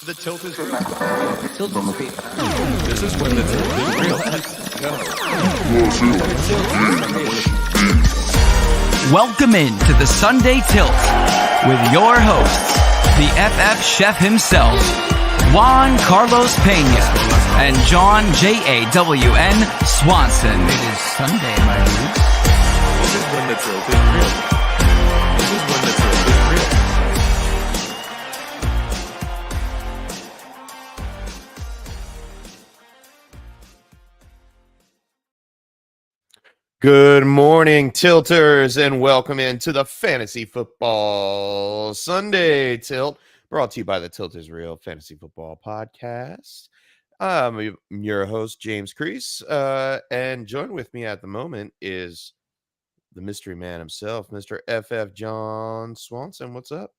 The tilt is real. Tilt is real. This is when the tilt is real. Let's go. Welcome in to the Sunday Tilt with your hosts, the FF chef himself, Juan Carlos Pena, and John JAWN Swanson. It is Sunday, my dudes. This is when the tilt is real. This is when the tilt is real. Good morning, Tilters, and welcome into the Fantasy Football Sunday Tilt, brought to you by the Tilt is Real Fantasy Football Podcast. I'm your host, James Crease, and joined with me at the moment is the mystery man himself, Mr. FF John Swanson. What's up?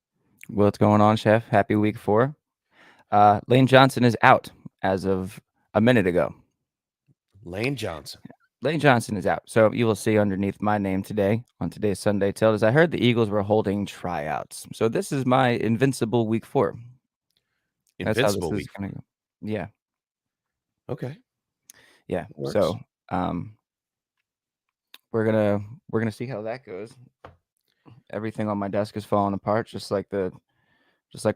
What's going on, Chef? Happy week 4. Lane Johnson is out as of a minute ago. Lane Johnson. Lane Johnson is out. So you will see underneath my name today on today's Sunday Tilt is I heard the Eagles were holding tryouts. So this is my invincible week 4. Invincible week. Gonna go. Yeah. Okay. Yeah. So we're gonna see how that goes. Everything on my desk is falling apart, just like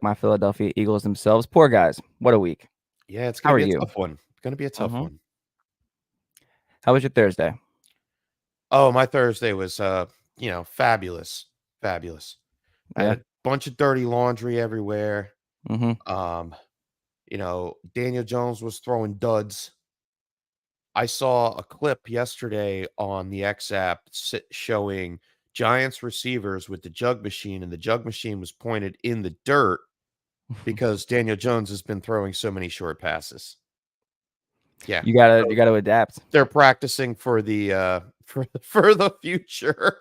my Philadelphia Eagles themselves. Poor guys. What a week. Yeah, it's gonna be a tough one. It's gonna be a tough one. How was your Thursday? Oh, my Thursday was fabulous. Fabulous. I had a bunch of dirty laundry everywhere. Mm-hmm. Daniel Jones was throwing duds. I saw a clip yesterday on the X app showing Giants receivers with the jug machine, and the jug machine was pointed in the dirt because Daniel Jones has been throwing so many short passes. Yeah, you gotta adapt. They're practicing for the for the future.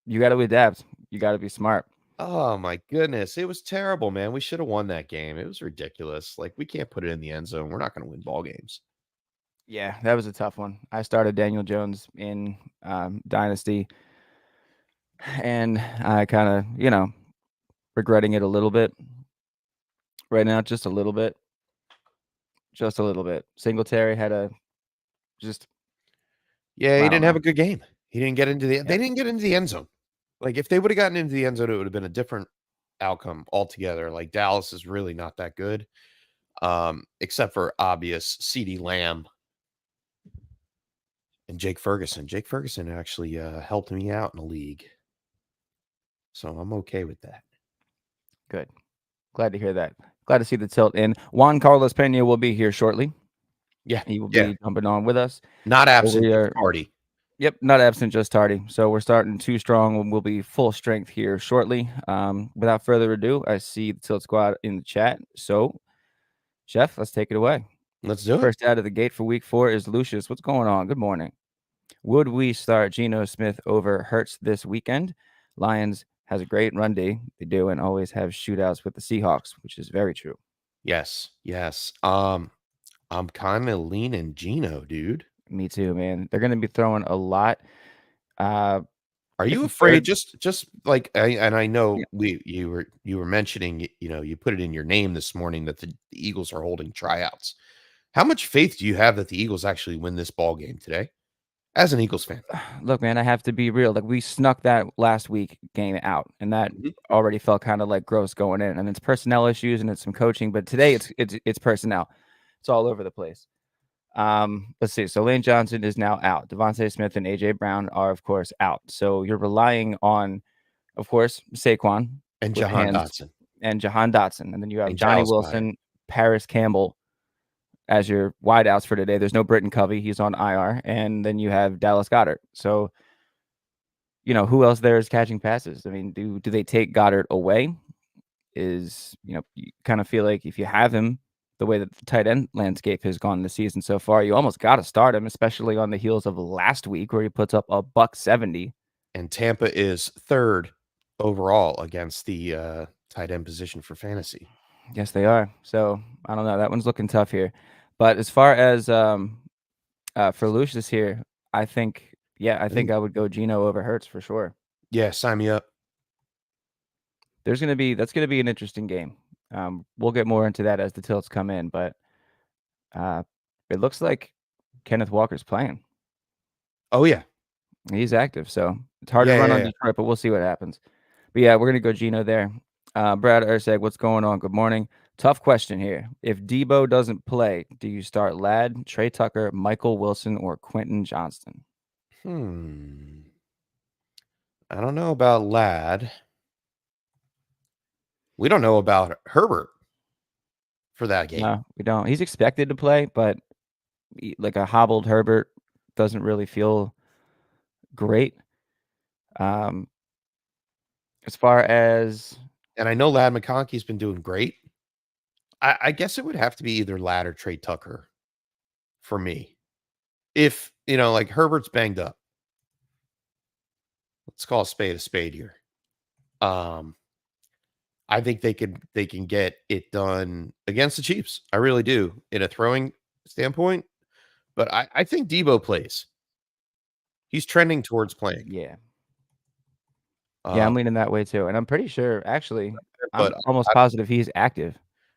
You gotta adapt. You gotta be smart. Oh my goodness, it was terrible, man. We should have won that game. It was ridiculous. Like, we can't put it in the end zone. We're not going to win ball games. Yeah, that was a tough one. I started Daniel Jones in Dynasty, and I kind of, regretting it a little bit right now, just a little bit. Singletary had he didn't have a good game. He didn't get into they didn't get into the end zone. Like, if they would have gotten into the end zone, it would have been a different outcome altogether. Like, Dallas is really not that good, except for obvious CeeDee Lamb and Jake Ferguson. Jake Ferguson actually helped me out in the league, so I'm okay with that. Good. Glad to hear that. Glad to see the tilt in. Juan Carlos Pena will be here shortly. Yeah, he will be jumping on with us. Not absent, tardy. Yep, not absent, just tardy. So we're starting too strong. We'll be full strength here shortly. Without further ado, I see the Tilt Squad in the chat. So, Chef, let's take it away. Let's do it. First out of the gate for week 4 is Lucius. What's going on? Good morning. Would we start Geno Smith over Hurts this weekend? Lions has a great run D. They do, and always have shootouts with the Seahawks, which is very true. Yes. I'm kind of leaning Geno, dude. Me too, man. They're going to be throwing a lot. Are you afraid? Just like, I know you were mentioning, you put it in your name this morning that the Eagles are holding tryouts. How much faith do you have that the Eagles actually win this ball game today? As an Eagles fan, look, man, I have to be real. Like, we snuck that last week game out, and that already felt kind of like gross going in. And it's personnel issues and it's some coaching, but today it's personnel. It's all over the place. Let's see. So Lane Johnson is now out. Devontae Smith and AJ Brown are, of course, out. So you're relying on, of course, Saquon and Jahan Dotson. And then you have Johnny Wilson, Paris Campbell as your wideouts for today. There's no Britton Covey. He's on IR. And then you have Dallas Goedert. So, who else there is catching passes? I mean, do they take Goddard away? You kind of feel like if you have him, the way that the tight end landscape has gone this season so far, you almost got to start him, especially on the heels of last week where he puts up a $170. And Tampa is 3rd overall against the tight end position for fantasy. Yes, they are. So I don't know. That one's looking tough here. But as far as for Lucius here, I think I would go Geno over Hurts for sure. Yeah, sign me up. That's going to be an interesting game. We'll get more into that as the tilts come in, but it looks like Kenneth Walker's playing. Oh, yeah. He's active, so it's hard to run on Detroit, but we'll see what happens. But yeah, we're going to go Gino there. Brad Urseg, what's going on? Good morning. Tough question here. If Debo doesn't play, do you start Ladd, Trey Tucker, Michael Wilson, or Quentin Johnston? I don't know about Ladd. We don't know about Herbert for that game. No, we don't. He's expected to play, but like a hobbled Herbert doesn't really feel great. As far as... And I know Ladd McConkey's been doing great. I guess it would have to be either Ladd or Trey Tucker for me. If, like Herbert's banged up. Let's call a spade here. I think they can get it done against the Chiefs. I really do, in a throwing standpoint. But I think Debo plays. He's trending towards playing. Yeah. I'm leaning that way too. And I'm pretty sure, actually, I'm almost positive he's active.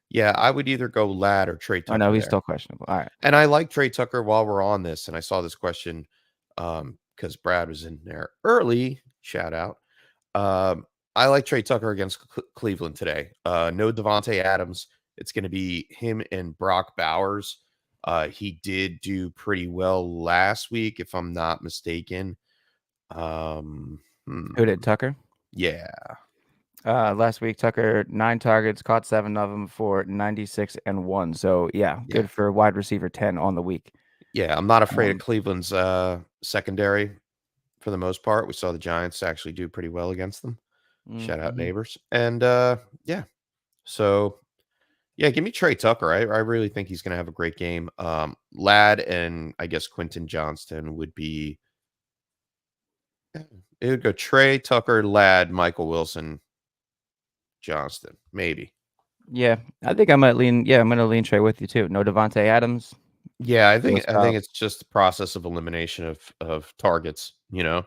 Yeah, I would either go Ladd or Trey Tucker. Oh, no, he's still questionable. All right. And I like Trey Tucker while we're on this. And I saw this question because Brad was in there early. Shout out. I like Trey Tucker against Cleveland today. No Devontae Adams. It's going to be him and Brock Bowers. He did do pretty well last week, if I'm not mistaken. Who did, Tucker? Yeah. Last week, Tucker, 9 targets, caught 7 of them for 96 and 1. So, yeah, good for wide receiver 10 on the week. Yeah, I'm not afraid of Cleveland's secondary for the most part. We saw the Giants actually do pretty well against them. Shout out neighbors. And, so, yeah, give me Trey Tucker. I really think he's going to have a great game. Ladd and I guess Quentin Johnston would be... It would go Trey, Tucker, Ladd, Michael Wilson, Johnston, maybe. Yeah, I think I might lean. Yeah, I'm going to lean Trey with you too. No Devontae Adams. Yeah, I think it's just the process of elimination of targets. He's going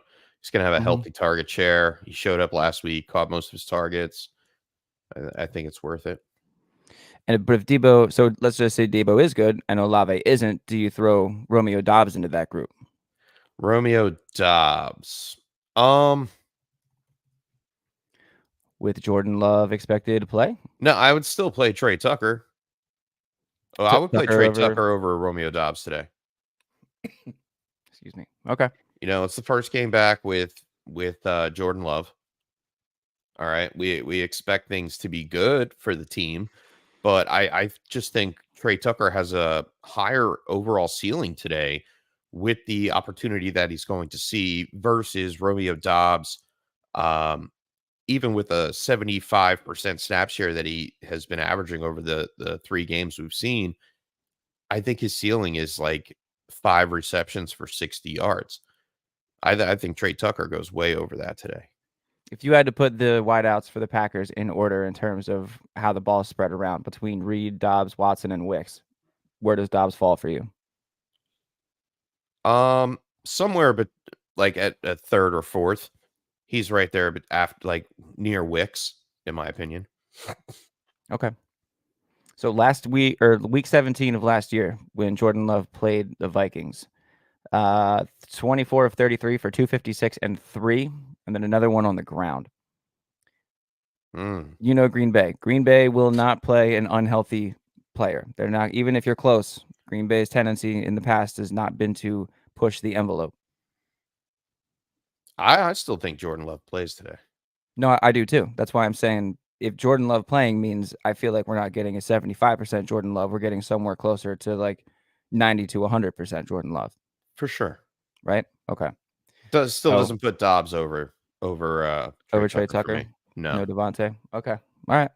to have a healthy target share. He showed up last week, caught most of his targets. I think it's worth it. But if Debo, so let's just say Debo is good and Olave isn't, do you throw Romeo Doubs into that group? Romeo Doubs. With Jordan Love expected to play? No, I would still play Trey Tucker. Oh, I would play Trey Tucker over Romeo Doubs today. Excuse me. Okay. It's the first game back with Jordan Love. All right. We expect things to be good for the team, but I just think Trey Tucker has a higher overall ceiling today with the opportunity that he's going to see versus Romeo Doubs. Even with a 75% snap share that he has been averaging over the 3 games we've seen, I think his ceiling is like 5 receptions for 60 yards. I think Trey Tucker goes way over that today. If you had to put the wideouts for the Packers in order in terms of how the ball is spread around between Reed, Doubs, Watson, and Wicks, where does Doubs fall for you? Somewhere, but like at 3rd or 4th. He's right there, but after like near Wicks, in my opinion. Okay. So last week or week 17 of last year, when Jordan Love played the Vikings, 24 of 33 for 256 and 3, and then another one on the ground. Green Bay. Green Bay will not play an unhealthy player. They're not, even if you're close. Green Bay's tendency in the past has not been to push the envelope. I still think Jordan Love plays today. No, I do too. That's why I'm saying if Jordan Love playing means I feel like we're not getting a 75% Jordan Love. We're getting somewhere closer to like 90 to 100% Jordan Love. For sure. Right? Okay. Doesn't put Doubs over Trey Tucker? No Devontae? Okay. All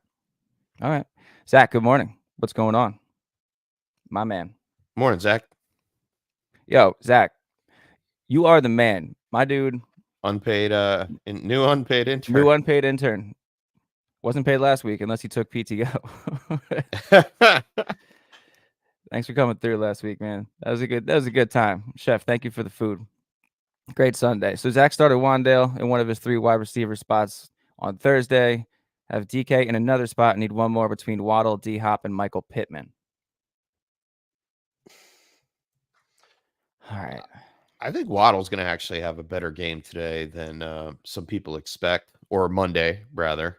right. Zach, good morning. What's going on? My man. Morning, Zach. Yo, Zach, you are the man. My dude. New unpaid intern. New unpaid intern. Wasn't paid last week unless he took PTO. Thanks for coming through last week, man. That was a good time. Chef, thank you for the food. Great Sunday. So Zach started Wandale in one of his 3 wide receiver spots on Thursday. I have DK in another spot. I need one more between Waddle, D-Hop, and Michael Pittman. All right. I think Waddle's going to actually have a better game today than some people expect, or Monday rather.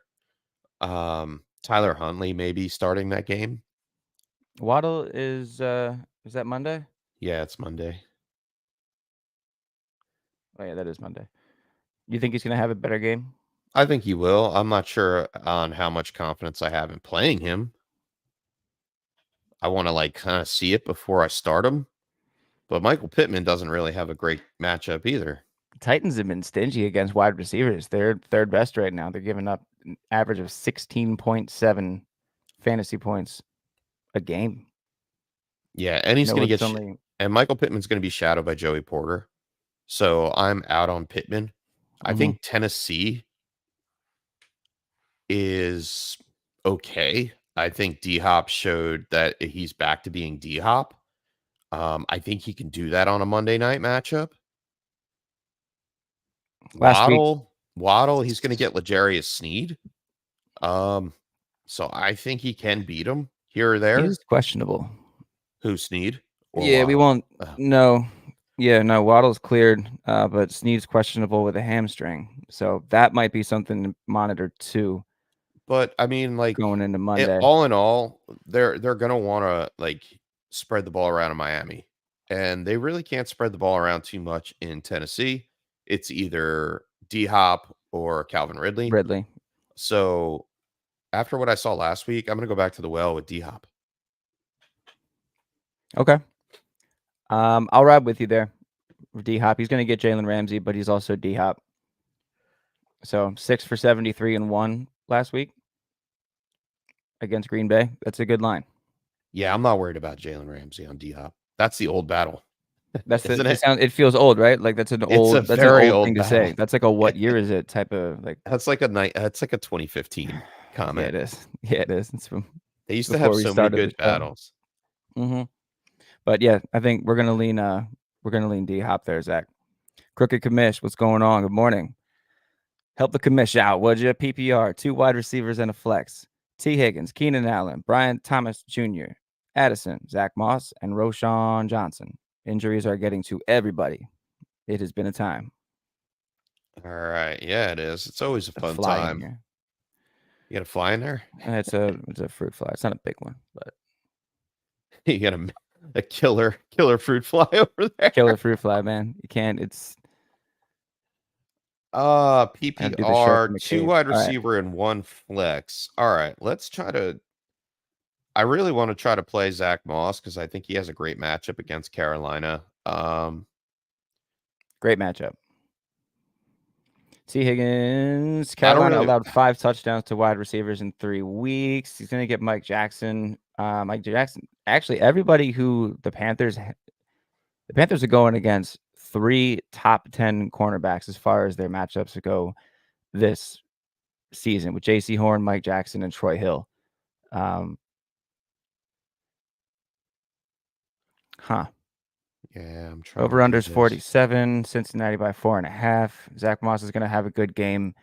Tyler Huntley maybe starting that game. Waddle is that Monday? Yeah, it's Monday. Oh yeah, that is Monday. You think he's going to have a better game? I think he will. I'm not sure on how much confidence I have in playing him. I want to kind of see it before I start him. But Michael Pittman doesn't really have a great matchup either. Titans have been stingy against wide receivers. They're third best right now. They're giving up an average of 16.7 fantasy points a game. Yeah, and he's going to get and Michael Pittman's going to be shadowed by Joey Porter. So I'm out on Pittman. I think Tennessee is okay. I think D-Hop showed that he's back to being D-Hop. I think he can do that on a Monday night matchup. Waddle, he's going to get L'Jarius Sneed. So I think he can beat him here or there. He's questionable. Who, Sneed? Yeah, Waddle? We won't. No. Yeah, no, Waddle's cleared, but Sneed's questionable with a hamstring. So that might be something to monitor too. But I mean, going into Monday, all in all, they're gonna want to spread the ball around in Miami, and they really can't spread the ball around too much in Tennessee. It's either D-Hop or Calvin Ridley. So after what I saw last week, I'm gonna go back to the well with D-Hop. Okay. I'll ride with you there. D-Hop, he's gonna get Jalen Ramsey, but he's also D-Hop. So 6 for 73 and 1 last week against Green Bay. That's a good line. Yeah, I'm not worried about Jalen Ramsey on D-Hop. That's the old battle. That's it feels old, right? Like that's an old thing to say. That's like a what year is it type of like. That's like a 2015 comment. Yeah, it is. Yeah, it is. It's from. They used to have so many good battles. But yeah, I think we're gonna lean D-Hop there, Zach. Crooked Commish, what's going on? Good morning. Help the commish out, would you? PPR, 2 wide receivers and a flex. T. Higgins, Keenan Allen, Brian Thomas Jr., Addison, Zach Moss, and Roschon Johnson. Injuries are getting to everybody. It has been a time. All right. Yeah, it is. It's always a fun time. You got a fly in there? It's a fruit fly. It's not a big one, but you got a killer fruit fly over there. Killer fruit fly, man. You can't. It's PPR, 2 wide receiver and 1 flex. All right, let's try to. I really want to try to play Zach Moss because I think he has a great matchup against Carolina. Great matchup. T. Higgins, Carolina allowed 5 touchdowns to wide receivers in 3 weeks. He's going to get Mike Jackson. Actually, everybody who the Panthers are going against 3 top 10 cornerbacks as far as their matchups go this season with J.C. Horn, Mike Jackson, and Troy Hill. Yeah, I'm trying. Over unders 47. Cincinnati by 4.5. Zach Moss is going to have a good game.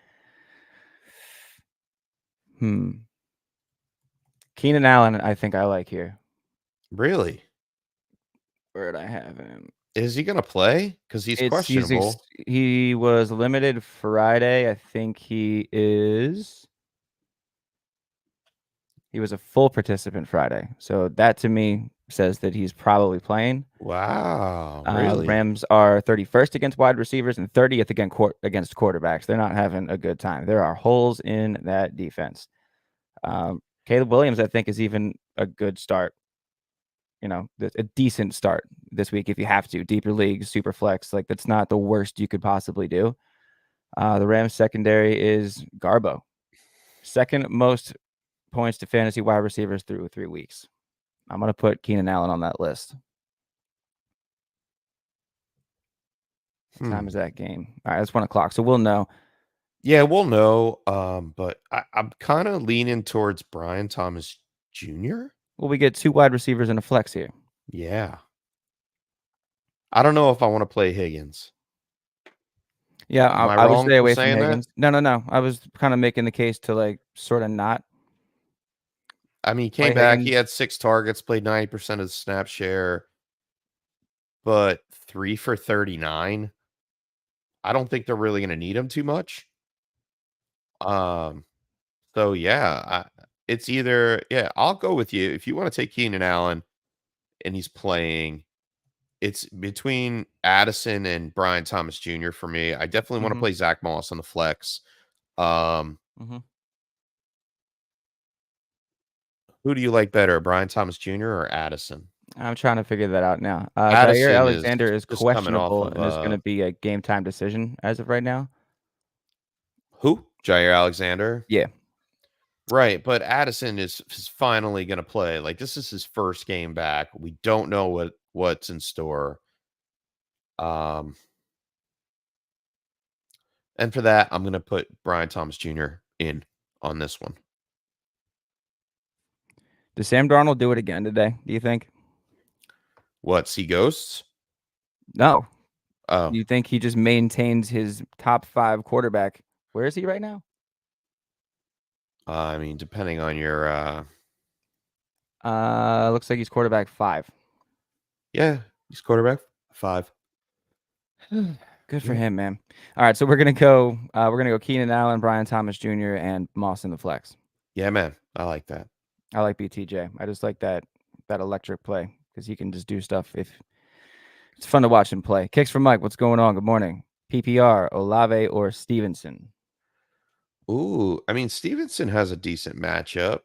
Keenan Allen, I think I like here. Really? Where'd I have him? Is he going to play? Because he's questionable. He was limited Friday. I think he is. He was a full participant Friday. So that to me says that he's probably playing. Wow. Really? Rams are 31st against wide receivers and 30th against quarterbacks. They're not having a good time. There are holes in that defense. Caleb Williams, I think, is even a good start. A decent start this week if you have to. Deeper leagues, super flex. Like, that's not the worst you could possibly do. The Rams secondary is Garbo. Second most points to fantasy wide receivers through 3 weeks. I'm going to put Keenan Allen on that list. What time is that game? All right, it's 1 o'clock, so we'll know. Yeah, we'll know. But I'm kind of leaning towards Brian Thomas Jr. Well, we get 2 wide receivers and a flex here. Yeah. I don't know if I want to play Higgins. Yeah, I would stay away from Higgins. That? No. I was kind of making the case to like sort of not. I mean, he came back. Higgins. He had 6 targets, played 90% of the snap share, but 3 for 39. I don't think they're really going to need him too much. So yeah, it's either I'll go with you if you want to take Keenan Allen, and he's playing. It's between Addison and Brian Thomas Jr. for me. I definitely want to play Zach Moss on the flex. Who do you like better, Brian Thomas Jr. or Addison? I'm trying to figure that out now. Jair Alexander is questionable and is going to be a game time decision as of right now. Who? Jair Alexander? Yeah. Right, but Addison is finally going to play. Like, this is his first game back. We don't know what's in store. And for that, I'm going to put Brian Thomas Jr. in on this one. Does Sam Darnold do it again today, do you think? What, see ghosts? No. Oh. You think he just maintains his top 5 quarterback? Where is he right now? I mean, depending on your looks like he's quarterback 5. Yeah, he's quarterback 5. Good for him, man. All right, so we're gonna go Keenan Allen, Brian Thomas Jr., and Moss in the flex. Yeah, man. I like that. I like BTJ. I just like that electric play because he can just do stuff. If it's fun to watch him play. Kicks from Mike. What's going on? Good morning. PPR, Olave or Stevenson? Ooh, I mean, Stevenson has a decent matchup.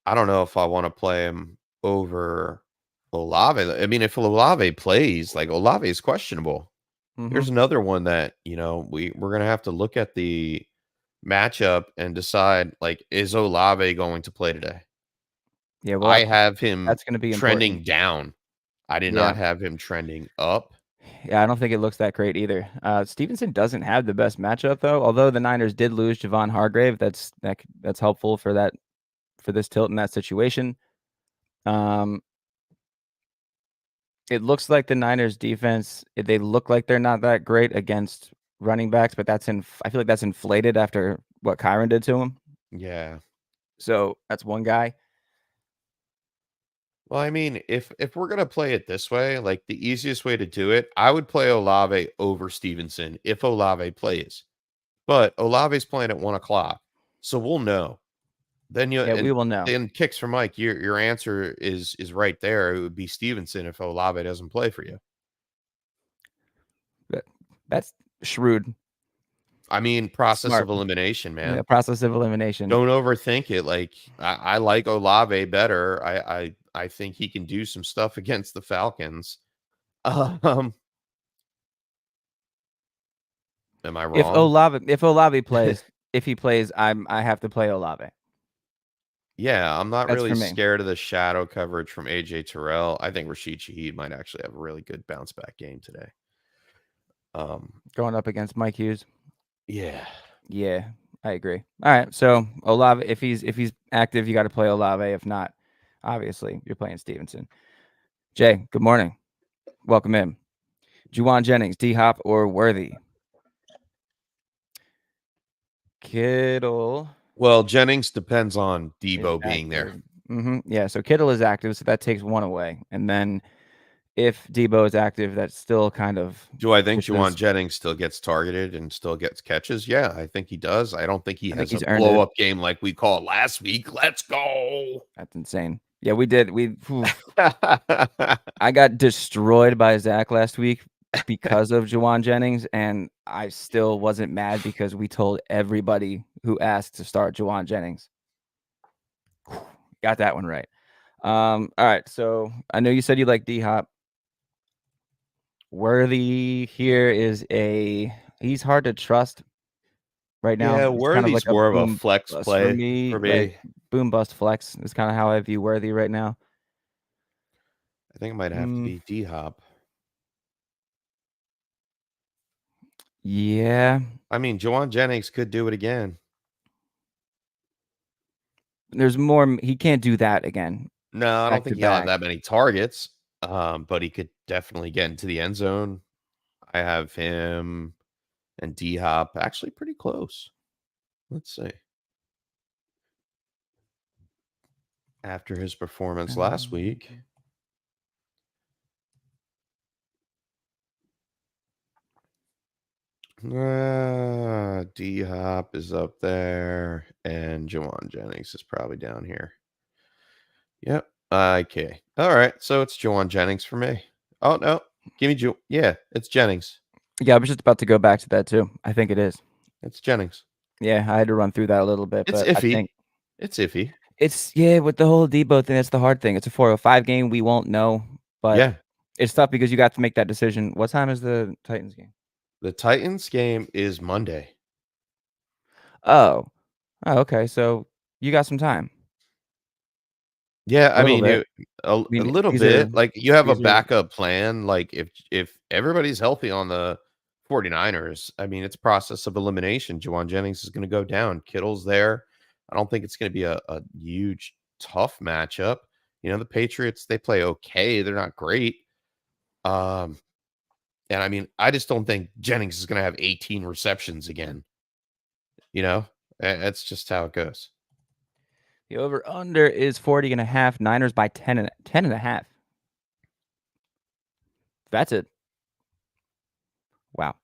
I don't know if I want to play him over Olave. I mean, if Olave plays, like, Olave is questionable. Here's another one that, we're going to have to look at the matchup and decide, like, is Olave going to play today? Yeah, well, I have him that's going to be trending important. down. I did not have him trending up. Yeah, I don't think it looks that great either. Stevenson doesn't have the best matchup though. Although the Niners did lose Javon Hargrave, that's helpful for this tilt in that situation. It looks like the Niners defense, they look like they're not that great against running backs, but I feel like that's inflated after what Kyron did to him. Yeah. So that's one guy. Well, I mean, if we're going to play it this way, like, the easiest way to do it, I would play Olave over Stevenson if Olave plays. But Olave's playing at 1:00, so we'll know. Then we will know. Then Kicks for Mike, your answer is right there. It would be Stevenson if Olave doesn't play for you. That's shrewd. I mean, process of elimination, man. Yeah, process of elimination. Don't overthink it. Like, I like Olave better. I think he can do some stuff against the Falcons. Am I wrong? If Olave plays, if he plays, I have to play Olave. Yeah, I'm not really scared of the shadow coverage from AJ Terrell. I think Rashid Shaheed might actually have a really good bounce back game today. Going up against Mike Hughes. Yeah, I agree. All right, so Olave, if he's active, you got to play Olave. If not, obviously you're playing Stevenson. Jay, good morning. Welcome in. Juwan Jennings, D-Hop, or Worthy? Kittle. Well, Jennings depends on Debo being there. Yeah, so Kittle is active, so that takes one away. And then if Debo is active, that's still kind of... Do I think Juwan Jennings still gets targeted and still gets catches? Yeah, I think he does. I don't think he has a blow-up game like we called last week. Let's go! That's insane. Yeah, we did. I got destroyed by Zach last week because of Juwan Jennings, and I still wasn't mad because we told everybody who asked to start Juwan Jennings. Got that one right. All right, so I know you said you like D-Hop. Worthy here is he's hard to trust right now. Yeah, Worthy's more of a flex play for me. Like, boom bust flex is kind of how I view Worthy right now. I think it might have to be D-Hop. Yeah. I mean, Juwan Jennings could do it again. There's more. He can't do that again. No, I don't think he'll have that many targets, but he could definitely get into the end zone. I have him and D-Hop actually pretty close. Let's see. After his performance last week. D-Hop is up there, and Juwan Jennings is probably down here. Yep. Okay. All right. So it's Juwan Jennings for me. Oh, no. Give me Yeah, it's Jennings. Yeah, I was just about to go back to that too. I think it is. It's Jennings. Yeah, I had to run through that a little bit. It's but iffy. I think it's iffy. It's with the whole Debo thing. That's the hard thing. It's a 405 game. We won't know, but yeah, it's tough because you got to make that decision. What time is the Titans game? The Titans game is Monday. Oh, okay. So you got some time. Yeah, I mean, a little bit. Like you have a backup plan. Like if everybody's healthy on the 49ers, I mean, it's process of elimination. Juwan Jennings is going to go down. Kittle's there. I don't think it's going to be a huge tough matchup. The Patriots, they play okay. They're not great. And I mean, I just don't think Jennings is going to have 18 receptions again. That's just how it goes. The over-under is 40.5. Niners by 10.5. That's it. Wow.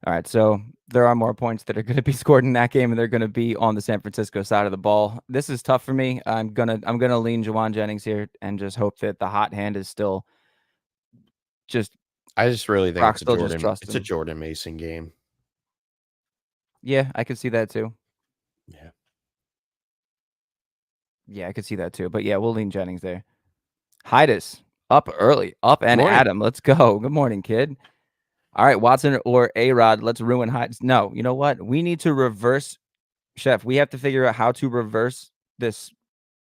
All right, so there are more points that are going to be scored in that game, and they're going to be on the San Francisco side of the ball. This is tough for me. I'm gonna lean Juwan Jennings here and just hope that the hot hand is still just. I just really think it's a Jordan Mason game. Yeah, I could see that too. Yeah. Yeah, I could see that too. But yeah, we'll lean Jennings there. Hydus, up early. Up and Adam. Let's go. Good morning, kid. All right, Watson or A-Rod. Let's ruin Hydus. No, you know what? We need to reverse, Chef. We have to figure out how to reverse this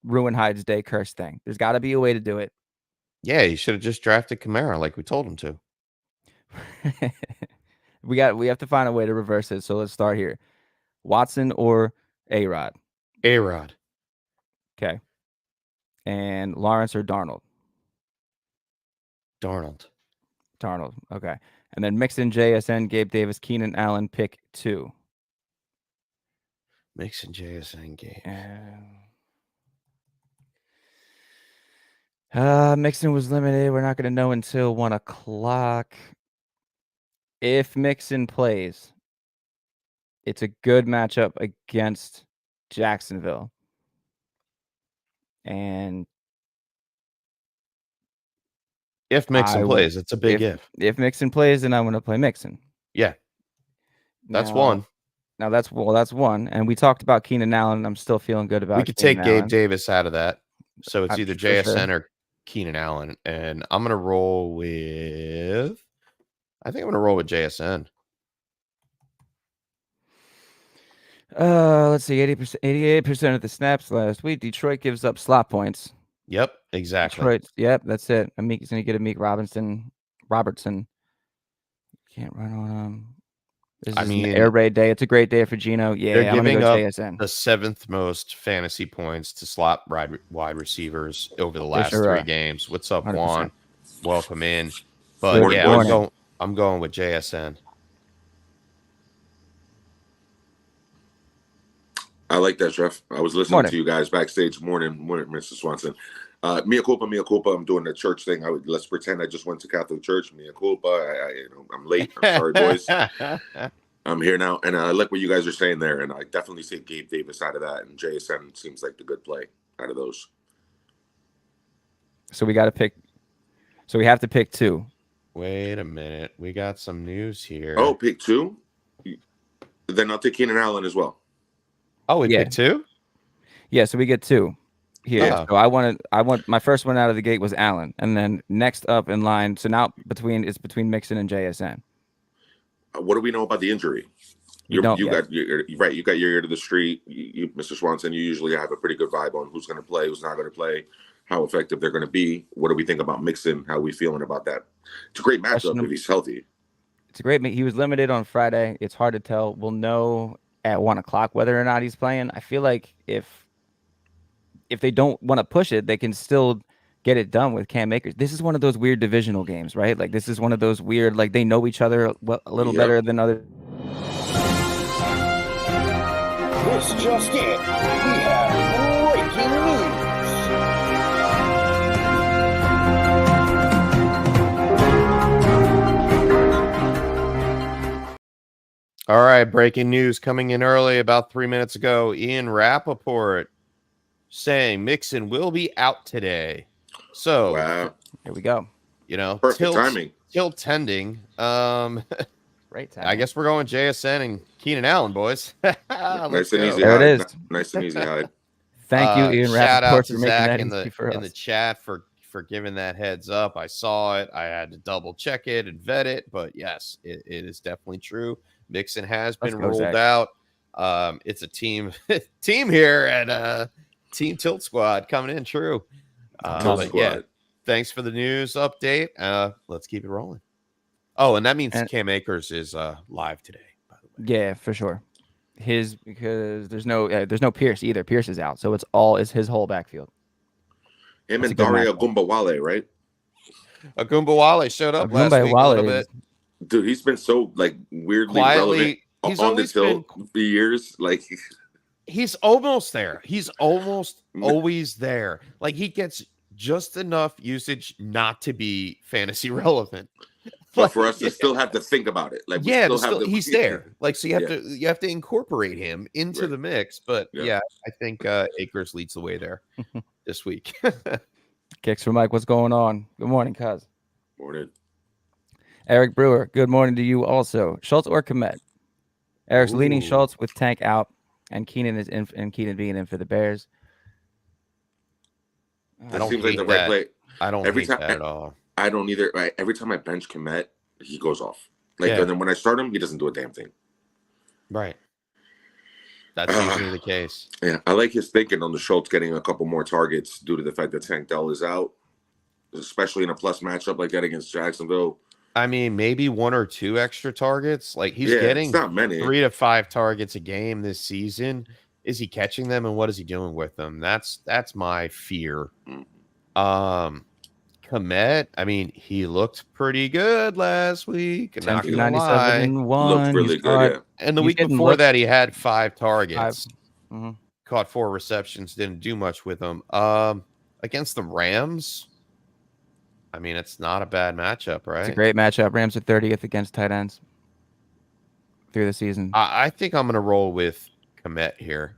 ruin Hydus Day curse thing. There's got to be a way to do it. Yeah, he should have just drafted Kamara like we told him to. We have to find a way to reverse it. So let's start here. Watson or A-Rod? A-Rod. Okay. And Lawrence or Darnold? Darnold. Okay. And then Mixon, JSN, Gabe Davis, Keenan Allen, pick 2. Mixon, JSN, Gabe. Mixon was limited. We're not going to know until 1 o'clock. If Mixon plays, it's a good matchup against Jacksonville. And if Mixon plays, it's a big if. If Mixon plays, then I'm going to play Mixon. Yeah. That's one. Now that's one. And we talked about Keenan Allen. I'm still feeling good about. We could take Gabe Davis out of that. So it's either JSN or Keenan Allen. And I'm going to roll with. I think I'm going to roll with JSN. Let's see. 88% of the snaps last week. Detroit gives up slot points. Yep, exactly. Detroit. Yep, that's it. He's going to get Amik Robertson. Can't run on him. This is an air raid day. It's a great day for Gino. Yeah, they're giving up the 7th most fantasy points to slot wide receivers over the last 3 games. What's up, 100%. Juan? Welcome in. But I'm going with JSN. I like that, Chef. I was listening to you guys backstage. Morning, Mr. Swanson. Mea culpa. I'm doing the church thing. Let's pretend I just went to Catholic church. Mea culpa. I'm late. I'm sorry, boys. I'm here now, and I like what you guys are saying there. And I definitely see Gabe Davis out of that, and JSN seems like the good play out of those. So we got to pick. So we have to pick 2. Wait a minute. We got some news here. Oh, pick 2? Then I'll take Keenan Allen as well. Oh, we pick 2? Yeah, so we get 2 here. So I want my first one out of the gate was Allen, and then next up in line. So now between Mixon and JSN. What do we know about the injury? You got your ear to the street, Mr. Swanson. You usually have a pretty good vibe on who's going to play, who's not going to play, how effective they're going to be. What do we think about Mixon? How are we feeling about that? It's a great matchup if he's healthy. It's a great. He was limited on Friday. It's hard to tell. We'll know at 1 o'clock whether or not he's playing. I feel like if they don't want to push it, they can still get it done with Cam Akers. This is one of those weird divisional games, right? Like this is one of those weird, like they know each other a little better than other. This just in. We have breaking news. All right, breaking news coming in early about 3 minutes ago. Ian Rappaport saying Mixon will be out today. So, wow. Here we go. Perfect timing. Tilt tending. Great time. I guess we're going JSN and Keenan Allen, boys. Nice and easy. There it is. Nice and easy, Hyde. Thank you, Ian Shout out Rappaport, to for making Zach that in easy for us. the chat for giving that heads up. I saw it. I had to double check it and vet it, but yes, it is definitely true. Mixon has been ruled out. It's a team here at Team Tilt Squad coming in true. Yeah, thanks for the news update. Let's keep it rolling. Oh, and that means Cam Akers is live today, by the way. Yeah, for sure. Because there's no Pierce either. Pierce is out, so it's his whole backfield. Him and Daria Agumbawale, right? Agumbawale showed up last week a little bit. Dude, he's been so weirdly relevant on the tilt for years. He's almost there. He's almost always there. He gets just enough usage not to be fantasy relevant. But for us to still have to think about it. He's there. So you have to incorporate him into the mix. But I think Akers leads the way there this week. Kicks for Mike. What's going on? Good morning, cuz. Morning. Eric Brewer, good morning to you also. Schultz or Komet? Eric's leaning Schultz with Tank out, and Keenan is in, and Keenan being in for the Bears. That seems like the right play. I don't hate that at all. I don't either. Every time I bench Komet, he goes off. And then when I start him, he doesn't do a damn thing. Right. That's usually the case. Yeah, I like his thinking on the Schultz getting a couple more targets due to the fact that Tank Dell is out, especially in a plus matchup like that against Jacksonville. I mean, maybe 1 or 2 extra targets. He's getting not many. 3 to 5 targets a game this season. Is he catching them, and what is he doing with them? That's my fear. Komet, I mean, he looked pretty good last week. 97-1. Looked really good, yeah. And the week before that, he had 5 targets. Caught 4 receptions, didn't do much with them. Against the Rams, I mean, it's not a bad matchup, right? It's a great matchup. Rams are 30th against tight ends through the season. I think I'm going to roll with Komet here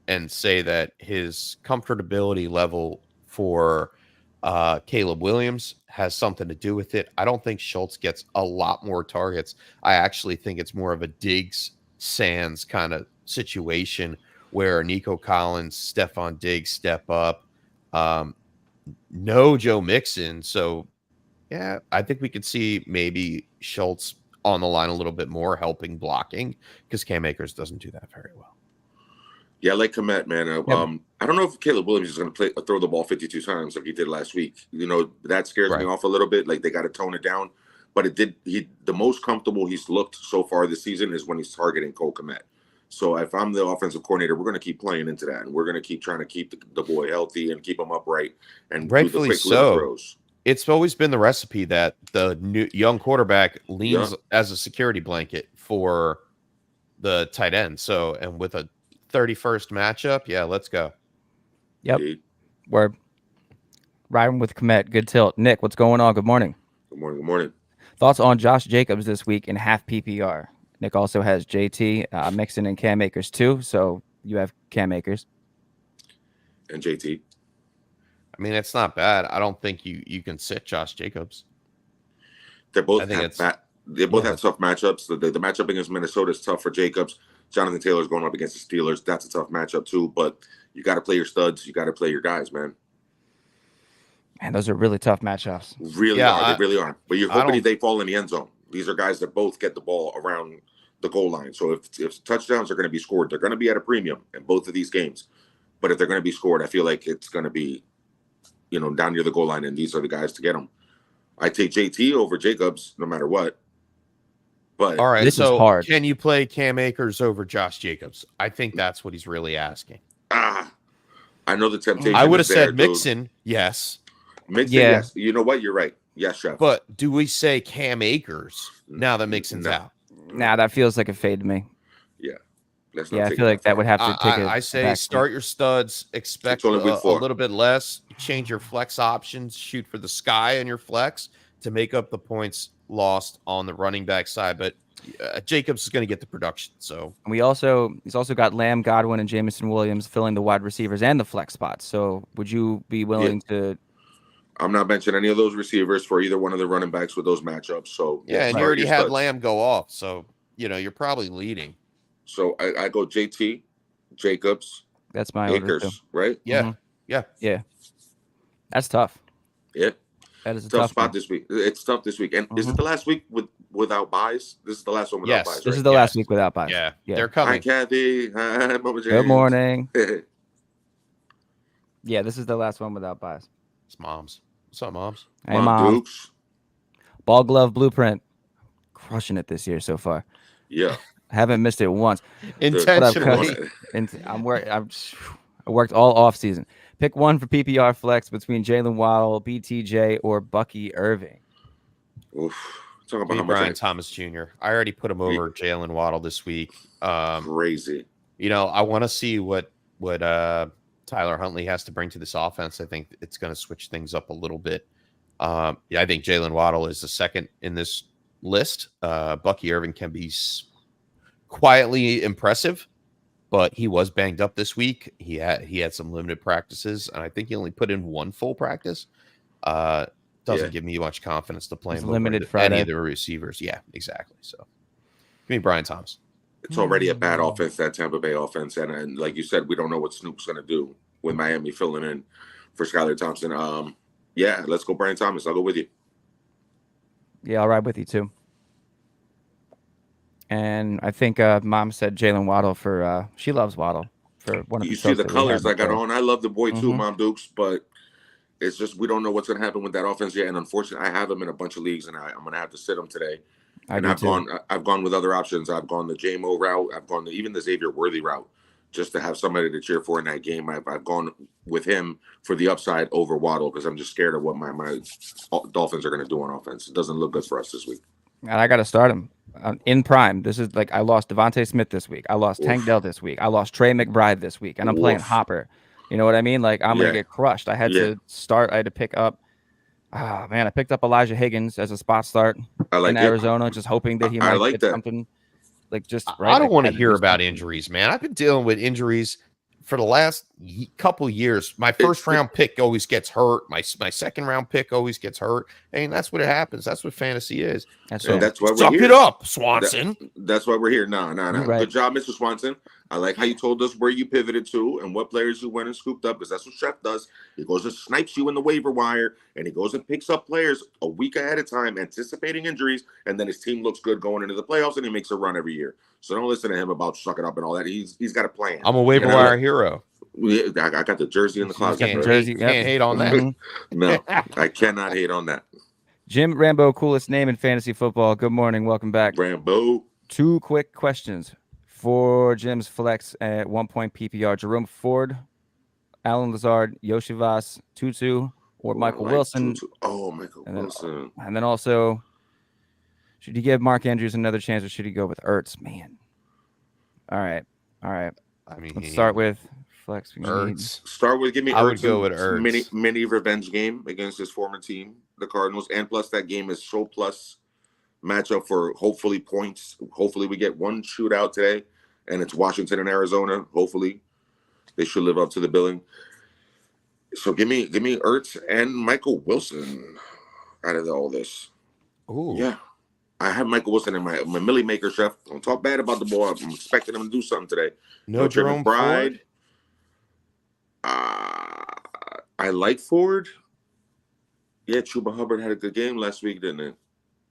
and say that his comfortability level for Caleb Williams has something to do with it. I don't think Schultz gets a lot more targets. I actually think it's more of a Diggs Sands kind of situation where Nico Collins, Stephon Diggs step up. No Joe Mixon. So, yeah, I think we could see maybe Schultz on the line a little bit more, helping blocking, because Cam Akers doesn't do that very well. Yeah, I like Komet, man. I don't know if Caleb Williams is going to throw the ball 52 times like he did last week. That scares me off a little bit. They got to tone it down. But the most comfortable he's looked so far this season is when he's targeting Cole Komet. So if I'm the offensive coordinator, we're going to keep playing into that, and we're going to keep trying to keep the boy healthy and keep him upright and rightfully do the quick so. throws. It's always been the recipe that the new young quarterback leans as a security blanket for the tight end. So, and with a 31st matchup, let's go. Yep. We're riding with Komet. Good tilt. Nick, what's going on? Good morning. Good morning. Good morning. Thoughts on Josh Jacobs this week in half PPR? Nick also has JT, Mixon, and Cam Akers too. So you have Cam Akers and JT. I mean, it's not bad. I don't think you can sit Josh Jacobs. They both have tough matchups. The matchup against Minnesota is tough for Jacobs. Jonathan Taylor's going up against the Steelers. That's a tough matchup too. But you got to play your studs. You got to play your guys, man. Man, those are really tough matchups. Really are. They really are. But you're hoping they fall in the end zone. These are guys that both get the ball around the goal line. So if touchdowns are going to be scored, they're going to be at a premium in both of these games. But if they're going to be scored, I feel like it's going to be, down near the goal line, and these are the guys to get them. I take JT over Jacobs no matter what. But all right, this is hard. Can you play Cam Akers over Josh Jacobs? I think that's what he's really asking. I know the temptation. I would have said Mixon, yes. Mixon, yes. You know what? You're right. Yes, Chef. But do we say Cam Akers now that Mixon's out? Nah, that feels like a fade to me. Yeah. Let's not Yeah, I take feel it like that would have to take a I say back start your studs, expect only week a 4. little bit less, change your flex options, shoot for the sky in your flex to make up the points lost on the running back side. But Jacobs is going to get the production. So he's also got Lamb, Godwin, and Jameson Williams filling the wide receivers and the flex spots. So would you be willing to? I'm not benching any of those receivers for either one of the running backs with those matchups. So yeah, and you already had Lamb go off, so you're probably leading. So I go JT, Jacobs. That's my Akers, order too. Right? Yeah, yeah. That's tough. Yeah, that is a tough spot one. this week. It's tough this week. And is it the last week without buys? This is the last one without buys. Right? This is the last week without buys. Yeah, they're coming. Hi, Kathy. Hi, Mama James. Good morning. Yeah, this is the last one without buys. It's moms. What's up, moms? Hey, Mom. Dukes. Ball glove blueprint. Crushing it this year so far. Yeah. Haven't missed it once. Intentionally. I worked all off season. Pick one for PPR flex between Jalen Waddle, BTJ, or Bucky Irving. Oof. Talking about how Brian Thomas Jr. I already put him over Jalen Waddle this week. Crazy. I want to see what Tyler Huntley has to bring to this offense. I think it's going to switch things up a little bit. I think Jalen Waddle is the second in this list. Bucky Irving can be quietly impressive, but he was banged up this week. He had some limited practices, and I think he only put in one full practice. Doesn't give me much confidence to play him limited over any of the receivers. Yeah, exactly. So give me Brian Thomas. It's already a bad offense, that Tampa Bay offense, and like you said, we don't know what Snoop's going to do with Miami filling in for Skylar Thompson. Yeah, let's go Brian Thomas. I'll go with you. Yeah, I'll ride with you too. And I think Mom said Jalen Waddle for she loves Waddle for one of the. You see the colors I got on. I love the boy too, Mom Dukes, but it's just we don't know what's going to happen with that offense yet. And unfortunately, I have him in a bunch of leagues, and I'm going to have to sit him today. I've gone with other options. I've gone the JMO route. I've gone even the Xavier Worthy route, just to have somebody to cheer for in that game. I've gone with him for the upside over Waddle because I'm just scared of what my Dolphins are going to do on offense. It doesn't look good for us this week. And I got to start him in prime. This is like I lost Devontae Smith this week. I lost Tank Dell this week. I lost Trey McBride this week, and I'm playing Hopper. You know what I mean? Like I'm gonna get crushed. I had to start. I had to pick up. Oh man, I picked up Elijah Higgins as a spot start in Arizona, just hoping that he might get something. Like I don't want to hear about injuries, man. I've been dealing with injuries for the last couple years. My first round pick always gets hurt. My second round pick always gets hurt. And that's what it happens. That's what fantasy is. That's why we're Suck here. It up, Swanson. That's why we're here. No. Right. Good job, Mr. Swanson. I like how you told us where you pivoted to and what players you went and scooped up, because that's what Chef does. He goes and snipes you in the waiver wire, and he goes and picks up players a week ahead of time, anticipating injuries, and then his team looks good going into the playoffs, and he makes a run every year. So don't listen to him about suck it up and all that. He's got a plan. I'm a waiver wire hero. I got the jersey in the closet. Can't hate on that. No, I cannot hate on that. Jim Rambo, coolest name in fantasy football. Good morning. Welcome back. Rambo. 2 quick questions for Jim's flex at 1 point PPR. Jerome Ford, Alan Lazard, Yoshivas, Tutu, or Michael Wilson. Tutu. Oh, Michael Wilson. And then also, should he give Mark Andrews another chance, or should he go with Ertz? Man. All right. I mean, let's start with flex. Ertz. Start with give me. I would go with Ertz. Mini revenge game against his former team, the Cardinals, and plus that game is so plus matchup for hopefully points. Hopefully we get one shootout today, and it's Washington and Arizona. Hopefully they should live up to the billing. So give me Ertz and Michael Wilson out of all this. Oh yeah. I have Michael Wilson in my Millie Maker, Chef. Don't talk bad about the boy. I'm expecting him to do something today. No Jerome Ford. I like Ford. Yeah, Chuba Hubbard had a good game last week, didn't it?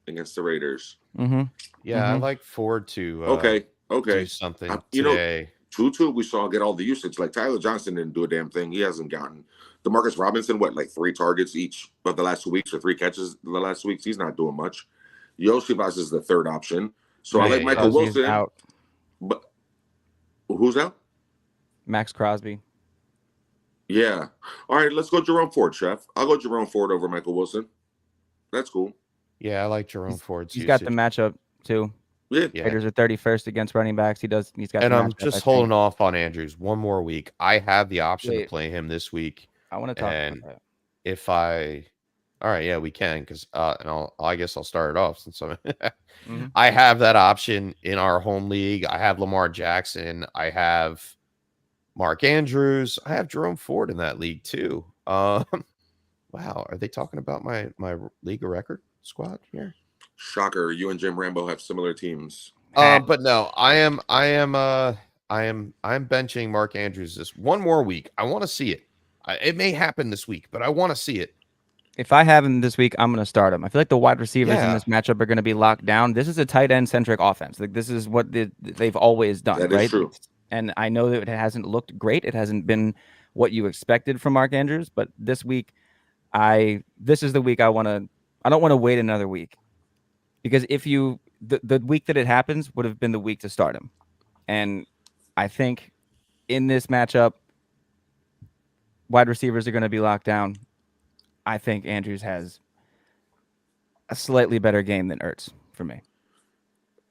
Against the Raiders. Mm-hmm. Yeah, I like Ford to okay. do something today. Tutu, we saw get all the usage. Like Tyler Johnson didn't do a damn thing. He hasn't gotten. DeMarcus Robinson, like 3 targets each of the last 2 weeks or 3 catches the last 2 weeks. He's not doing much. Yoshivas is the third option. So I like Michael Wilson. Out. But who's out? Max Crosby. Yeah. All right, let's go Jerome Ford, Chef. I'll go Jerome Ford over Michael Wilson. That's cool. Yeah, I like Jerome Ford's He's got the matchup too. Yeah. Raiders are 31st against running backs. He's got. And the I'm matchup, just holding off on Andrews one more week. I have the option to play him this week. I want to talk And about that. if I, all right, yeah, we can, because and I guess I'll start it off since I have that option in our home league. I have Lamar Jackson. I have Mark Andrews. I have Jerome Ford in that league too. Wow, are they talking about my league of record squad here? Shocker! You and Jim Rambo have similar teams. But no, I'm benching Mark Andrews this one more week. I want to see it. It may happen this week, but I want to see it. If I have him this week, I'm going to start him. I feel like the wide receivers in this matchup are going to be locked down. This is a tight end centric offense. Like this is what they've always done. That right? is true. And I know that it hasn't looked great. It hasn't been what you expected from Mark Andrews. But this week, this is the week I don't want to wait another week, because if the week that it happens would have been the week to start him. And I think in this matchup, wide receivers are going to be locked down. I think Andrews has a slightly better game than Ertz for me.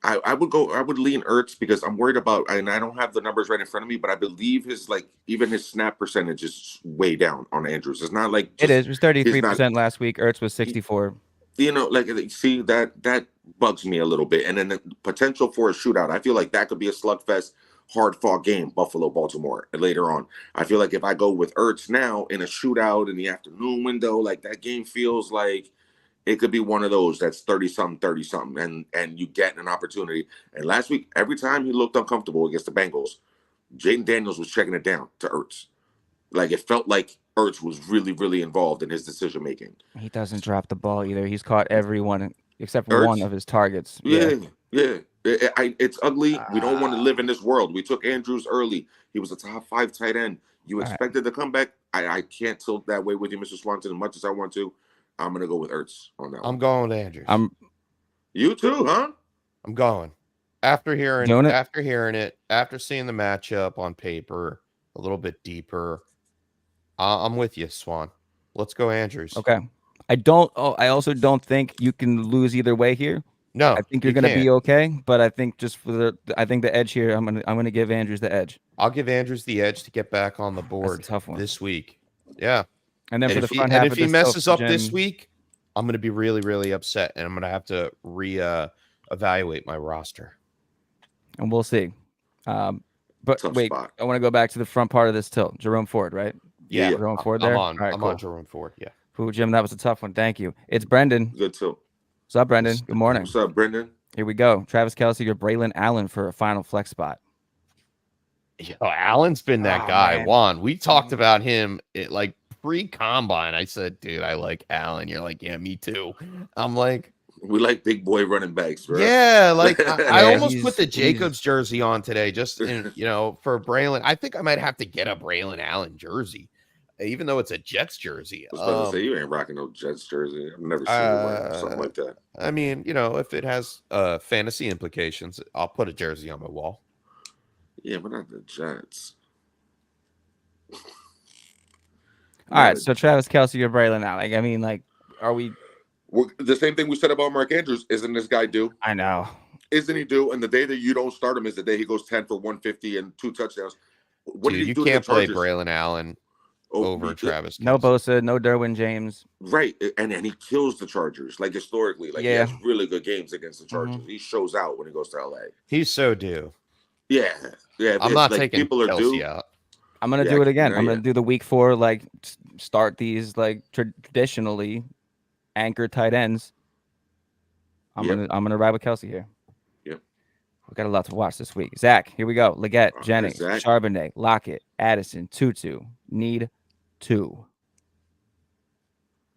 I would lean Ertz because I'm worried about, and I don't have the numbers right in front of me, but I believe even his snap percentage is way down on Andrews. It's not like it is. It was 33% last week. Ertz was 64. See that bugs me a little bit. And then the potential for a shootout. I feel like that could be a slugfest, hard-fought game, Buffalo, Baltimore, later on. I feel like if I go with Ertz now in a shootout in the afternoon window, like that game feels like it could be one of those that's 30-something, and you get an opportunity. And last week, every time he looked uncomfortable against the Bengals, Jaden Daniels was checking it down to Ertz. Like it felt like Ertz was really, really involved in his decision-making. He doesn't drop the ball either. He's caught everyone except for one of his targets. Yeah. It's ugly. We don't want to live in this world. We took Andrews early. He was a top 5 tight end. You expected to come back. I can't tilt that way with you, Mr. Swanson, as much as I want to. I'm going to go with Ertz on that one. I'm going with Andrews. You too, huh? I'm going. After hearing it, after seeing the matchup on paper a little bit deeper, I'm with you, Swan. Let's go Andrews. Okay. I also don't think you can lose either way here. No, I think you're going to be okay, but I think I think the edge here, I'm going to give Andrews the edge. I'll give Andrews the edge to get back on the board. That's a tough one this week. Yeah. And then if he messes up this week, I'm going to be really, really upset, and I'm going to have to evaluate my roster. And we'll see. But Tough wait, spot. I want to go back to the front part of this tilt. Jerome Ford, right? Yeah. Jerome Ford there? I'm on Jerome Ford, yeah. Who, Jim, that was a tough one. Thank you. It's Brendan. Good tilt. What's up, Brendan? Good morning. What's up, Brendan? Here we go. Travis Kelce or Braylon Allen for a final flex spot. Yo, Allen's been that guy. Man. Juan, we talked about him like pre-combine. I said, dude, I like Allen. You're like, yeah, me too. I'm like, we like big boy running backs, right? Yeah, like I almost put the Jacobs jersey on today, just for Braylon. I think I might have to get a Braylon Allen jersey, even though it's a Jets jersey. I was about to say, you ain't rocking no Jets jersey. I've never seen something like that. I mean, if it has fantasy implications, I'll put a jersey on my wall. Yeah, but not the Jets. All right, so Travis Kelce or Braylon Allen. I mean, are we? The same thing we said about Mark Andrews. Isn't this guy due? I know. Isn't he due? And the day that you don't start him is the day he goes 10 for 150 and 2 touchdowns. What Dude, you can't play Braylon Allen over Travis Kelce. No Bosa, no Derwin James. Right, and he kills the Chargers. Like historically, he has really good games against the Chargers. He shows out when he goes to LA. He's so due. Yeah. I'm not taking people are Kelce due. out. I'm gonna do it again. I'm gonna do the week 4 start these traditionally anchor tight ends. I'm gonna ride with Kelce here. Yep. We got a lot to watch this week. Zach, here we go. Leggett, Jennings, Charbonnet, Lockett, Addison, Tutu. Need 2.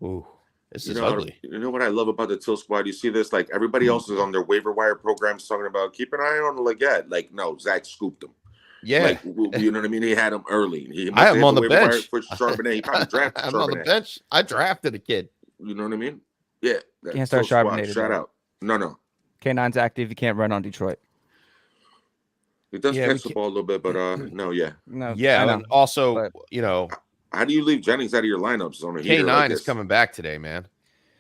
Ooh, this is ugly. You know what I love about the Till Squad? You see this, everybody else is on their waiver wire programs talking about keep an eye on Leggett. No, Zach scooped him. Yeah, you know what I mean. He had him early. I have him on the bench for Charbonnet. He probably drafted I'm Charbonnet. on the bench. I drafted a kid. You know what I mean? Yeah. Can't start Charbonnet. Shout out. No. K9's active. You can't run on Detroit. He does catch the ball a little bit, but no. Yeah, and also, how do you leave Jennings out of your lineups on a K9 is coming back today, man.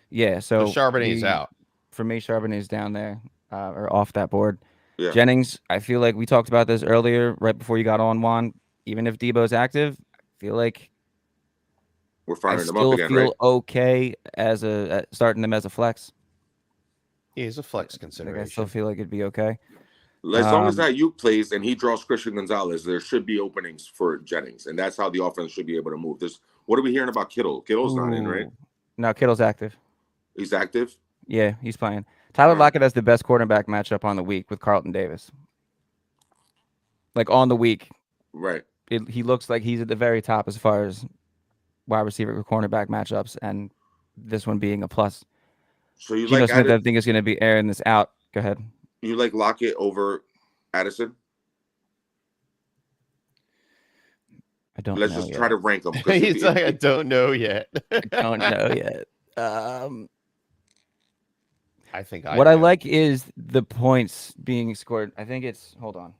Yeah, so Charbonnet's out. For me, Charbonnet's down there. or off that board. Yeah. Jennings, I feel like we talked about this earlier, right before you got on, Juan. Even if Debo's active, I feel like we're firing him up again, feel right? okay as starting him as a flex. He is a flex consideration. Like I still feel like it'd be okay. As long as that Ayuk plays and he draws Christian Gonzalez, there should be openings for Jennings, and that's how the offense should be able to move. What are we hearing about Kittle? Kittle's not in, right? No, Kittle's active. He's active? Yeah, he's playing. Tyler Lockett has the best quarterback matchup on the week with Carlton Davis. Like on the week. Right. He looks like he's at the very top as far as wide receiver or cornerback matchups, and this one being a plus. So you Geno Smith, I think, is going to be airing this out. Go ahead. You like Lockett over Addison? I don't. Let's just try to rank them. He's like, I don't know yet. I don't know yet. I think what I like is the points being scored. I think it's. Hold on.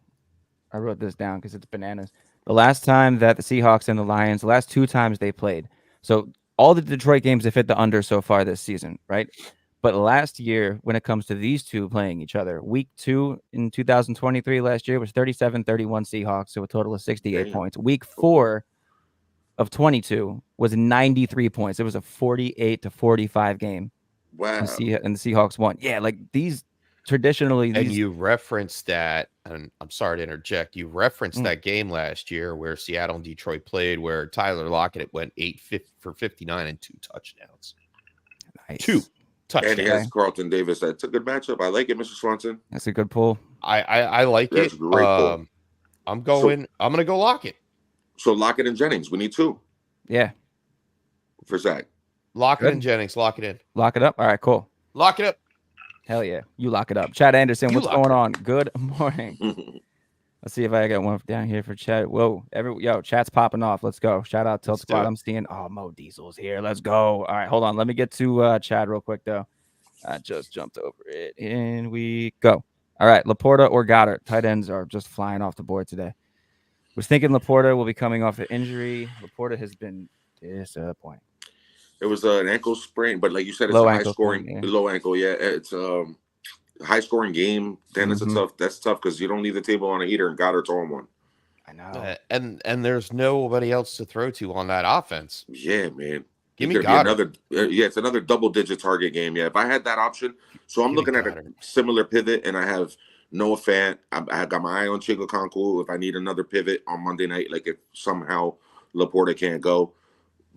I wrote this down because it's bananas. The last time that the Seahawks and the Lions, the last 2 times they played. So all the Detroit games have hit the under so far this season, right? But last year, when it comes to these two playing each other, week 2 in 2023 last year was 37-31 Seahawks, so a total of 68 points. Week 4 of 22 was 93 points. It was a 48-45 game. Wow. And the Seahawks won. Yeah, like these traditionally. And you referenced that, and I'm sorry to interject, you referenced that game last year where Seattle and Detroit played, where Tyler Lockett went 8 for 59 and 2 touchdowns. Nice. 2 touchdowns. And he has Carlton Davis. That's a good matchup. I like it, Mr. Swanson. That's a good pull. I like That's it. Great pull. I'm going to go Lockett. So Lockett and Jennings, we need 2. Yeah. For Zach. Lockett and Jennings, lock it in. Lock it up. All right, cool. Lock it up. Hell yeah. You lock it up. Chad Anderson, what's going on? Good morning. Let's see if I got one down here for Chad. Whoa. Chat's popping off. Let's go. Shout out Tilt Squad. I'm seeing Mo Diesel's here. Let's go. All right, hold on. Let me get to Chad real quick though. I just jumped over it. And we go. All right, Laporta or Goddard. Tight ends are just flying off the board today. Was thinking Laporta will be coming off an injury. Laporta has been disappointing. It was an ankle sprain, but like you said, it's low a high scoring, low ankle. Yeah, it's a high scoring game. Then that's tough because you don't leave the table on a heater, and Goddard's on one. I know. And there's nobody else to throw to on that offense. Yeah, man. Give me Goddard. It's another double-digit target game. Yeah, if I had that option, so I'm looking at a similar pivot, and I have Noah Fant. I got my eye on Chico Conku. If I need another pivot on Monday night, like if somehow Laporta can't go.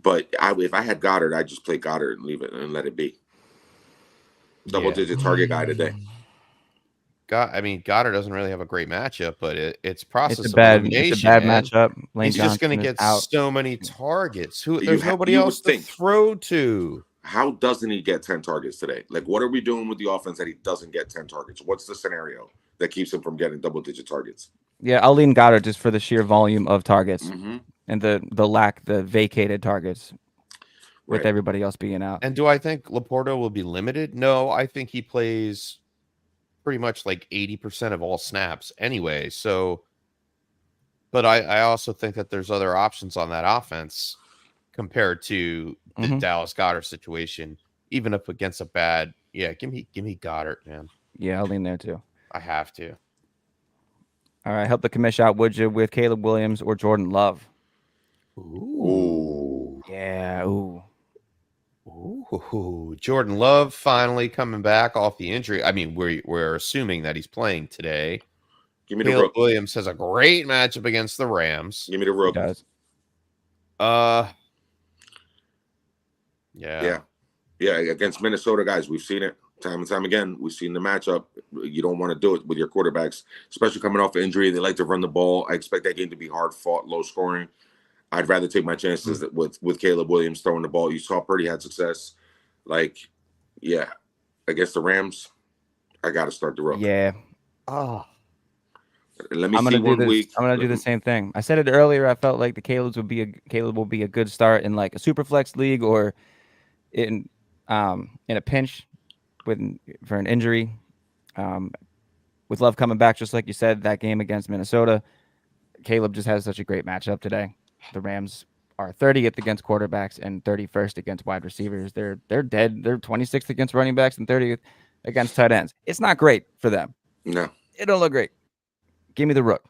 But if I had Goddard, I'd just play Goddard and leave it and let it be. Double-digit target guy today. Goddard doesn't really have a great matchup, but it's process of elimination. It's a bad matchup. He's just going to get so many targets. There's nobody else to throw to. How doesn't he get 10 targets today? Like, what are we doing with the offense that he doesn't get 10 targets? What's the scenario that keeps him from getting double-digit targets? Yeah, I'll lean Goddard just for the sheer volume of targets. And the vacated targets with everybody else being out. And do I think Laporta will be limited? No, I think he plays pretty much like 80% of all snaps anyway. So, but I also think that there's other options on that offense compared to the Dallas Goddard situation, even if against a bad. Yeah, give me Goddard, man. Yeah, I'll lean there too. I have to. All right, help the commish out, would you, with Caleb Williams or Jordan Love? Ooh. Yeah. Ooh. Jordan Love finally coming back off the injury. I mean, we're assuming that he's playing today. Give me Caleb Williams has a great matchup against the Rams. Give me the Rook. Yeah. Against Minnesota, guys, we've seen it time and time again. We've seen the matchup. You don't want to do it with your quarterbacks, especially coming off an injury. They like to run the ball. I expect that game to be hard fought, low scoring. I'd rather take my chances with Caleb Williams throwing the ball. You saw Purdy had success. Against the Rams, I got to start the Rook. Yeah. Let me see 1 week. I'm gonna do the same thing. I said it earlier. I felt like Caleb will be a good start in like a super flex league or in a pinch for an injury. With Love coming back, just like you said, that game against Minnesota, Caleb just has such a great matchup today. The Rams are 30th against quarterbacks and 31st against wide receivers. They're dead. They're 26th against running backs and 30th against tight ends. It's not great for them. No. It don't look great. Give me the rook.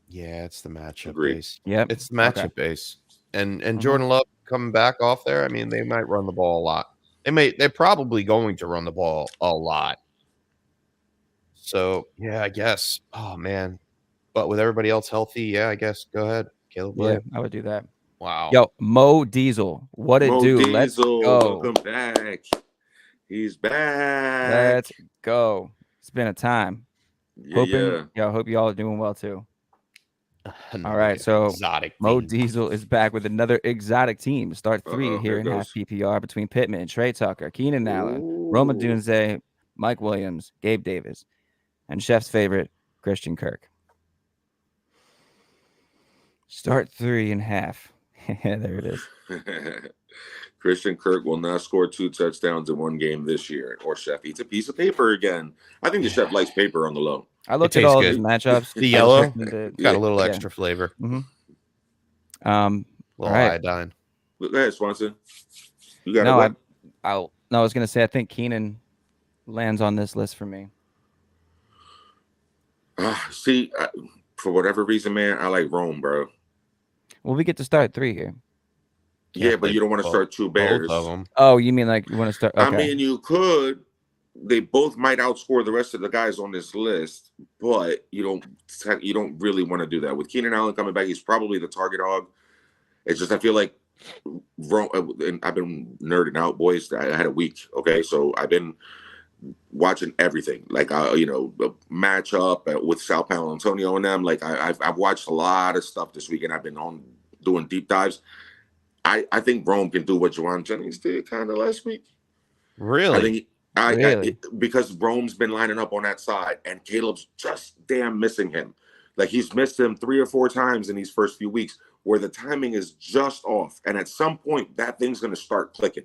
Yeah, it's the matchup Agreed. base. Yep. It's the matchup base. And Jordan Love coming back off there, I mean, they might run the ball a lot. They're probably going to run the ball a lot. So, yeah, I guess. Oh, man. But with everybody else healthy, yeah, I guess. Go ahead, Caleb. Yeah, I would do that. Wow. Yo, Mo Diesel. What it do? Diesel, Let's go. welcome back. He's back. Let's go. It's been a time. Yeah. Hope y'all are doing well too. Another All right, so exotic Mo team. Diesel is back with another exotic team. Start 3 here in half PPR between Pittman, Trey Tucker, Keenan Allen, Roma Dunze, Mike Williams, Gabe Davis, and Chef's favorite, Christian Kirk. Start 3 and half. There it is. Christian Kirk will not score 2 touchdowns in one game this year. Or Chef eats a piece of paper again. I think the Chef likes paper on the low. I looked at all of his good. matchups. The yellow got got a little extra flavor. Mm-hmm. Little iodine. Go ahead, Swanson. You got I was gonna say I think Keenan lands on this list for me. See, for whatever reason, man, I like Rome, bro. Well, we get to start 3 here. Yeah, but you don't want to start 2 Bears. Both of them. Oh, you mean like you want to start? Okay. I mean, you could. They both might outscore the rest of the guys on this list, but you don't really want to do that. With Keenan Allen coming back, he's probably the target hog. It's just I feel like and I've been nerding out, boys. I had a week, okay? So I've been watching everything, like the matchup with Sal Paolantonio and them. Like I've watched a lot of stuff this week, and I've been on doing deep dives. I think Rome can do what Juwan Jennings did kind of last week. Really? I think because Rome's been lining up on that side, and Caleb's just damn missing him. Like he's missed him 3 or 4 times in these first few weeks, where the timing is just off, and at some point that thing's going to start clicking.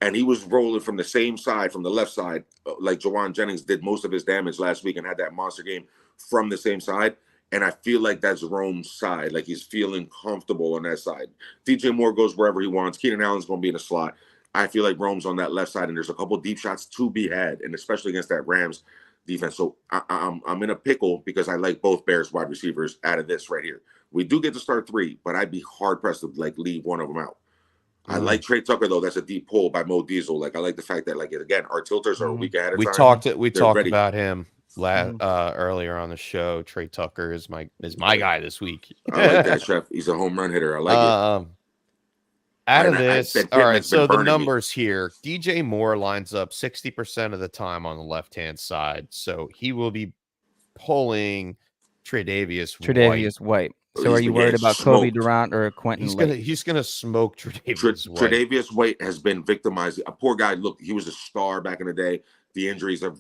And he was rolling from the same side, from the left side, like Juwan Jennings did most of his damage last week and had that monster game from the same side. And I feel like that's Rome's side. Like he's feeling comfortable on that side. DJ Moore goes wherever he wants. Keenan Allen's going to be in the slot. I feel like Rome's on that left side, and there's a couple deep shots to be had, and especially against that Rams defense. So I'm in a pickle because I like both Bears wide receivers out of this right here. We do get to start 3, but I'd be hard pressed to leave one of them out. I like Trey Tucker though. That's a deep pull by Mo Diesel. Like I like the fact that again our tilters are a week ahead of time. We talked about him earlier on the show. Trey Tucker is my guy this week. I like that, Chef. He's a home run hitter. I like it. Out of this, all right, so the numbers here, DJ Moore lines up 60% of the time on the left-hand side, so he will be pulling Tre'Davious White. So are you worried about Kobe Durant or Quentin Lake? He's gonna smoke Tre'Davious White. Tre'Davious White has been victimized. A poor guy. Look, he was a star back in the day. The injuries have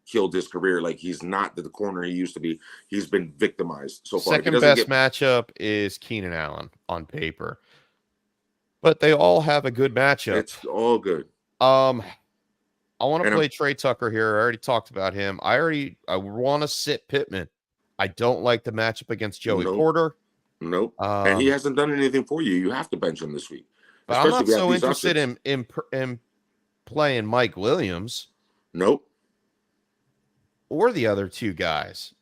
killed his career. Like he's not the corner he used to be. He's been victimized so far. Second best matchup is Keenan Allen on paper. But they all have a good matchup. It's all good. I want to play Trey Tucker here. I already talked about him. I want to sit Pittman. I don't like the matchup against Joey Porter. Nope. And he hasn't done anything for you. You have to bench him this week. But I'm not so interested in playing Mike Williams. Nope. Or the other 2 guys.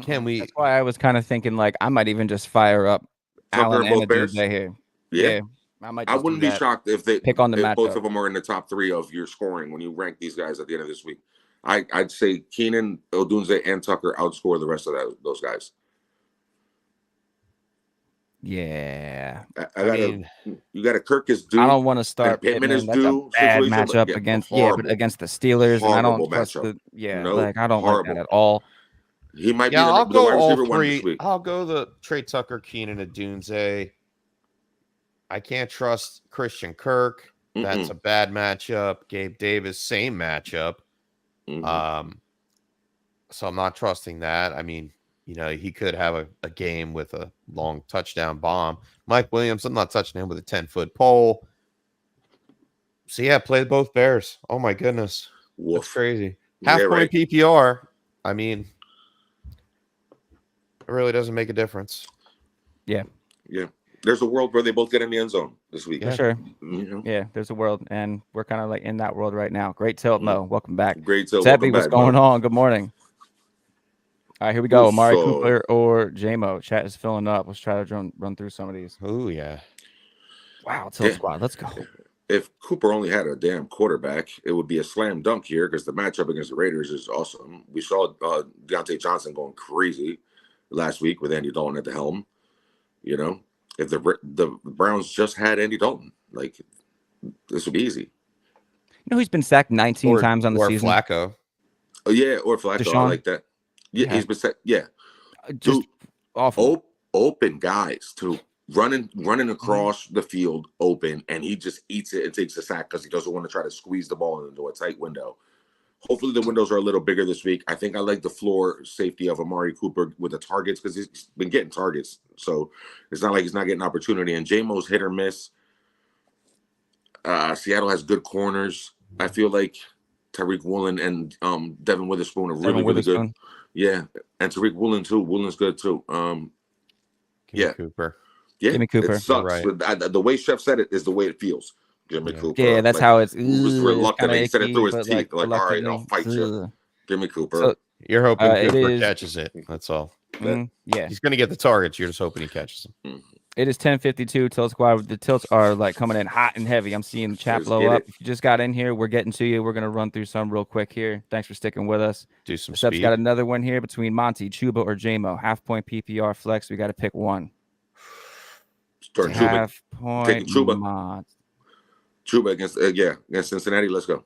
Can we? That's why I was kind of thinking I might even just fire up Allen and Dunze here. Yeah. I wouldn't be shocked if they pick on the both of them are in the top 3 of your scoring when you rank these guys at the end of this week. I'd say Keenan, Odunze, and Tucker outscore the rest of those guys. Yeah, you got a Kirk is due. I don't want to start Pittman is due. Bad matchup against but against the Steelers, and I don't trust I don't like that at all. He might be I'll the go wide all receiver 3. one this week. I'll go the Trey Tucker, Keenan, and Odunze. I can't trust Christian Kirk. That's a bad matchup. Gabe Davis, same matchup. So I'm not trusting that. I mean, he could have a game with a long touchdown bomb. Mike Williams, I'm not touching him with a 10-foot pole. So, yeah, play both Bears. Oh, my goodness. That's crazy. Half-point PPR. I mean, it really doesn't make a difference. Yeah. Yeah. There's a world where they both get in the end zone this week. For sure. You know? Yeah, there's a world, and we're kind of like in that world right now. Great tilt, Mo. Welcome back. Great tilt. Sebby, what's going on? Good morning. All right, here we go. Amari Cooper or J-Mo. Chat is filling up. Let's try to run through some of these. Oh, yeah. Wow, tilt squad. Let's go. If Cooper only had a damn quarterback, it would be a slam dunk here because the matchup against the Raiders is awesome. We saw Deontay Johnson going crazy last week with Andy Dalton at the helm. You know, if the Browns just had Andy Dalton, like, this would be easy. You know, he's been sacked 19 times on the season. Or Flacco. Oh, yeah, or Flacco. Deshaun. I like that. Yeah, he's been sacked. Yeah. Just awful. Open guys, too. Running across the field open, and he just eats it and takes a sack because he doesn't want to try to squeeze the ball into a tight window. Hopefully the windows are a little bigger this week. I think I like the floor safety of Amari Cooper with the targets because he's been getting targets. So it's not like he's not getting opportunity. And J-Mo's hit or miss. Seattle has good corners. I feel like Tariq Woolen and Devin Witherspoon are really good. Yeah, and Tariq Woolen too. Woolen's good too. Cooper. Yeah, Jimmy Cooper. It sucks. Right. But the way Chef said it is the way it feels. Jimmy Cooper. Yeah, that's how it's. Was reluctant. He said it through his teeth. Like, all right, I'll fight you. Jimmy Cooper. So, you're hoping Cooper catches it. That's all. Yeah. He's going to get the targets. You're just hoping he catches them. It is 10:52. Tilt squad. The tilts are like coming in hot and heavy. I'm seeing the chat blow up. If you just got in here, we're getting to you. We're going to run through some real quick here. Thanks for sticking with us. Do some Seb's speed. got another one here between Monty, Chuba, or J-Mo. Half point PPR flex. We got to pick one. Start Half Chuba. point. Taking Chuba. Chuba against Cincinnati. Let's go.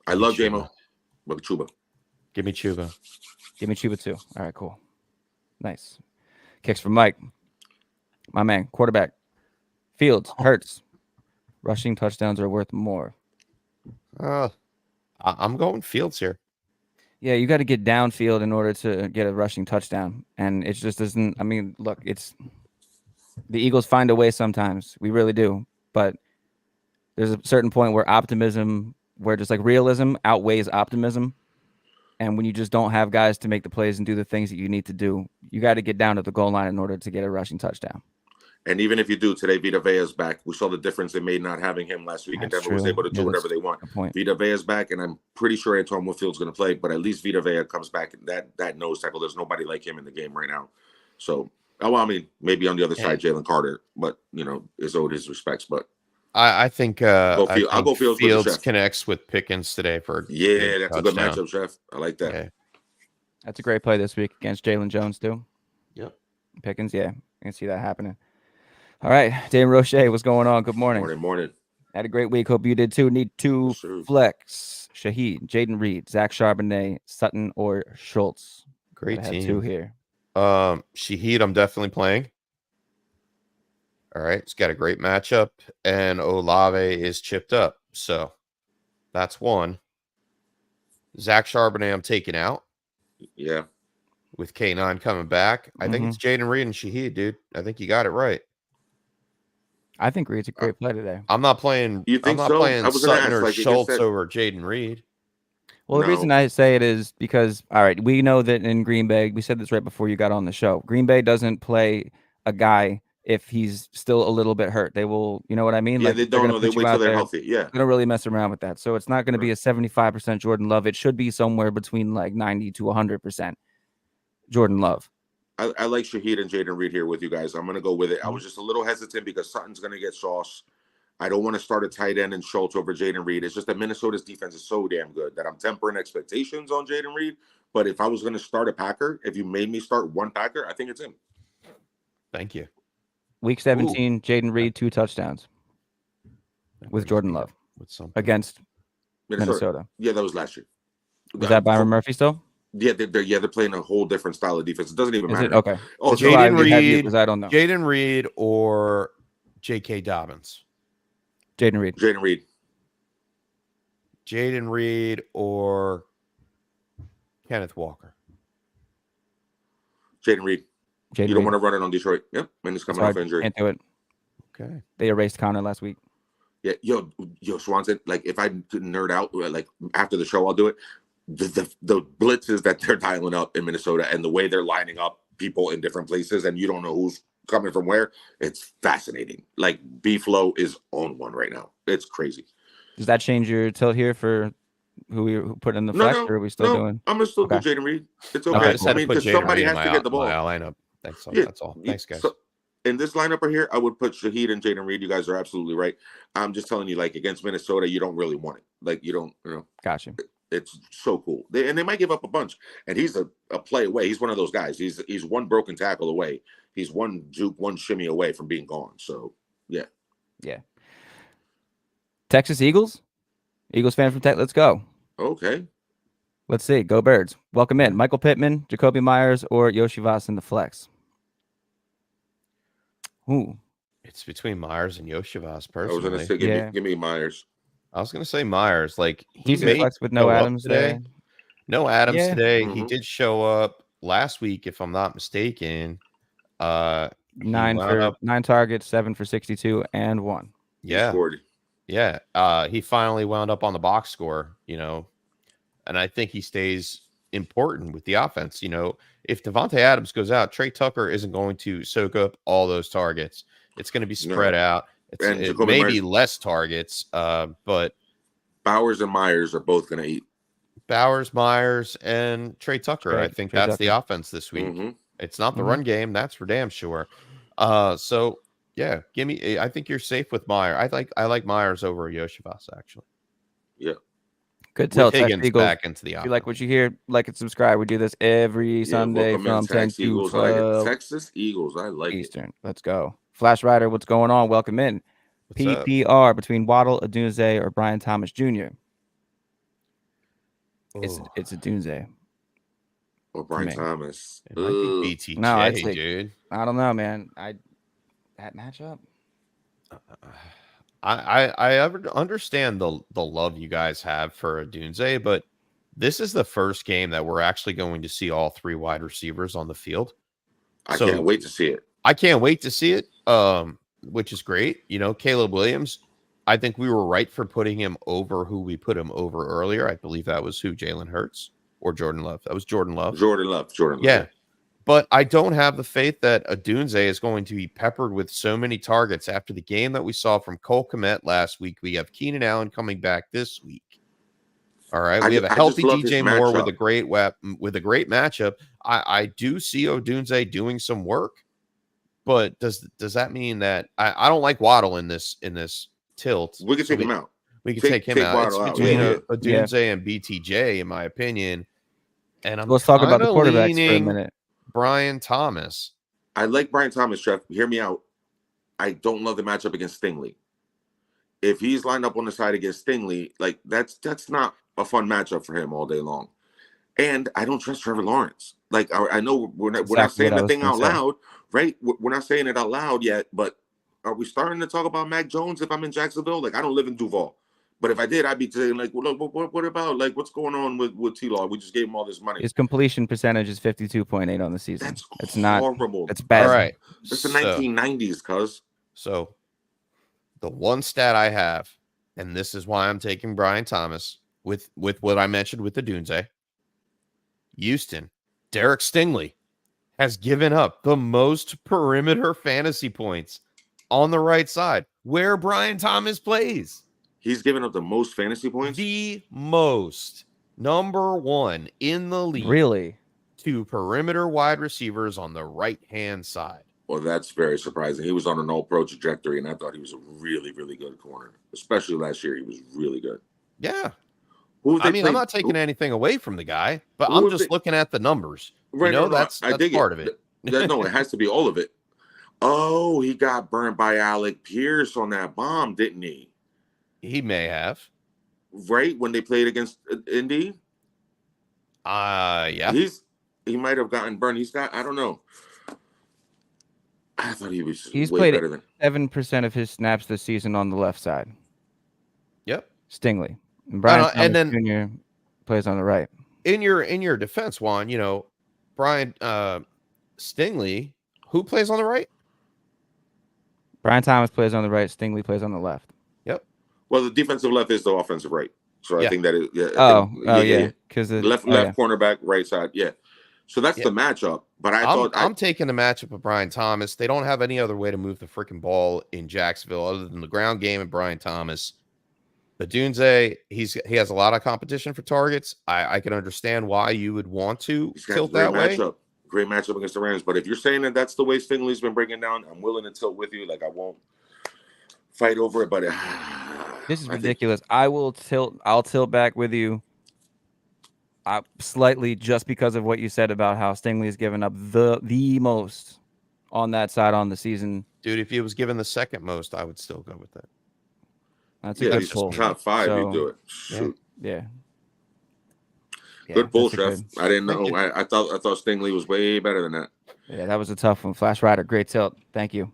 I love J-Mo, but Chuba. Give me Chuba. Give me Chuba too. All right, cool. Nice. Kicks from Mike. My man, quarterback. Fields, Hurts. Rushing touchdowns are worth more. I'm going Fields here. Yeah, you got to get downfield in order to get a rushing touchdown. And it just doesn't. I mean, look, it's the Eagles find a way sometimes. We really do. But there's a certain point where where just like realism outweighs optimism. And when you just don't have guys to make the plays and do the things that you need to do, you got to get down to the goal line in order to get a rushing touchdown. And even if you do today, Vita Vea's back. We saw the difference it made not having him last week, and Denver was able to do whatever they want. Vita Vea's back, and I'm pretty sure Antoine Winfield's going to play, but at least Vita Vea comes back. That nose tackle, there's nobody like him in the game right now. So, I mean, maybe on the other side, Jalen Carter, but, is owed his respects. But I think I'll go Fields connects with Pickens today for that's a good matchup, Chef. I like that. Yeah. That's a great play this week against Jalen Jones too. Yep. Pickens, I can see that happening. All right, Dame Roche, what's going on? Good morning. Morning. Had a great week. Hope you did too. Need two flex. Shaheed, Jaden Reed, Zach Charbonnet, Sutton, or Schultz. Great team. Have two here. Shaheed, I'm definitely playing. All right, it's got a great matchup, and Olave is chipped up, so that's one. Zach Charbonnet, I'm taking out. Yeah. With K9 coming back, I think it's Jaden Reed and Shaheed, dude. I think you got it right. I think Reed's a great play today. I'm not playing. You think I'm not so? playing Sutton or Schultz over Jaden Reed. Well, the reason I say it is because, all right, we know that in Green Bay, we said this right before you got on the show. Green Bay doesn't play a guy if he's still a little bit hurt. They will, you know what I mean? Yeah, they don't know. They wait till they're healthy. Yeah. They don't really mess around with that. So it's not going to be a 75% Jordan Love. It should be somewhere between like 90 to 100% Jordan Love. I like Shaheed and Jaden Reed here with you guys. I'm going to go with it. I was just a little hesitant because Sutton's going to get sauce. I don't want to start a tight end and Schultz over Jaden Reed. It's just that Minnesota's defense is so damn good that I'm tempering expectations on Jaden Reed. But if I was going to start a Packer, if you made me start one Packer, I think it's him. Thank you. Week 17, Jaden Reed, 2 touchdowns with Jordan Love against Minnesota. Yeah, that was last year. Was that Byron Murphy still? Yeah, they're playing a whole different style of defense. It doesn't even matter. Okay. Oh, Jaden Reed, because I don't know. Jaden Reed or J.K. Dobbins. Jaden Reed. Jaden Reed or Kenneth Walker. Jaden Reed. You don't want to run it on Detroit. Yep. And he's coming off injury. Can't do it. Okay. They erased Connor last week. Yeah. Yo, Swanson, like if I nerd out, like after the show, I'll do it. The blitzes that they're dialing up in Minnesota and the way they're lining up people in different places and you don't know who's coming from where, it's fascinating. Like B-Flow is on one right now. It's crazy. Does that change your tilt here for who we put in the flex, or are we still doing? I'm gonna still do Jaden Reed. It's okay. I just had I mean, to put because Jaden somebody Reed has to get the ball. My lineup. That's all. Yeah, That's all. Thanks, guys. So, in this lineup right here, I would put Shaheed and Jaden Reed. You guys are absolutely right. I'm just telling you, like against Minnesota, you don't really want it. Like you don't, Gotcha. It's so cool. They might give up a bunch, and he's a play away. He's one of those guys. He's one broken tackle away. He's one juke, one shimmy away from being gone. So yeah. Texas Eagles fan from Tech. Let's go. Okay. Let's see. Go Birds. Welcome in. Michael Pittman, Jacoby Myers, or Yoshi Voss in the flex. Ooh. It's between Myers and Yoshivas, personally. I was going to say, give me Myers. I was going to say Myers. Like he's made flex with no Adams today. No Adams today. Mm-hmm. He did show up last week, if I'm not mistaken. 9 targets, 7 for 62, and 1. Yeah. He finally wound up on the box score, and I think he stays important with the offense. If Devontae Adams goes out, Trey Tucker isn't going to soak up all those targets. It's going to be spread out. It may be less targets, but Bowers and Myers are both going to eat. Bowers, Myers, and Trey Tucker. I think that's the offense this week. Mm-hmm. It's not the run game, that's for damn sure. So yeah, give me. I think you're safe with Myers. I like Myers over Yoshivas, actually. Yeah. Good tell. Higgins back into the offense. If you like what you hear, like and subscribe. We do this every Sunday from 10 to 12. Texas Eagles. I like Eastern. Let's go. Flash Rider, what's going on? Welcome in. What's PPR between Waddle, Adunze, or Brian Thomas Jr. It's Adunze. Or Brian Thomas. It might be BTJ, dude. I don't know, man. That matchup. I understand the love you guys have for Adunze, but this is the first game that we're actually going to see all 3 wide receivers on the field. I can't wait to see it. I can't wait to see it, which is great. Caleb Williams, I think we were right for putting him over who we put him over earlier. I believe that was Jalen Hurts or Jordan Love. That was Jordan Love. Jordan Love. Yeah. But I don't have the faith that Adunze is going to be peppered with so many targets after the game that we saw from Cole Kmet last week. We have Keenan Allen coming back this week. All right. We have a healthy DJ Moore with a great matchup. I do see Odunze doing some work, but does that mean that I don't like Waddle in this tilt? We can take him out. We can take him out. It's between Odunze and BTJ, in my opinion. And let's talk about the quarterbacks for a minute. Brian Thomas. I like Brian Thomas, Jeff. Hear me out. I don't love the matchup against Stingley. If he's lined up on the side against Stingley, like that's not a fun matchup for him all day long. And I don't trust Trevor Lawrence. Like I know we're not saying the thing out loud, right? We're not saying it out loud yet, but are we starting to talk about Mac Jones if I'm in Jacksonville? Like I don't live in Duval. But if I did, I'd be saying, like, well, what about, like, what's going on with T-Law? We just gave him all this money. His completion percentage is 52.8 on the season. It's horrible. It's bad. All right. It's the 1990s, cuz. So, the one stat I have, and this is why I'm taking Brian Thomas with what I mentioned with the Dunze. Houston, Derek Stingley has given up the most perimeter fantasy points on the right side where Brian Thomas plays. He's given up the most fantasy points? The most. Number 1 in the league. Really? To perimeter wide receivers on the right-hand side. Well, that's very surprising. He was on an all-pro trajectory, and I thought he was a really, really good corner. Especially last year, he was really good. Yeah. I'm not taking anything away from the guy, but I'm just looking at the numbers. Right, that's part of it. No, it has to be all of it. Oh, he got burned by Alec Pierce on that bomb, didn't he? He may have. Right, when they played against Indy? Yeah. He might have gotten burned. I don't know. I thought he's way better than 7% of his snaps this season on the left side. Yep. Stingley. And Brian and then Jr. plays on the right. In your defense, Juan, Brian Stingley, who plays on the right? Brian Thomas plays on the right, Stingley plays on the left. Yep. Well, the defensive left is the offensive right. So I think that is yeah. Because left cornerback, right side. Yeah. So that's the matchup. But I'm taking the matchup of Brian Thomas. They don't have any other way to move the freaking ball in Jacksonville other than the ground game and Brian Thomas. Odunze, he has a lot of competition for targets. I can understand why you would want to tilt that way. Great matchup against the Rams. But if you're saying that that's the way Stingley's been breaking down, I'm willing to tilt with you. Like, I won't fight over it. But this is ridiculous. I'll tilt back with you. Slightly, just because of what you said about how Stingley has given up the most on that side on the season. Dude, if he was given the second most, I would still go with that. That's a good pull. Top 5, you do it. Shoot. Yeah. Good pull, Chef. I didn't know. I thought Stingley was way better than that. Yeah, that was a tough one. Flash Rider, great tilt. Thank you.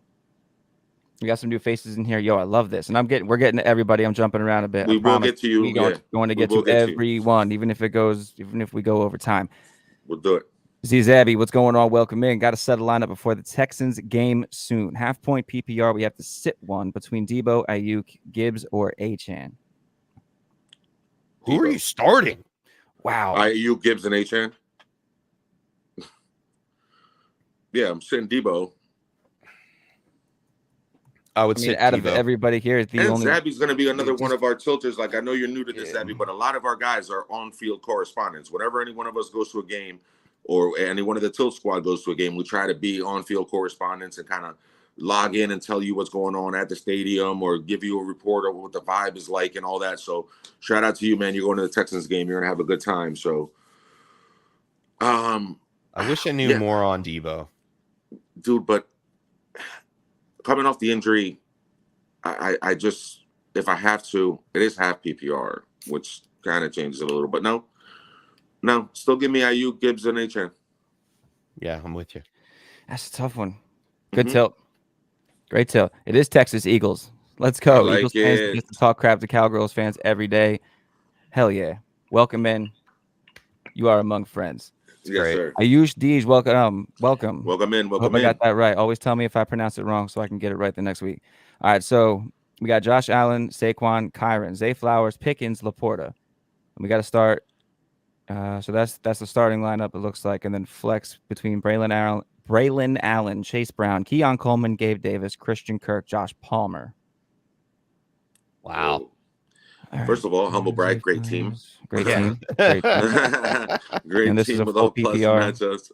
We got some new faces in here. Yo, I love this. And we're getting to everybody. I'm jumping around a bit. We will get to you. We're going to get to everyone, even if we go over time. We'll do it. Zabby, what's going on? Welcome in. Got to set a lineup before the Texans game soon. Half-point PPR. We have to sit one between Debo, Ayuk, Gibbs, or Achane. Who are you starting? Wow. Ayuk, Gibbs, and Achane. Yeah, I'm sitting Debo. I would say out of everybody here, Zabby's going to be another one of our tilters. Like, I know you're new to this, Zabby, but a lot of our guys are on-field correspondents. Whenever any one of us goes to a game, or any one of the tilt squad goes to a game, we try to be on-field correspondents and kind of log in and tell you what's going on at the stadium or give you a report of what the vibe is like and all that. So shout out to you, man. You're going to the Texans game. You're going to have a good time. So I wish I knew more on Debo. Dude, but coming off the injury, I just, if I have to, it is half PPR, which kind of changes it a little. But no, still give me Ayuk, Gibbs, and Achane. Yeah, I'm with you. That's a tough one. Good tilt. Great tilt. It is Texas Eagles. Let's go. Like Eagles fans get to talk crap to Cowgirls fans every day. Hell yeah. Welcome in. You are among friends. Yes, great. Sir. Ayush Deej, welcome. Welcome in. Hope I got that right. Always tell me if I pronounce it wrong so I can get it right the next week. All right, so we got Josh Allen, Saquon, Kyron, Zay Flowers, Pickens, Laporta. And we got to start. So that's the starting lineup, it looks like. And then flex between Braylon Allen, Chase Brown, Keon Coleman, Gabe Davis, Christian Kirk, Josh Palmer. Wow. First of all, humble brag, great team. Great team. Great team with all plus matchups.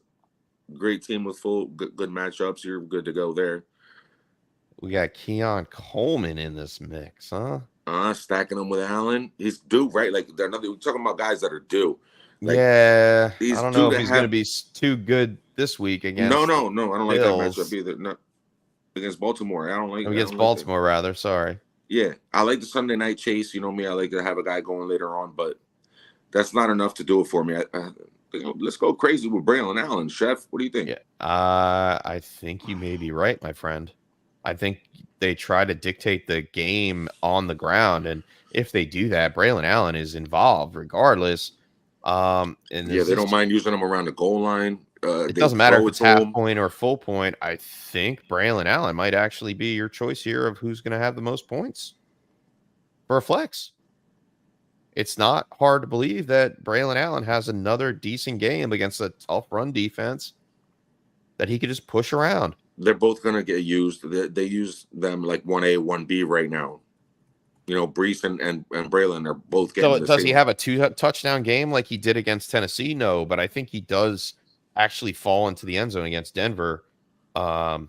Great team with full good matchups. You're good to go there. We got Keon Coleman in this mix, huh? Stacking him with Allen. He's due, right? Like, we're talking about guys that are due. Like, I don't know if he's going to be too good this week against. No. I don't like that matchup either. No, against Baltimore. I don't like against Baltimore, rather. Sorry. Yeah, I like the Sunday night chase. You know me, I like to have a guy going later on, but that's not enough to do it for me. Let's go crazy with Braylon Allen, Chef. What do you think? Yeah, I think you may be right, my friend. I think they try to dictate the game on the ground, and if they do that, Braylon Allen is involved regardless. And they don't mind using him around the goal line. It doesn't matter if it's half point or full point. I think Braylon Allen might actually be your choice here of who's going to have the most points for a flex. It's not hard to believe that Braylon Allen has another decent game against a tough run defense that he could just push around. They're both going to get used. They use them like 1A, 1B right now. You know, Brees and Braylon are both getting. So does he have a 2-touchdown game like he did against Tennessee? No, but I think he does actually fall into the end zone against Denver. That's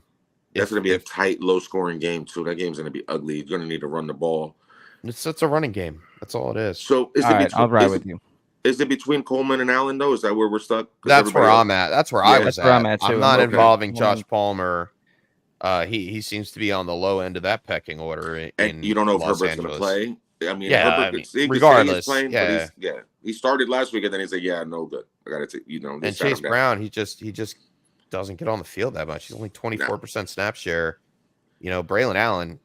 going to be a tight, low-scoring game too. That game's going to be ugly. You're going to need to run the ball. It's a running game. That's all it is. So I'll ride with you. Is it between Coleman and Allen though? Is that where we're stuck? That's where I'm at. That's where I was at. I'm not involving Josh Palmer. He seems to be on the low end of that pecking order. And you don't know if Herbert's going to play. I mean, regardless, he's playing, but he started last week and then he said, no good. I got to, And Chase Brown, he just doesn't get on the field that much. He's only 24% snap share. Braylon Allen,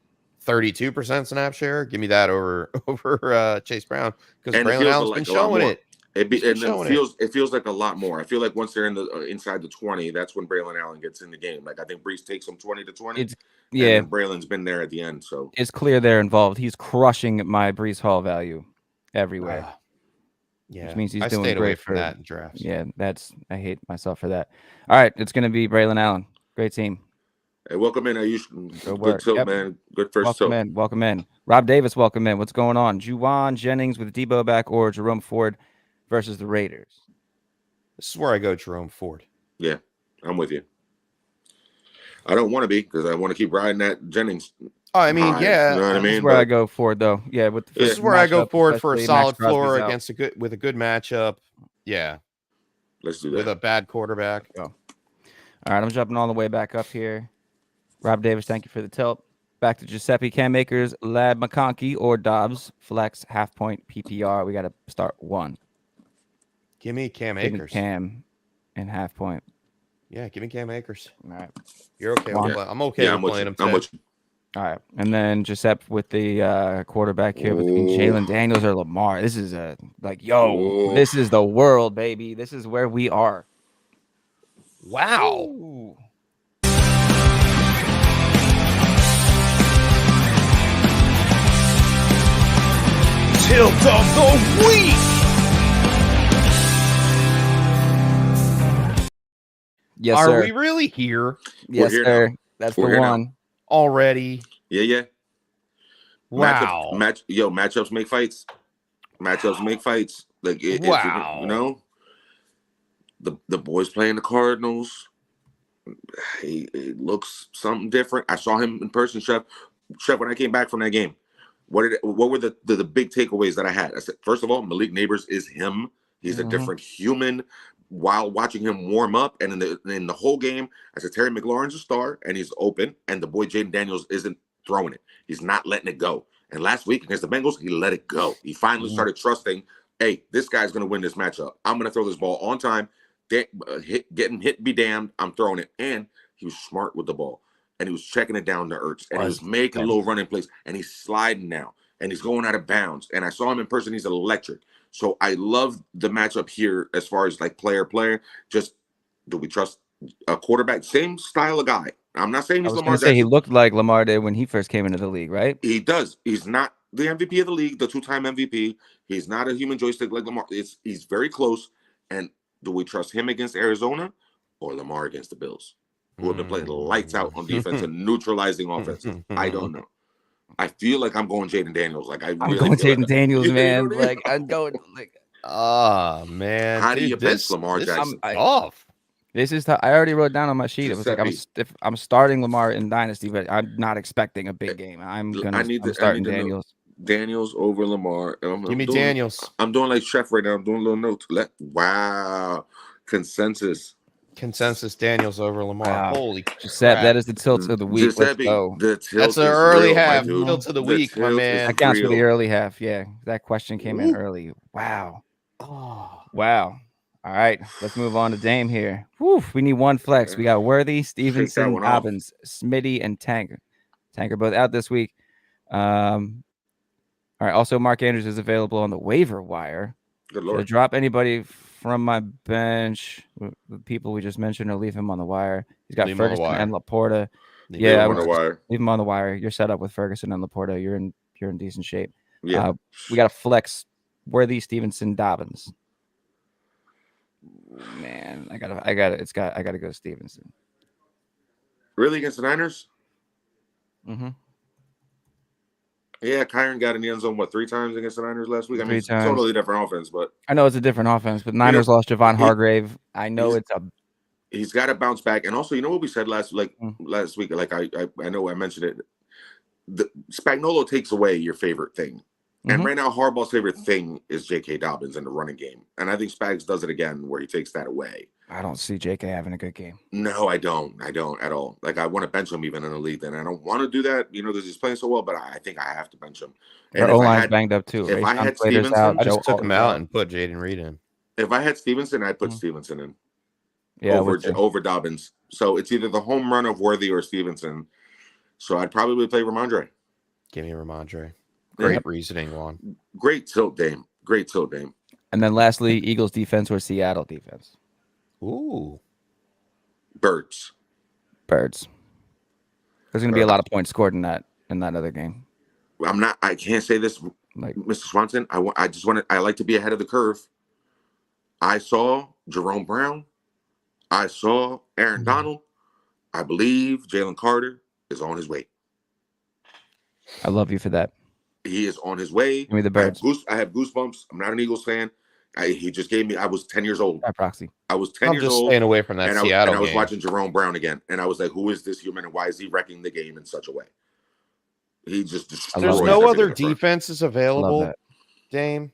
32% snap share. Give me that over Chase Brown because Braylon Allen's been showing it. It feels like a lot more. I feel like once they're in the inside the 20, that's when Braylon Allen gets in the game. Like I think Brees takes them 20 to 20. And Braylon's been there at the end, so it's clear they're involved. He's crushing my Brees Hall value everywhere. Yeah, which means he's I doing stayed away great from that in drafts. Yeah, I hate myself for that. All right, it's going to be Braylon Allen. Great team. Hey, welcome in, Ayush. Good tilt, man. Good first welcome tilt. Welcome in. Rob Davis, welcome in. What's going on? Juwan Jennings with Debo back or Jerome Ford versus the Raiders? This is where I go Jerome Ford. Yeah, I'm with you. I don't want to be because I want to keep riding that Jennings. Oh, I mean, yeah. You know what I mean? This is where I go Ford, though. Yeah, this is where I go Ford for a solid floor against a good matchup. Yeah. Let's do that. With a bad quarterback. All right, I'm jumping all the way back up here. Rob Davis, thank you for the tilt. Back to Giuseppe Cam Akers, Lad McConkey, or Dobbs. Flex, half point, PPR. We got to start one. Give me Cam Akers. Cam and half point. Yeah, give me Cam Akers. All right. You're okay. I'm okay with playing him today. I'm with you. All right. And then Giuseppe with the quarterback here between Jalen Daniels or Lamar. This is this is the world, baby. This is where we are. Wow. Ooh. Tilt of the week. Yes, sir. Are sir. we really here? Yes, sir. That's the one. Now. Already. Yeah. Wow. Matchups make fights. Matchups make fights. Like wow. You know, the boys playing the Cardinals. He looks something different. I saw him in person, Chef, when I came back from that game. What were the big takeaways that I had? I said, first of all, Malik Neighbors is him. He's a different human. While watching him warm up, and in the whole game, I said Terry McLaurin's a star and he's open, and the boy Jaden Daniels isn't throwing it. He's not letting it go. And last week against the Bengals, he let it go. He finally started trusting, hey, this guy's going to win this matchup. I'm going to throw this ball on time. Getting hit be damned. I'm throwing it. And he was smart with the ball. And he was checking it down to Ertz. And he was making little running plays. And he's sliding now. And he's going out of bounds. And I saw him in person. He's electric. So I love the matchup here as far as like player. Just do we trust a quarterback? Same style of guy. I'm not saying he's Lamar Jackson. He looked like Lamar did when he first came into the league, right? He does. He's not the MVP of the league, the 2-time MVP. He's not a human joystick like Lamar. He's very close. And do we trust him against Arizona or Lamar against the Bills, who have been playing lights out on defense and neutralizing offense? I don't know. I feel like I'm going Jaden Daniels. Like I'm going Jaden Daniels, man. Like I'm going like. Oh man! How do you bench Lamar Jackson? Off. This is I already wrote down on my sheet. It was like I'm starting Lamar in Dynasty, but I'm not expecting a big game. I'm starting Daniels. Daniels over Lamar. Give me Daniels. I'm doing like Chef right now. I'm doing a little notes. Wow. Consensus Daniels over Lamar. Wow. Holy Giuseppe, that is the tilt of the week. Let's go. That's an early half tilt of the week, my man. That counts for the early half. Yeah, that question came in early. Wow. Oh. Wow. All right, let's move on to Dame here. Whew, we need one flex. We got Worthy, Stevenson, Dobbins, Smitty, and Tanker. Tanker both out this week. All right. Also, Mark Andrews is available on the waiver wire. Good Lord. To drop anybody from my bench, the people we just mentioned, or leave him on the wire. He's got Ferguson and Laporta. Leave him on the wire. You're set up with Ferguson and Laporta. You're in decent shape. Yeah. We got to flex Worthy, Stevenson, Dobbins. Man, I gotta go Stevenson. Really, against the Niners? Mm-hmm. Yeah, Kyron got in the end zone 3 times against the Niners last week. I mean, it's a totally different offense, but I know it's a different offense. But Niners lost Javon Hargrave. I know he's got to bounce back. And also, you know what we said last week? Like I know I mentioned it. The Spagnuolo takes away your favorite thing. And right now, Harbaugh's favorite thing is J.K. Dobbins in the running game. And I think Spags does it again where he takes that away. I don't see J.K. having a good game. No, I don't at all. Like, I want to bench him even in the league. And I don't want to do that, because he's playing so well. But I think I have to bench him. And O-line's banged up, too. If I had Stevenson, I just took him out and put Jaden Reed in. If I had Stevenson, I'd put Stevenson in. Yeah, over Dobbins. So it's either the home run of Worthy or Stevenson. So I'd probably play Ramondre. Give me Ramondre. Great reasoning, Juan. Great tilt, Dame. And then lastly, Eagles defense or Seattle defense? Ooh. Birds. There's going to be a lot of points scored in that other game. I can't say this, like Mr. Swanson. I like to be ahead of the curve. I saw Jerome Brown. I saw Aaron Donald. I believe Jalen Carter is on his way. I love you for that. He is on his way. Give me the birds. I have goosebumps. I'm not an Eagles fan. He just gave me. I was 10 years old. By proxy. I was 10 years old. I'm just staying away from that Seattle I was game. watching Jerome Brown again, and I was like, "Who is this human, and why is he wrecking the game in such a way?" He just destroys. There's no other defenses available, Dame.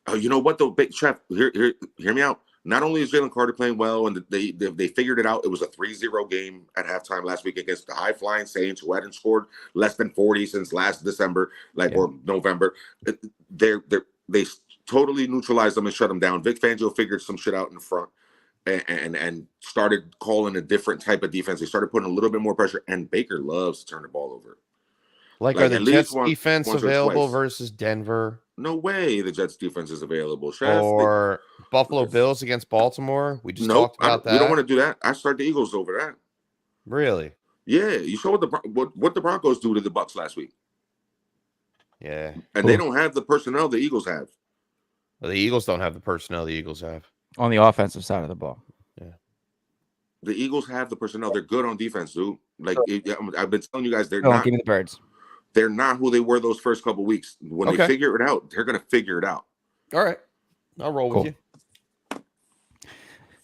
Oh, you know what though, Big Chef? Hear me out. Not only is Jalen Carter playing well, and they figured it out. It was a 3-0 game at halftime last week against the high-flying Saints, who hadn't scored less than 40 since last December, or November. They totally neutralized them and shut them down. Vic Fangio figured some shit out in front and started calling a different type of defense. They started putting a little bit more pressure, and Baker loves to turn the ball over. Like are the Jets defense available versus Denver? No way the Jets defense is available. Chef. Or Buffalo Bills against Baltimore? We just talked about that. We don't want to do that. I start the Eagles over that. Really? Yeah. You saw what the Broncos do to the Bucs last week. Yeah. And they don't have the personnel the Eagles have. Well, the Eagles don't have the personnel the Eagles have. On the offensive side of the ball. Yeah. The Eagles have the personnel. They're good on defense, dude. Like I've been telling you guys, they're not. Give me the birds. They're not who they were those first couple weeks. When they figure it out, they're going to figure it out. All right. I'll roll with you.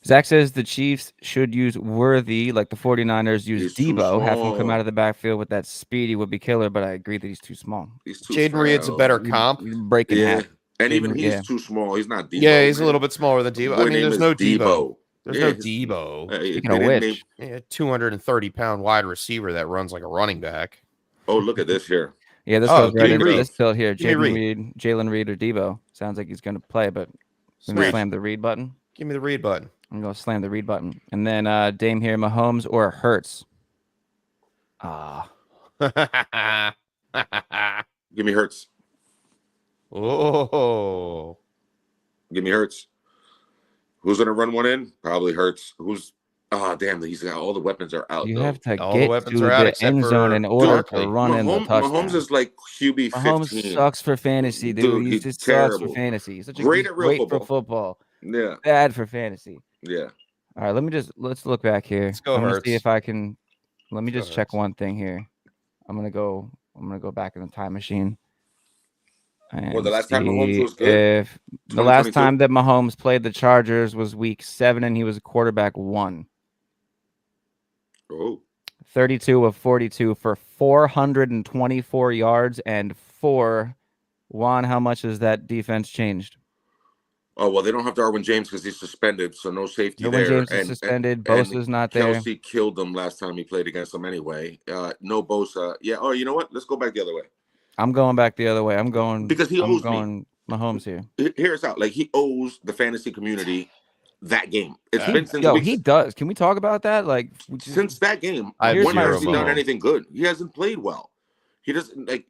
Zach says the Chiefs should use Worthy like the 49ers use Debo. Have him come out of the backfield with that speed. He would be killer, but I agree that he's too small. Jaden Reed's a better comp. Breaking half. And even he's too small. He's not Debo. Yeah, he's a little bit smaller than Debo. I mean, there's no Debo. There's no Debo. Speaking of which, 230-pound wide receiver that runs like a running back. Oh, look at this here. Yeah, this goes right into this field here. Jalen Reed or Debo. Sounds like he's going to play, but I'm going to slam the read button. Give me the read button. I'm going to slam the read button. And then Dame here, Mahomes or Hurts? Give me Hurts. Oh. Give me Hurts. Who's going to run one in? Probably Hurts. Damn, he's got all the weapons are out. You have to get to the end zone in order to run in the touchdown. Mahomes is like QB 15. Mahomes sucks for fantasy, dude. He just sucks for fantasy. He's such a great for football. Yeah. Bad for fantasy. Yeah. All right, let's look back here. Let's go. I'm gonna see if I can. Let me just check one thing here. I'm gonna go back in the time machine. Well, the last time Mahomes was good. The last time that Mahomes played the Chargers was week 7, and he was quarterback 1. Oh. 32 of 42 for 424 yards and 4. Juan, how much has that defense changed? Oh, well, they don't have Darwin James because he's suspended, so no safety there. Darwin James is suspended. Bosa's not there. Kelsey killed them last time he played against them anyway. No Bosa. Yeah. Oh, you know what? Let's go back the other way. I'm going back the other way. I'm going because he owes me. Mahomes here. Hear us out. Like he owes the fantasy community that game. It's been since he does. Can we talk about that? Like since that game, when has he done anything good? He hasn't played well. He doesn't like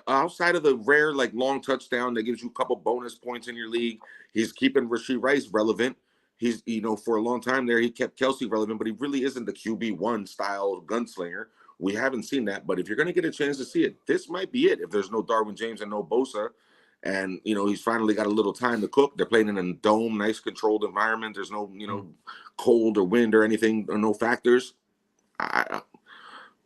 outside of the rare like long touchdown that gives you a couple bonus points in your league. He's keeping Rashee Rice relevant. He's for a long time there he kept Kelsey relevant, but he really isn't the QB1 style gunslinger. We haven't seen that, but if you're going to get a chance to see it, this might be it. If there's no Darwin James and no Bosa, and he's finally got a little time to cook. They're playing in a dome, nice controlled environment. There's no cold or wind or anything, or no factors.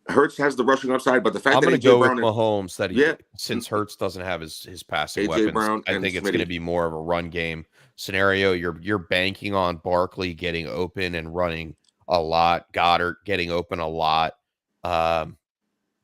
Hurts has the rushing upside, but the fact I'm that going to go with Mahomes since Hurts doesn't have his passing weapons, Brown I think it's going to be more of a run game scenario. You're banking on Barkley getting open and running a lot, Goddard getting open a lot. And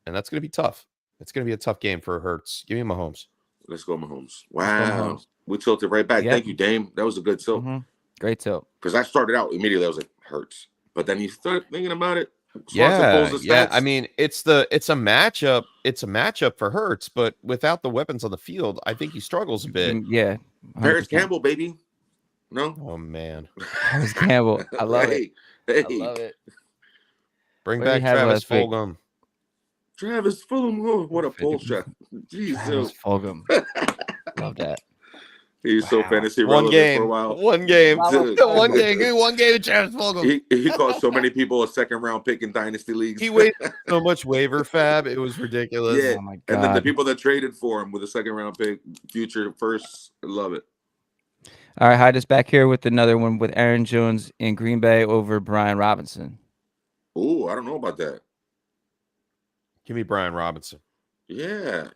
that's going to be tough. It's going to be a tough game for Hurts. Give me Mahomes. Let's go Mahomes. Wow. We tilted right back. Yep. Thank you, Dame. That was a good tilt. Mm-hmm. Great tilt. Because I started out immediately. I was like, Hurts. But then you start thinking about it. Yeah. I mean, it's a matchup. It's a matchup for Hurts, but without the weapons on the field, I think he struggles a bit. Yeah. 100%. Paris Campbell, baby. No? Oh, man. Paris Campbell. I love it. Hey. I love it. Bring back Travis Fulgham. Travis Fulgham. Oh, what a pull shot. Jesus. Travis Fulgham. Love that. He's so fantasy relevant for a while. One game. One game of Travis Fulgham. He cost so many people a second-round pick in dynasty leagues. He wasted so much waiver fab. It was ridiculous. Yeah. Oh my God. And then the people that traded for him with a second-round pick, future first, love it. All right, Hyde is back here with another one with Aaron Jones in Green Bay over Brian Robinson. Ooh, I don't know about that. Give me Brian Robinson. Yeah.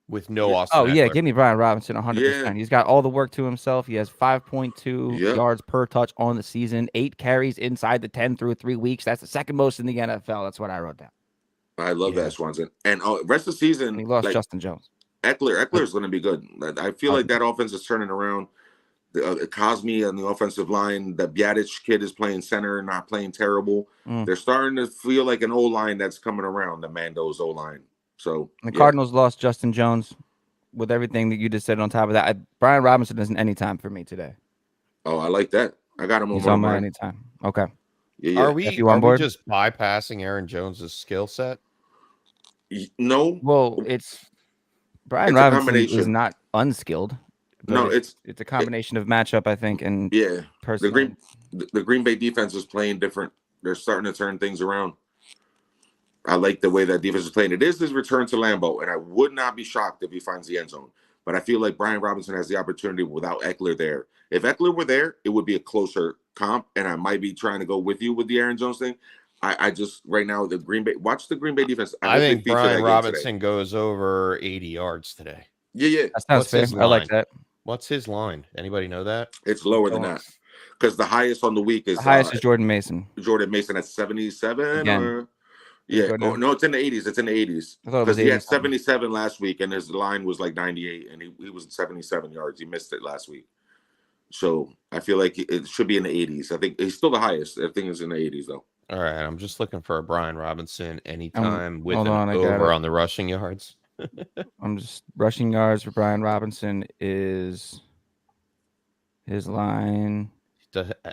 With no Austin Oh, yeah, Eckler. give me Brian Robinson 100%. Yeah. He's got all the work to himself. He has 5.2 Yep. yards per touch on the season, 8 carries inside the 10 through 3 weeks. That's the second most in the NFL. That's what I wrote down. I love that, Swanson. And rest of the season, And he lost Justin Jones. Eckler is going to be good. I feel like that offense is turning around. Cosme on the offensive line. The Bjadic kid is playing center, not playing terrible. They're starting to feel like an O-line that's coming around, the Mando's O-line. So the Cardinals lost Justin Jones. With everything that you just said on top of that, Brian Robinson isn't anytime for me today. Oh, I like that. I got him He's over on my anytime. Okay. Yeah. Are we just bypassing Aaron Jones' skill set? No. Well, Brian Robinson is not unskilled. No, it's a combination of matchup, I think, and the Green Bay defense is playing different. They're starting to turn things around. I like the way that defense is playing. It is his return to Lambeau, and I would not be shocked if he finds the end zone. But I feel like Brian Robinson has the opportunity without Eckler there. If Eckler were there, it would be a closer comp, and I might be trying to go with you with the Aaron Jones thing. I just right now watch the Green Bay defense. I think Brian Robinson goes over 80 yards today. Yeah. That sounds fair. I like that. What's his line? Anybody know that? It's lower than that because the highest on the week is Jordan Mason. Jordan Mason at 77. No, it's in the 80s. It's in the 80s because he had 77 last week, and his line was like 98, and he was 77 yards. He missed it last week, so I feel like it should be in the 80s. I think he's still the highest. I think it's in the 80s though. All right, I'm just looking for a Brian Robinson anytime with an over on the rushing yards. I'm just rushing yards for Brian Robinson is his line.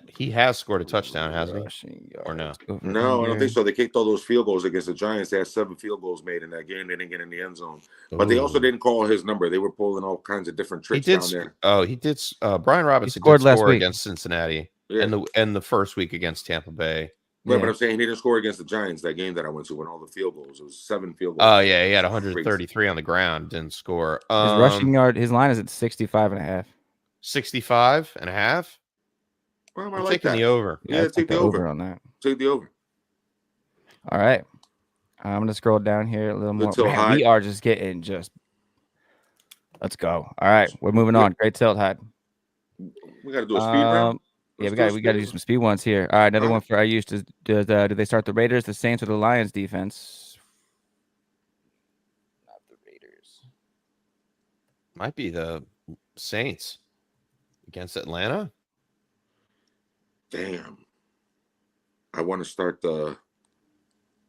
He has scored a touchdown, hasn't he? Or no? No, I don't think so. They kicked all those field goals against the Giants. They had 7 field goals made in that game. They didn't get in the end zone, but they also didn't call his number. They were pulling all kinds of different tricks down there. Oh, he did. Brian Robinson did score against Cincinnati and the first week against Tampa Bay. Right, but I'm saying he didn't score against the Giants that game that I went to when all the field goals. It was 7 field goals. Oh, yeah. He had 133 on the ground. Didn't score. His rushing yard, his line is at 65.5. 65.5? Well, I'm taking the over. Yeah, take the over on that. Take the over. All right. I'm going to scroll down here a little more. Man, we are just getting let's go. All right. We're moving on. Great tilt, Hyde. We got to do a speed round. Yeah, we got to do some speed ones here. All right, another one for I used to do they start the Raiders, the Saints, or the Lions defense? Not the Raiders. Might be the Saints against Atlanta. Damn. I want to start the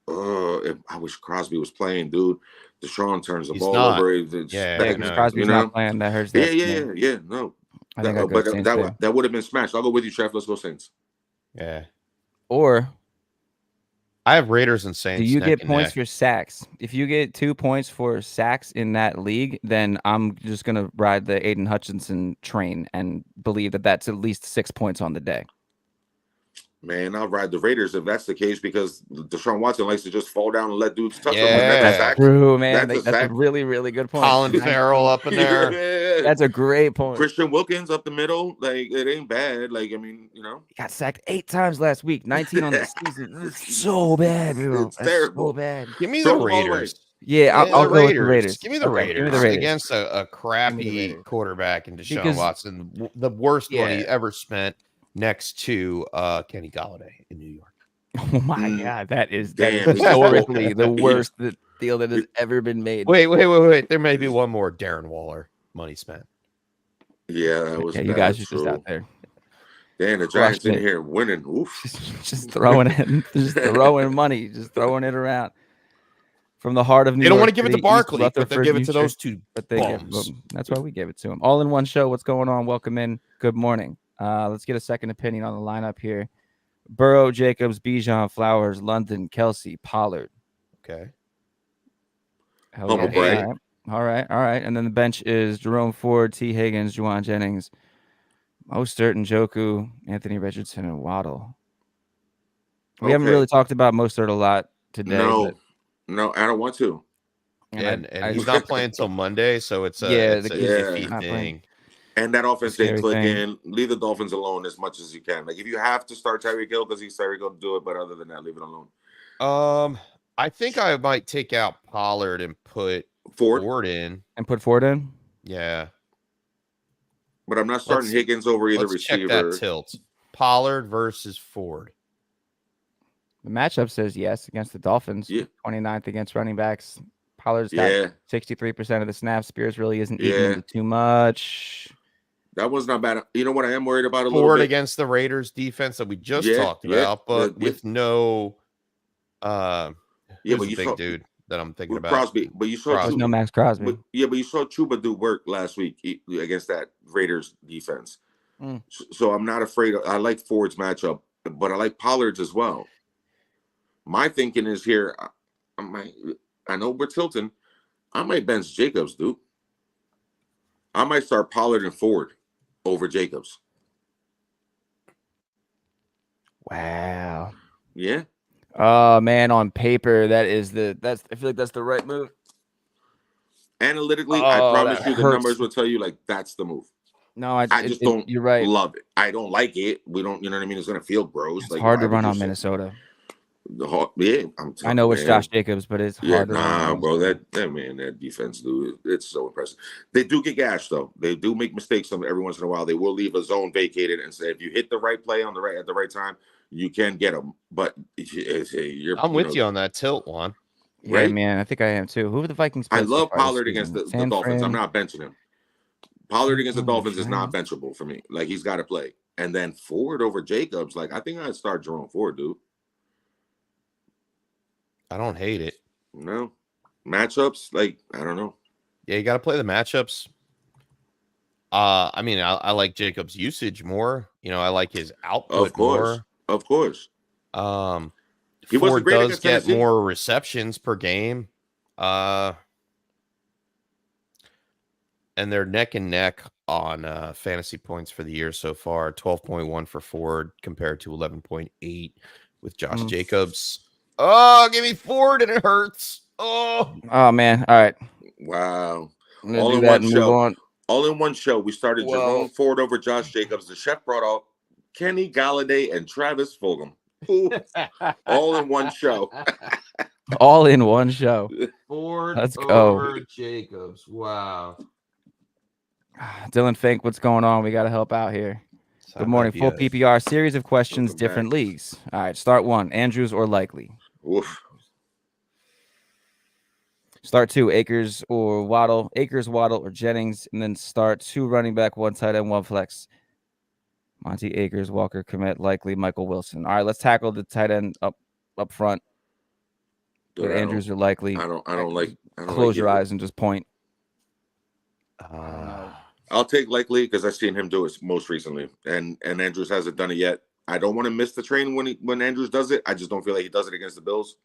I wish Crosby was playing, dude. Deshaun turns the ball over. Because Crosby's not playing. That hurts. Yeah. No. That would have been smashed. I'll go with you, Chef. Let's go Saints. Yeah. Or I have Raiders and Saints. Do you get points for sacks? If you get 2 points for sacks in that league, then I'm just gonna ride the Aiden Hutchinson train and believe that that's at least 6 points on the day. Man, I'll ride the Raiders if that's the case because Deshaun Watson likes to just fall down and let dudes touch him. That's true, man. That's a really, really good point. Colin Farrell up in there. That's a great point. Christian Wilkins up the middle. Like, it ain't bad. Like, I mean, He got sacked 8 times last week. 19 on the season. It's so bad, bro. It's terrible. So bad. Give me the Raiders. Yeah, I'll go with the Raiders. Give me the Raiders. Against a crappy quarterback in Deshaun Watson. The worst one he ever spent. Next to Kenny Golladay in New York. Oh my God, that is historically the worst deal that has ever been made. Wait. There may be one more. Darren Waller money spent. Yeah, that was. You guys are just out there. Damn, the Giants in here winning. Oof. just throwing it, just throwing money, just throwing it around from the heart of New York. They don't want to give it to Barkley, but they give it to those two. But that's why we gave it to them. All in one show. What's going on? Welcome in. Good morning. Let's get a second opinion on the lineup here. Burrow, Jacobs, Bijan, Flowers, London, Kelsey, Pollard. Okay. All right. And then the bench is Jerome Ford, T. Higgins, Juwan Jennings, Mostert, Njoku, Anthony Richardson, and Waddle. We haven't really talked about Mostert a lot today. No, I don't want to. And he's not playing until Monday, so it's a feet thing. And that offense they click thing. in. Leave the Dolphins alone as much as you can. Like if you have to start Tyreek Hill because he's Tyreek Hill, do it. But other than that, leave it alone. I think I might take out Pollard and put Ford in. And put Ford in? Yeah. But I'm not starting Higgins over either Check receiver. that tilt. Pollard versus Ford. The matchup says yes against the Dolphins. Yeah. 29th against running backs. Pollard's got 63% of the snaps. Spears really isn't eating into too much. That was not bad. You know what I am worried about a Ford little bit? against the Raiders defense that we just talked about, but with no but you big dude that I'm thinking about. Crosby, but you saw no Max Crosby. But you saw Chuba do work last week against that Raiders defense. So I'm not afraid. I like Ford's matchup, but I like Pollard's as well. My thinking is here. I know we're tilting. I might bench Jacobs, dude. I might start Pollard and Ford over Jacobs. Wow. Yeah. Oh man, on paper I feel like that's the right move. Analytically, I promise you the numbers will tell you like that's the move. No, I just don't. You're right. Love it. I don't like it. We don't. You know what I mean? It's gonna feel gross. It's hard to run on Minnesota. I know it's Josh Jacobs, but it's hard to run. Bro, that defense, dude, it's so impressive. They do get gashed though. They do make mistakes every once in a while. They will leave a zone vacated and say if you hit the right play at the right time, you can get them. But I'm with you on that tilt one. Yeah, right? Man, I think I am too. Who are the Vikings? I love Pollard against the Dolphins. I'm not benching him. Pollard against the Dolphins is not benchable for me. Like he's got to play. And then Ford over Jacobs. Like I think I'd start Jerome Ford, dude. I don't hate it. No. Matchups, like, I don't know. Yeah, you got to play the matchups. I mean, I like Jacobs' usage more. You know, I like his output more. Of course. Ford does get more receptions per game. And they're neck and neck on fantasy points for the year so far. 12.1 for Ford compared to 11.8 with Josh Jacobs. Oh, give me Ford and it hurts. Oh man. All right. Wow. All in one show. All in one show. We started Jerome Ford over Josh Jacobs. The chef brought out Kenny Galladay and Travis Fulgham. All in one show. All in one show. Ford Let's go. Over Jacobs. Wow. Dylan Fink, what's going on? We got to help out here. Good morning. Full PPR series of questions, different leagues. All right, start one. Andrews or Likely? Oof. Start two. Akers or Waddle? Akers, Waddle, or Jennings? And then start two running back, one tight end, one flex. Monty, Akers, Walker, Kmet, Likely, Michael Wilson. All right, let's tackle the tight end up front. With Andrews or Likely. I don't like. Close your eyes and just point. I'll take Likely because I've seen him do it most recently, and Andrews hasn't done it yet. I don't want to miss the train when Andrews does it. I just don't feel like he does it against the Bills.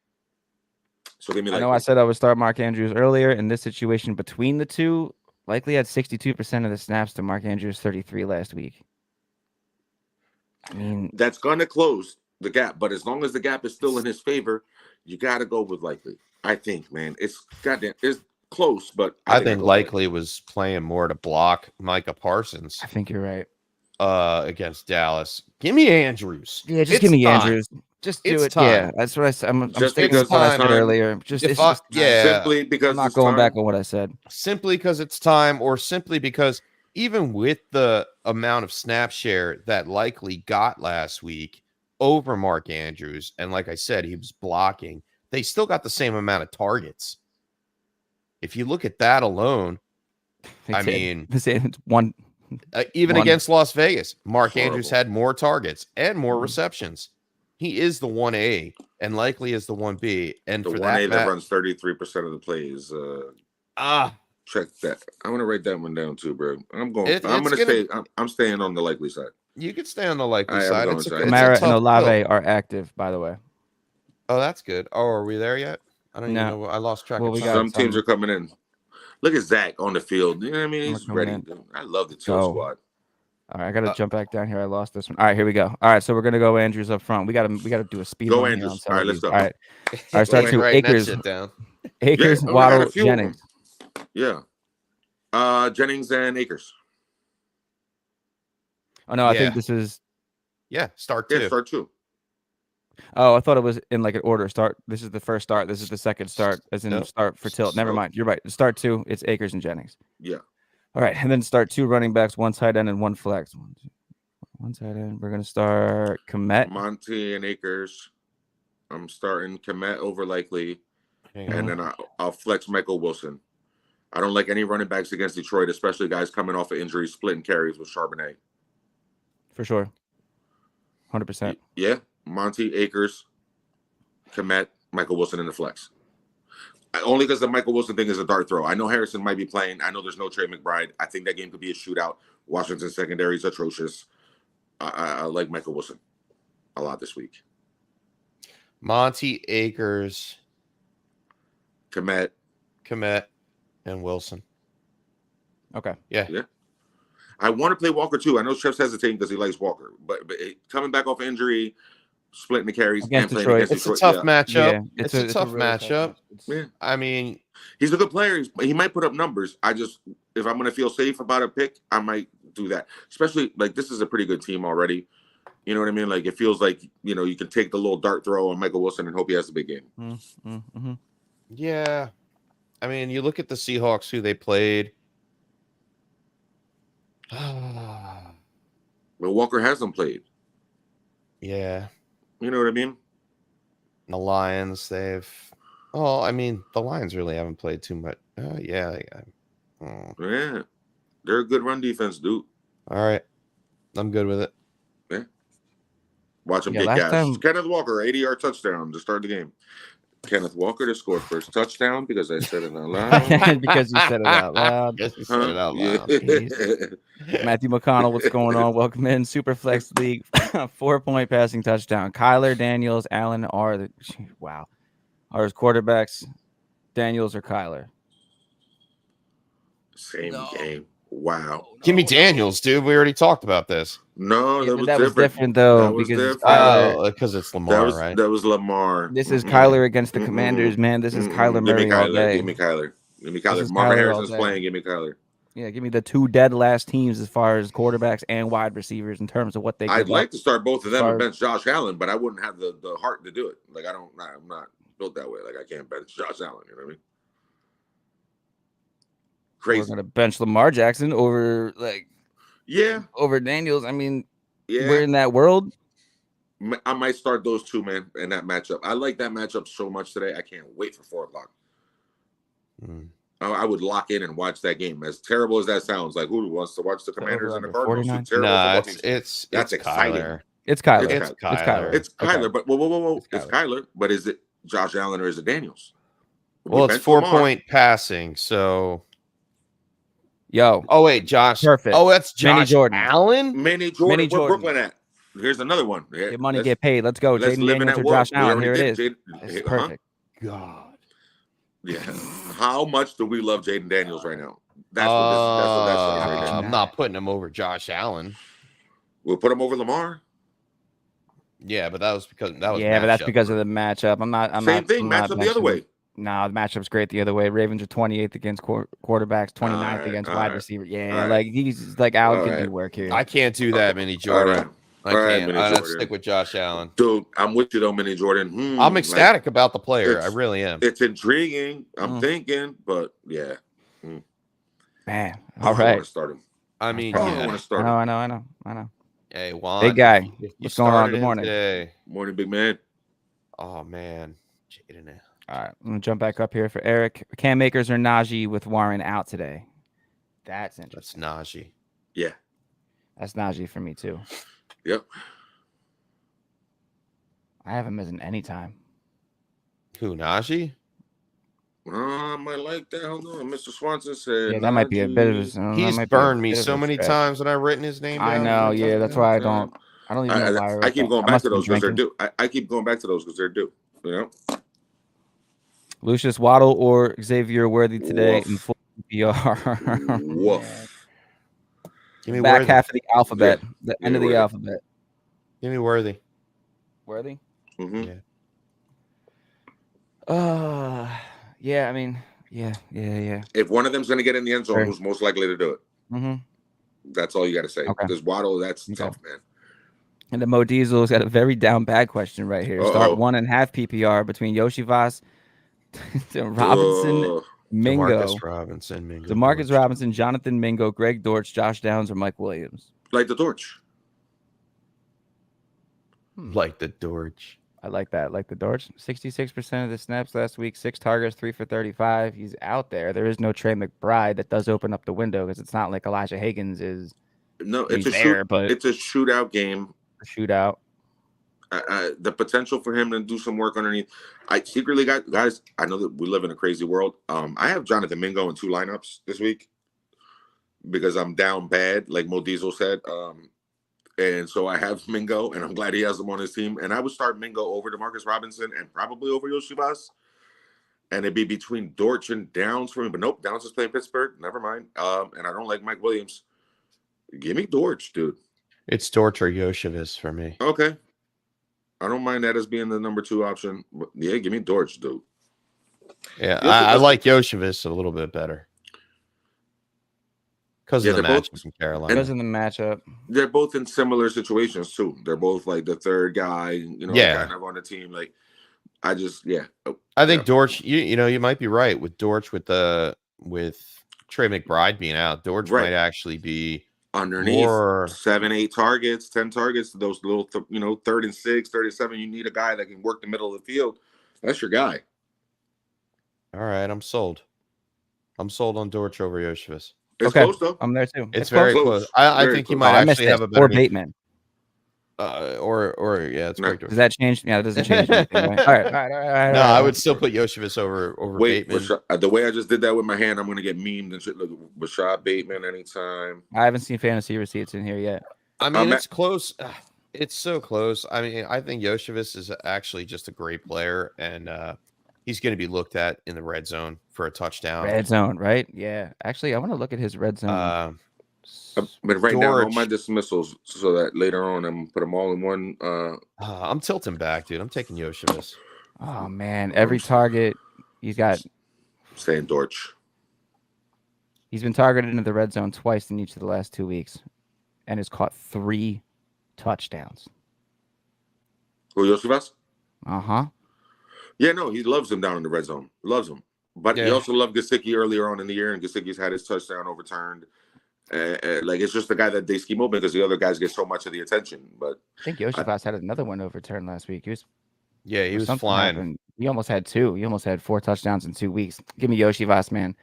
So give me Likely. I know I said I would start Mark Andrews earlier. In this situation between the two, Likely had 62% of the snaps to Mark Andrews 33 last week. I mean, that's going to close the gap, but as long as the gap is still in his favor, you got to go with Likely. I think, man, it's close, but I think Likely was playing more to block Micah Parsons. I think you're right. Against Dallas. Give me Andrews. Yeah, just give me Andrews. Just do it. Yeah, that's what I said. I'm sticking with what I said earlier. Simply because I'm not going back on what I said. Simply because it's time, or simply because even with the amount of snap share that Likely got last week over Mark Andrews, and like I said, he was blocking, they still got the same amount of targets. If you look at that alone, I mean, one. Against Las Vegas, Mark Andrews had more targets and more receptions. He is the 1A and Likely is the 1B. And the for 1A that runs 33% of the plays. Check that. I want to write that one down too, bro. I'm staying on the Likely side. You could stay on the Likely side. Kamara and Olave are active, by the way. Oh, that's good. Oh, are we there yet? I don't even know. I lost track of time. Some teams are coming in. Look at Zach on the field. You know what I mean? He's ready. I love the Tilt squad. All right, I got to jump back down here. I lost this one. All right, here we go. All right, so we're gonna go Andrews up front. We got to do a speed. Go Andrews. All right, let's go. All right, start two. Akers, Akers, Waddle, Jennings. Yeah. Jennings and Akers. Oh no, I think this is. Yeah, start 2. Yeah, start 2. Oh, I thought it was in like an order. Start. This is the first start. This is the second start, as in start for Tilt. Never mind. You're right. Start 2. It's Akers and Jennings. Yeah. All right, and then start 2 running backs, 1 tight end, and 1 flex. One tight end. We're gonna start Komet, Monty, and Akers. I'm starting Komet over Likely, and then I'll flex Michael Wilson. I don't like any running backs against Detroit, especially guys coming off of injuries, splitting carries with Charbonnet. For sure. 100%. Yeah. Monty, Akers, Komet, Michael Wilson in the flex. Only because the Michael Wilson thing is a dart throw. I know Harrison might be playing. I know there's no Trey McBride. I think that game could be a shootout. Washington secondary is atrocious. I like Michael Wilson a lot this week. Monty, Akers, Komet, and Wilson. Okay. Yeah. I want to play Walker too. I know Chef's hesitating because he likes Walker, but coming back off injury, splitting the carries against and Detroit. It's a tough matchup. Yeah, it's a tough really matchup. Yeah. I mean, he's a good player. He might put up numbers. If I'm going to feel safe about a pick, I might do that. Especially like this is a pretty good team already. You know what I mean? Like it feels like, you can take the little dart throw on Michael Wilson and hope he has a big game. Mm-hmm. Yeah. I mean, you look at the Seahawks who they played. But Walker hasn't played. Yeah. You know what I mean? The Lions, the Lions really haven't played too much. Yeah. Yeah. They're a good run defense, dude. All right. I'm good with it. Yeah. Watch them get gas. Kenneth Walker, 80-yard touchdown to start the game. Kenneth Walker to score first touchdown because I said it out loud. Because you said it out loud. Yes, you said it out loud. Yeah. Matthew McConnell, what's going on? Welcome in. Superflex League. 4-point passing touchdown. Kyler, Daniels, Allen are his quarterbacks. Daniels or Kyler? Same game. Wow. Give me Daniels, dude. We already talked about this. No, that was different though, because it's Lamar, right? That was Lamar. This is Kyler against the Commanders, man. This is Kyler Murray all day. Give me Kyler. Marvin Harrison's playing. Give me Kyler. Yeah, give me the 2 dead last teams as far as quarterbacks and wide receivers in terms of what they. I'd like to start both of them and bench Josh Allen, but I wouldn't have the heart to do it. Like I'm not built that way. Like I can't bench Josh Allen. You know what I mean? Crazy. We're gonna bench Lamar Jackson over over Daniels. I mean, we're in that world. I might start those 2, man, in that matchup. I like that matchup so much today. I can't wait for 4:00. I would lock in and watch that game. As terrible as that sounds, like who wants to watch the Commanders and the Cardinals? Nah, it's exciting. Kyler. It's Kyler. It's Kyler. It's Kyler. But whoa! It's Kyler. But is it Josh Allen or is it Daniels? Well, it's 4-point passing, so. Yo. Oh, wait, Josh. Perfect. Oh, that's Josh Mini Jordan. Allen? Mini Jordan. Where Brooklyn at? Here's another one. Yeah, get money, get paid. Let's go. Jaden Daniels or Josh Allen. Here it is. It's perfect. God. Yeah. How much do we love Jaden Daniels right now? That's what that's right now. I'm not putting him over Josh Allen. We'll put him over Lamar. Yeah, but that was because that was. Yeah, but that's because of the matchup. Same thing. Matchup the other way. No, the matchup's great the other way. Ravens are 28th against quarterbacks, 29th against wide receivers. Yeah, like he's like Allen can do work here. I can't do that, Mini Jordan. I can't. Let's stick with Josh Allen. Dude, I'm with you though, Mini Jordan. I'm ecstatic about the player. I really am. It's intriguing. I'm thinking, but yeah. Man, all right. I want to start him. I mean, I want to start him. I know. Hey, Juan. Big guy. What's going on? Good morning. Today. Morning, big man. Oh, man. Jaden. All right, I'm going to jump back up here for Eric. Cam Akers or Najee with Warren out today? That's interesting. That's Najee. Yeah. That's Najee for me, too. Yep. I haven't missed any time. Who, Najee? I might like that. Hold on. Mr. Swanson said. Yeah, that might be a bit of He's burned me so many times when I've written his name down. I know, yeah. That's why I don't even know why. I keep going back to those because they're due. I keep going back to those because they're due. You know? Lucius Waddle or Xavier Worthy today in full PPR. Woof. Give me back Worthy. half of the alphabet. The end of the alphabet. Give me Worthy. Worthy? Mm-hmm. Yeah. I mean, yeah. If one of them's going to get in the end zone, who's most likely to do it? Mm-hmm. That's all you got to say. Okay. Because Waddle, that's tough, man. And the Mo Diesel's got a very down bad question right here. Start 1.5 PPR between Yoshivas, Robinson, Mingo, Demarcus Robinson, Jonathan Mingo, Greg Dortch, Josh Downs, or Mike Williams. Like the Dortch. Like the Dortch. I like that. Like the Dortch. 66% of the snaps last week, 6 targets, 3 for 35. He's out there. There is no Trey McBride. That does open up the window because it's not like Elijah Higgins is. No, it's a shootout game. A shootout. The potential for him to do some work underneath. I secretly got guys. I know that we live in a crazy world. I have Jonathan Mingo in 2 lineups this week because I'm down bad, like Mo Diesel said. And so I have Mingo, and I'm glad he has him on his team. And I would start Mingo over Demarcus Robinson and probably over Yoshivas. And it'd be between Dortch and Downs for me. But nope, Downs is playing Pittsburgh. Never mind. And I don't like Mike Williams. Give me Dortch, dude. It's Dortch or Yoshivas for me. Okay. I don't mind that as being the number 2 option. But yeah, give me Dortch, dude. Yeah, I like Yoshivas a little bit better. Because of the matchup in Carolina. Because of the matchup. They're both in similar situations, too. They're both like the third guy, kind of on the team. Like, I think Dortch, you might be right with Dortch with Trey McBride being out. Dortch might actually be underneath 7, 8 targets, 10 targets, those little, 3rd and 6, 3rd and 7. You need a guy that can work the middle of the field. That's your guy. All right, I'm sold. I'm sold on Dortch over Yoshivas. It's close, though. I'm there, too. It's very close. I think you might actually have a better... Or Bateman. It's great. Does that change? Yeah, it doesn't change anything, right? All right. No, I would still put Yoshivas over Bateman. The way I just did that with my hand, I'm going to get memed and shit. Look, Rashad Bateman anytime. I haven't seen fantasy receipts in here yet. I mean, it's close. It's so close. I mean, I think Yoshivas is actually just a great player, and he's going to be looked at in the red zone for a touchdown. Red zone, right? Yeah. Actually, I want to look at his red zone. But right now, all my dismissals, so that later on, I'm going to put them all in one. I'm tilting back, dude. I'm taking Yoshivas. Oh, man. Every target he's got. Saying Dortch. He's been targeted into the red zone twice in each of the last 2 weeks and has caught 3 touchdowns. Who, Yoshivas? Uh-huh. Yeah, no, he loves him down in the red zone. Loves him. But he also loved Gesicki earlier on in the year, and Gesicki's had his touchdown overturned. It's just the guy that they scheme open because the other guys get so much of the attention. But I think Yoshivas had another one overturned last week. He was flying. Happened. He almost had 2. He almost had 4 touchdowns in 2 weeks. Give me Yoshivas, man.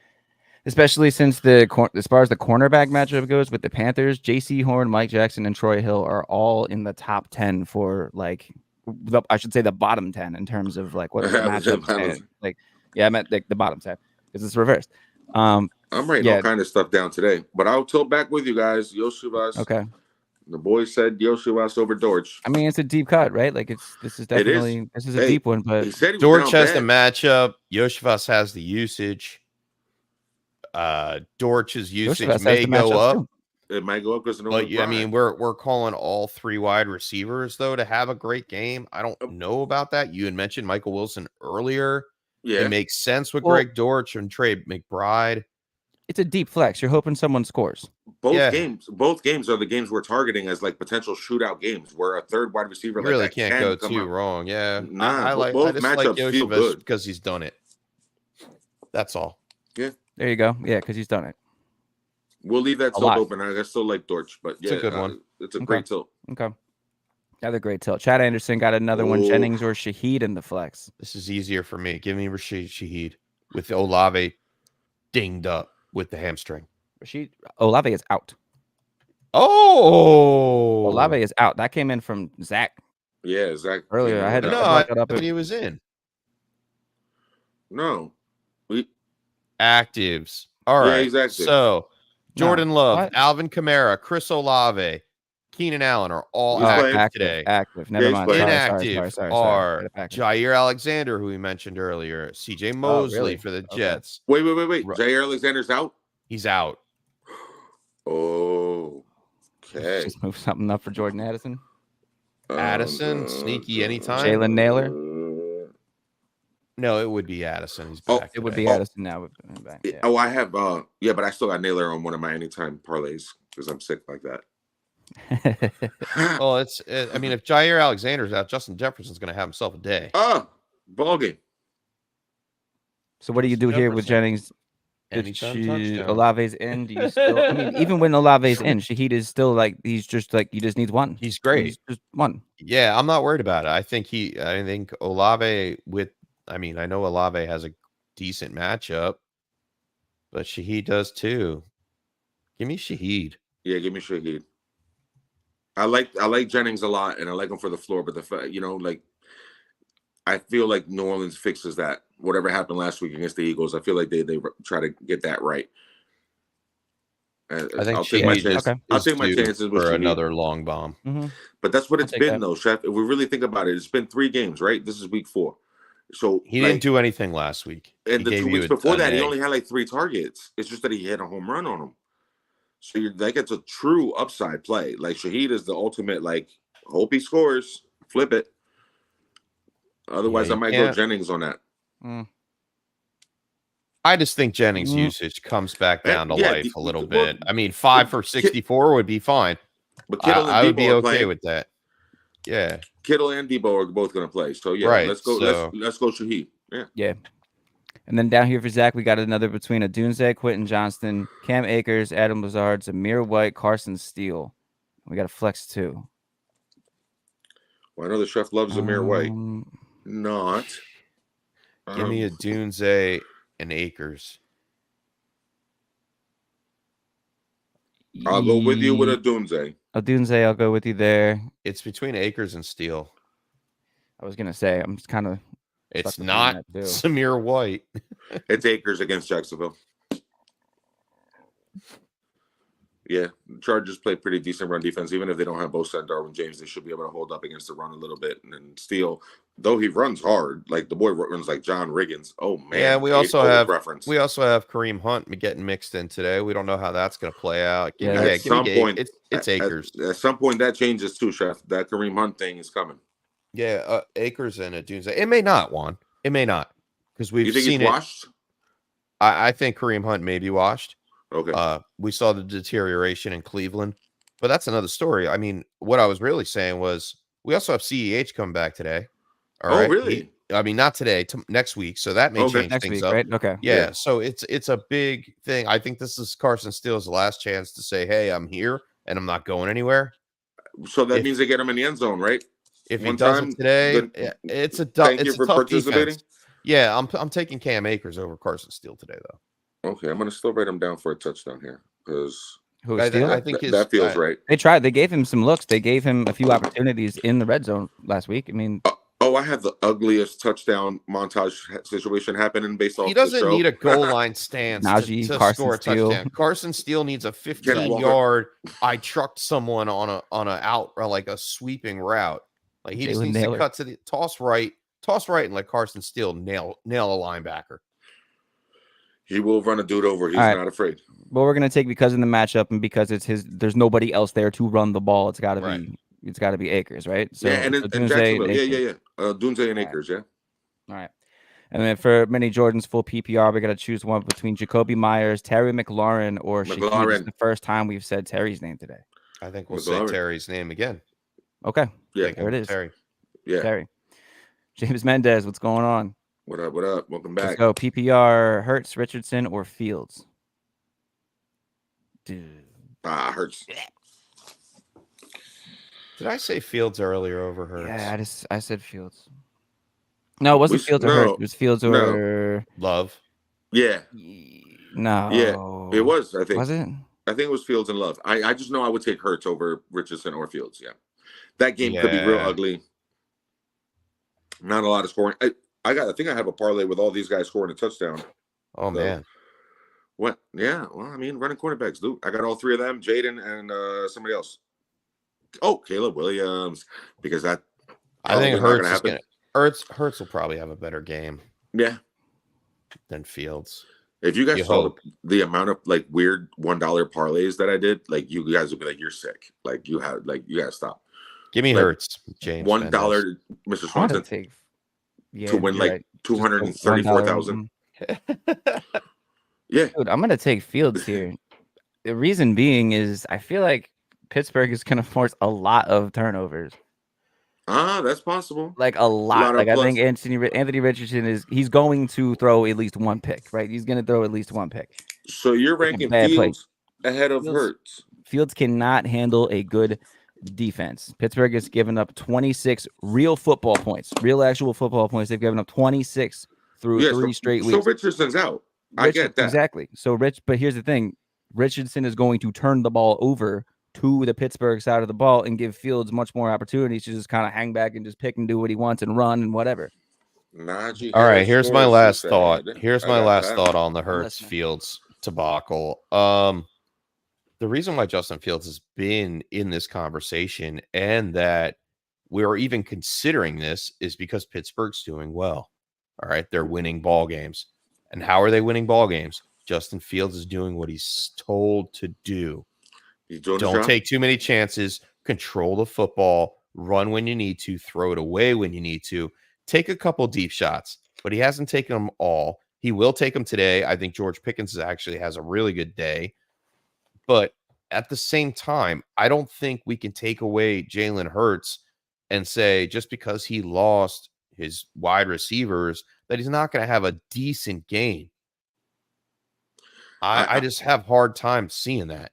Especially since as far as the cornerback matchup goes with the Panthers, J.C. Horn, Mike Jackson, and Troy Hill are all in the top 10 for I should say the bottom 10 in terms of what matchups. I meant the bottom 10 because it's reversed. I'm writing all kind of stuff down today, but I'll tilt back with you guys. Yoshivas. Okay. The boys said Yoshivas over Dortch. I mean, it's a deep cut, right? This is definitely a deep one, but Dortch has the matchup. Yoshivas has the usage. Dortch's usage may go up. Too. It might go up because I mean, we're calling all 3 wide receivers though to have a great game. I don't know about that. You had mentioned Michael Wilson earlier. Yeah, it makes sense with Greg Dortch and Trey McBride. It's a deep flex. You're hoping someone scores. Both games are the games we're targeting as potential shootout games where a third wide receiver really can't go too wrong. Yeah, I like Yoshivas because he's done it. That's all. Yeah, there you go. Yeah, because he's done it. We'll leave that tilt open. I still like Dortch, but it's a good one. It's a great tilt. Okay. Another great tilt. Chad Anderson got another one. Jennings or Shaheed in the flex. This is easier for me. Give me Rashid Shaheed with Olave dinged up with the hamstring. Olave is out. Oh, Olave is out. That came in from Zach. Yeah, Zach. Earlier, I had to look it up. He was in. No, actives. All right, exactly. So Jordan Love, Alvin Kamara, Chris Olave, Keenan Allen are all active today. Active. Never mind. Inactive are Jair Alexander, who we mentioned earlier, CJ Mosley for the Jets. Wait. Jair Alexander's out? He's out. Oh, okay. Just move something up for Jordan Addison. Addison, sneaky anytime. Jalen Naylor. No, it would be Addison. He's back. It would be Addison now. Yeah. I have. But I still got Naylor on one of my anytime parlays. because I'm sick like that. Well, I mean, if Jair Alexander's out, Justin Jefferson's going to have himself a day. Ball game. So what do you do here with Jennings? Olave's in. Do you still? I mean, even when Olave's in, Shaheed is still like he just needs one. He's great. He's just one. Yeah, I'm not worried about it. I think Olave I know Olave has a decent matchup, but Shaheed does too. Give me Shaheed. Yeah, give me Shaheed. I like Jennings a lot, and I like him for the floor. But I feel like New Orleans fixes that. Whatever happened last week against the Eagles, I feel like they try to get that right. I think I'll take my chances. Okay. I'll take my chances with another long bomb. Mm-hmm. But that's what it's been, though, Chef. If we really think about it, it's been 3 games, right? This is week 4. So he didn't do anything last week. And the 2 weeks before that, he only had like 3 targets. It's just that he hit a home run on him. So it's a true upside play. Like Shaheed is the ultimate. Like, hope he scores, flip it. Otherwise, I might go Jennings on that. I just think Jennings' usage comes back down to life a little bit. I mean, 5 for 64 would be fine. But Kittle I would be okay with that. Yeah, Kittle and Debo are both going to play. So yeah, let's go. Let's go Shaheed. Yeah. And then down here for Zach, we got another between Odunze, Quentin Johnston, Cam Akers, Adam Lazard, Zamir White, Carson Steele. We got a flex too. Well, I know the Chef loves Zamir White. Not. Give me Odunze and Akers. I'll go with you with Odunze. Odunze, I'll go with you there. It's between Akers and Steele. I was gonna say I'm just kind of. It's not Zamir White. It's Akers against Jacksonville. Yeah, the Chargers play pretty decent run defense. Even if they don't have Bosa and Darwin James, they should be able to hold up against the run a little bit. And then Steele, though he runs hard, like the boy runs like John Riggins. Oh man! Yeah, we also have Kareem Hunt getting mixed in today. We don't know how that's going to play out. At some point, it's Akers. At some point, that changes too, Chef. That Kareem Hunt thing is coming. Yeah, Akers and Odunze. It may not, Juan. It may not, because we've seen he's washed? I think Kareem Hunt may be washed. Okay. We saw the deterioration in Cleveland, but that's another story. I mean, what I was really saying was we also have CEH come back today. All right. Really? Not today, next week. So that may change things up. Right? Okay. Yeah. So it's a big thing. I think this is Carson Steele's last chance to say, "Hey, I'm here and I'm not going anywhere." So that means they get him in the end zone, right? If he doesn't today, it's a tough defense. Yeah, I'm taking Cam Akers over Carson Steele today, though. Okay, I'm going to still write him down for a touchdown here because I think that feels right. They tried. They gave him some looks. They gave him a few opportunities in the red zone last week. I mean, I had the ugliest touchdown montage situation happening based off. He doesn't need a goal line stance to score a touchdown. Carson Steele needs a 15-yard. I trucked someone on a out or like a sweeping route. Like he just needs to cut to the toss right, and let Carson Steele nail a linebacker. He will run a dude over. He's not afraid. But we're gonna take because of the matchup and because it's his. There's nobody else there to run the ball. It's got to be. It's got to be Akers, right? So and Jacksonville. Yeah. Dunze and Akers. Yeah. All right. And then for many Jordan's full PPR, we got to choose one between Jacoby Myers, Terry McLaurin, or Shaheed. It's the first time we've said Terry's name today. I think we'll say Terry's name again. Okay. Yeah. There it is. Terry. Yeah. Terry. James Mendez, what's going on? What up? What up? Welcome back. Let's go. PPR, Hurts, Richardson, or Fields? Dude. Hurts. Did I say Fields earlier over Hurts? Yeah, I said Fields. No, it wasn't Fields or Hurts. It was Fields or Love. Yeah. No. Yeah, it was. I think. Was it? I think it was Fields and Love. I just know I would take Hurts over Richardson or Fields. Yeah, that game could be real ugly. Not a lot of scoring. I think I have a parlay with all these guys scoring a touchdown. Oh man. What? Yeah. Well, I mean, running quarterbacks, dude. I got all 3 of them: Jaden and somebody else. Oh, Caleb Williams, because I think Hurts is gonna. Hurts will probably have a better game. Yeah. Than Fields. If you guys saw the amount of like weird $1 parlays that I did, like you guys would be like, "You're sick." Like you gotta stop. Give me Hurts, James. $1, Mr. Swanson, to win like 234,000. Yeah, dude, I'm gonna take Fields here. The reason being is I feel like Pittsburgh is going to force a lot of turnovers. That's possible. Like a lot. Like I think Anthony Richardson he's going to throw at least one pick, right? He's going to throw at least one pick. So you're ranking Fields ahead of Hurts. Fields cannot handle a good defense. Pittsburgh has given up 26 real football points, real actual football points. They've given up 26 through 3 straight weeks. So Richardson's out. I get that. Exactly. But here's the thing. Richardson is going to turn the ball over to the Pittsburgh side of the ball and give Fields much more opportunities to just kind of hang back and just pick and do what he wants and run and whatever. All right, here's my last thought. Here's my last thought on the Hurts Fields debacle. The reason why Justin Fields has been in this conversation and that we're even considering this is because Pittsburgh's doing well. All right, they're winning ball games. And how are they winning ball games? Justin Fields is doing what he's told to do. Don't take too many chances. Control the football. Run when you need to. Throw it away when you need to. Take a couple deep shots, but he hasn't taken them all. He will take them today. I think George Pickens actually has a really good day. But at the same time, I don't think we can take away Jalen Hurts and say just because he lost his wide receivers that he's not going to have a decent game. I just have hard time seeing that.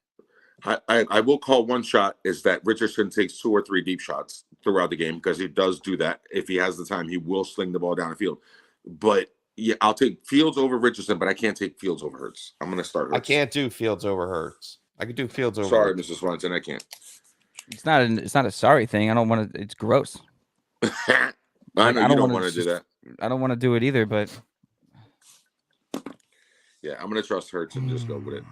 I will call one shot is that Richardson takes 2 or 3 deep shots throughout the game because he does do that. If he has the time, he will sling the ball down the field. But yeah, I'll take Fields over Richardson, but I can't take Fields over Hurts. I'm going to start Hurts. I can't do Fields over Hurts. I could do Fields over. Sorry, Hurts. Mr. Swanson, I can't. It's not a sorry thing. I don't want to. It's gross. I know you don't want to do that. I don't want to do it either, but yeah, I'm going to trust Hurts and just go with it.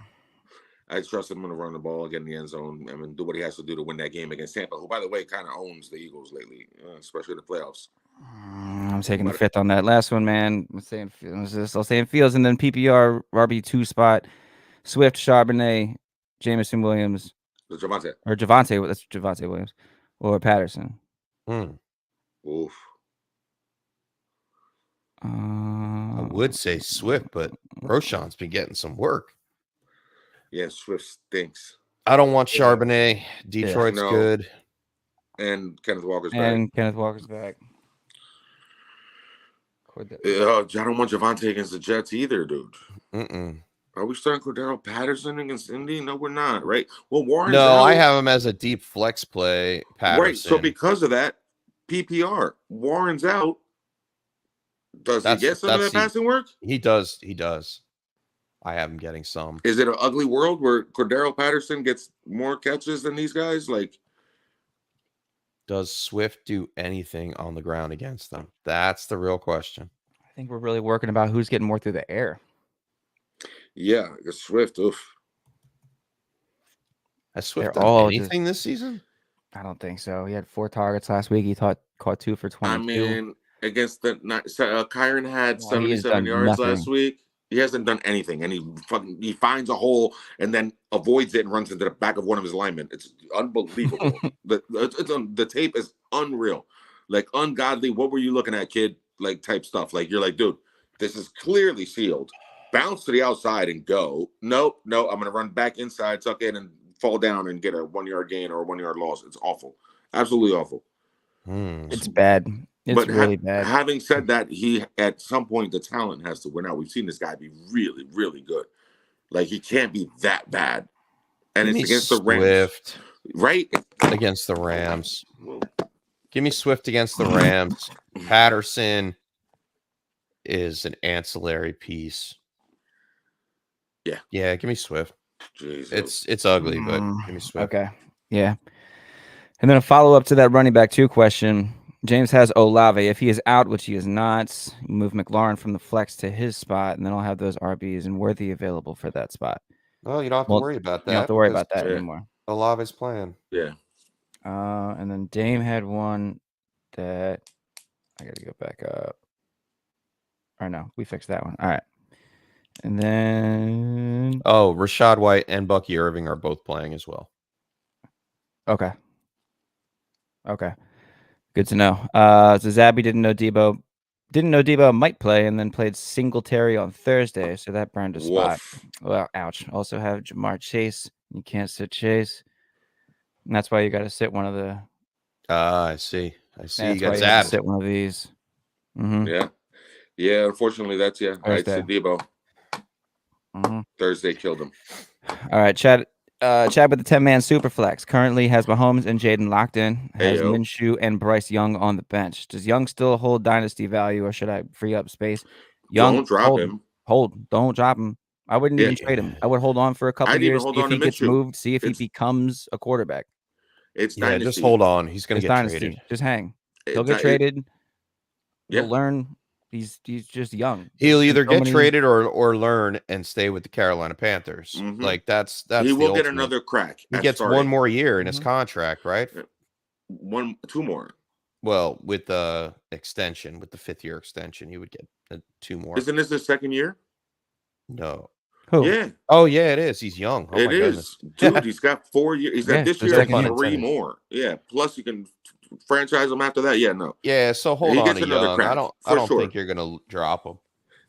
I trust him going to run the ball, get in the end zone, and do what he has to do to win that game against Tampa, who, by the way, kind of owns the Eagles lately, especially in the playoffs. I'm taking the fifth on that last one, man. I'm saying Fields, and then PPR RB2 spot. Swift, Charbonnet, Jameson Williams, Javonte. That's Javonte Williams, or Patterson. Oof. I would say Swift, but Roschon's been getting some work. Yeah, Swift stinks. I don't want Charbonnet. Detroit's good. And Kenneth Walker's back. I don't want Javonte against the Jets either, dude. Are we starting Cordero Patterson against Indy? No, we're not, right? Well, Warren's out. I have him as a deep flex play, Patterson. Right, so because of that, PPR, Warren's out. Does he get some of that passing work? He does. I have him getting some. Is it an ugly world where Cordero Patterson gets more catches than these guys? Like, does Swift do anything on the ground against them? That's the real question. I think we're really working about who's getting more through the air. Yeah, Swift. Oof. Has Swift done anything this season? I don't think so. He had 4 targets last week. He caught 2 for 22. I mean, against the Kyron had 77 yards last week. He hasn't done anything, and he finds a hole and then avoids it and runs into the back of one of his linemen. It's unbelievable. The tape is unreal, like ungodly. What were you looking at, kid? Like type stuff. Like you're like, dude, this is clearly sealed. Bounce to the outside and go. Nope. I'm gonna run back inside, tuck in, and fall down and get a 1-yard gain or a 1-yard loss. It's awful, absolutely awful. It's bad. It's really bad. Having said that, he at some point the talent has to win out. We've seen this guy be really, really good. Like he can't be that bad. And it's against the Rams, right? Against the Rams. Give me Swift against the Rams. Patterson is an ancillary piece. Yeah. Give me Swift. Jesus. It's ugly, but give me Swift. Okay. Yeah. And then a follow up to that running back 2 question. James has Olave. If he is out, which he is not, move McLaurin from the flex to his spot, and then I'll have those RBs and Worthy available for that spot. Well, you don't have to worry about that. You don't have to worry about that anymore. Olave's playing. Yeah. And then Dame had one that I got to go back up. Or no, we fixed that one. All right. And then Rashad White and Bucky Irving are both playing as well. Okay. Good to know. So Zabby didn't know Debo. Didn't know Debo might play, and then played Singletary on Thursday, so that burned a spot. Woof. Well, ouch. Also have Jamar Chase. You can't sit Chase. And that's why you got to sit one of the. I see. That's You why got you have to zapped. sit one of these. Mm-hmm. Yeah. Unfortunately, that's I'd sit Debo. Mm-hmm. Thursday killed him. All right, Chad. Chad with the 10-man superflex currently has Mahomes and Jaden locked in. Has Minshew and Bryce Young on the bench. Does Young still hold dynasty value, or should I free up space? Young, don't drop him. Don't drop him. I wouldn't even trade him. I would hold on for a couple years, see if he gets moved, see if he becomes a quarterback. It's dynasty. Just hold on. He's going to get traded. Just hang. He'll get traded. He'll learn. He's just young. He'll either get traded or learn and stay with the Carolina Panthers. Mm-hmm. Like that's he will get another crack. He gets one more year in his contract, right? 2 more. Well, with the extension, with the 5th-year extension, he would get 2 more. Isn't this his 2nd year? No. Who? Yeah. Oh yeah, it is. He's young. Oh, it is, dude. He's got 4 years. He's got this year and 3 more. Yeah. Plus, you can franchise him after that. Yeah. No. Yeah. So hold on to Young. I don't think you're gonna drop him.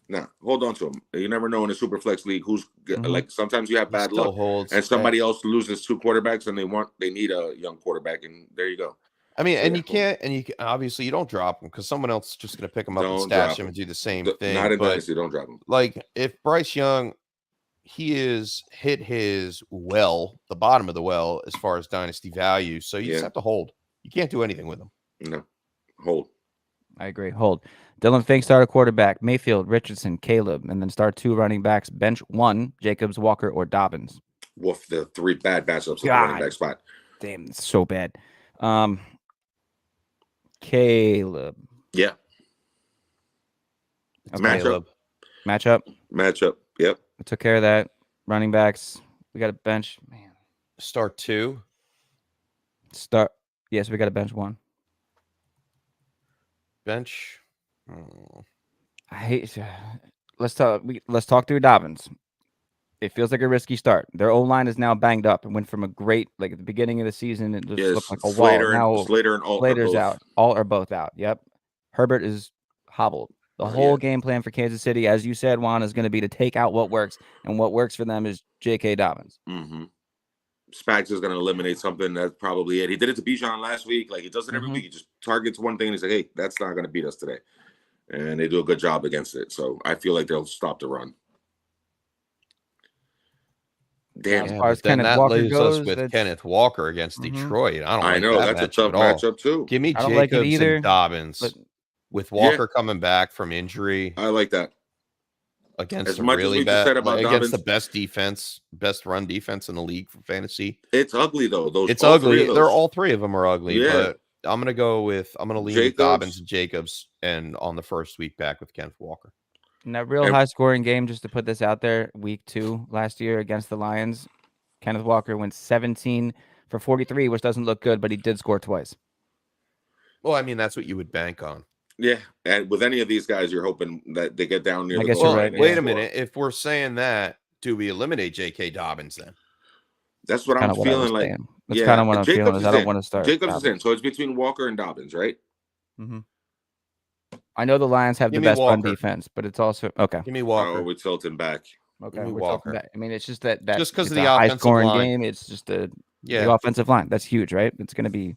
No, hold on to him. You never know in a super flex league who's like. Sometimes you have bad luck, and somebody else loses 2 quarterbacks, and they need a young quarterback, and there you go. I mean, and you can't, obviously you don't drop him because someone else is just going to pick him up and stash him and do the same thing. Not in dynasty, don't drop him. Like if Bryce Young, he is hit his the bottom of the well as far as dynasty value. So you just have to hold. You can't do anything with him. No, hold. I agree. Hold. Dylan Fink start a quarterback, Mayfield, Richardson, Caleb, and then start 2 running backs. Bench 1, Jacobs, Walker, or Dobbins. Woof, the 3 bad matchups at the running back spot. Damn, it's so bad. Caleb. Yeah. Okay. Matchup. Yep. I took care of that. Running backs. We got a bench. Man. Start 2. Yes, we got a bench 1. Bench. I hate. Let's talk through Dobbins. It feels like a risky start. Their O-line is now banged up and went from a great, like at the beginning of the season, it just looked like a wall. Slater's out. All are both out. Yep. Herbert is hobbled. The whole game plan for Kansas City, as you said, Juan, is going to be to take out what works, and what works for them is J.K. Dobbins. Mm-hmm. Spags is going to eliminate something. That's probably it. He did it to Bijan last week. Like he does it every week. He just targets one thing and he's like, hey, that's not going to beat us today. And they do a good job against it. So I feel like they'll stop the run. Damn. As far as Kenneth Walker leaves goes, us with Kenneth Walker against Detroit. I know that's a tough matchup too. Give me Jacobs and Dobbins with Walker coming back from injury. I like that. Against a really bad, against the best run defense in the league for fantasy. It's ugly though. It's ugly. They're all 3 of them are ugly. But I'm gonna lean with Dobbins and Jacobs, and on the first week back with Kenneth Walker. In that real high scoring game, just to put this out there, week 2 last year against the Lions, Kenneth Walker went 17 for 43, which doesn't look good, but he did score twice. Well, I mean, that's what you would bank on. Yeah, and with any of these guys, you're hoping that they get down near the goal line. Wait a minute. If we're saying that, do we eliminate J.K. Dobbins then? That's what I'm feeling like. That's kind of what I'm feeling. I don't want to start. Jacobs is in, so it's between Walker and Dobbins, right? Mm-hmm. I know the Lions have the best run defense, but it's also okay. Give me Walker. Oh, we're tilting back. Okay, we're tilting back. I mean, it's just that just because of the high scoring game. It's just the offensive line. That's huge, right? It's going to be.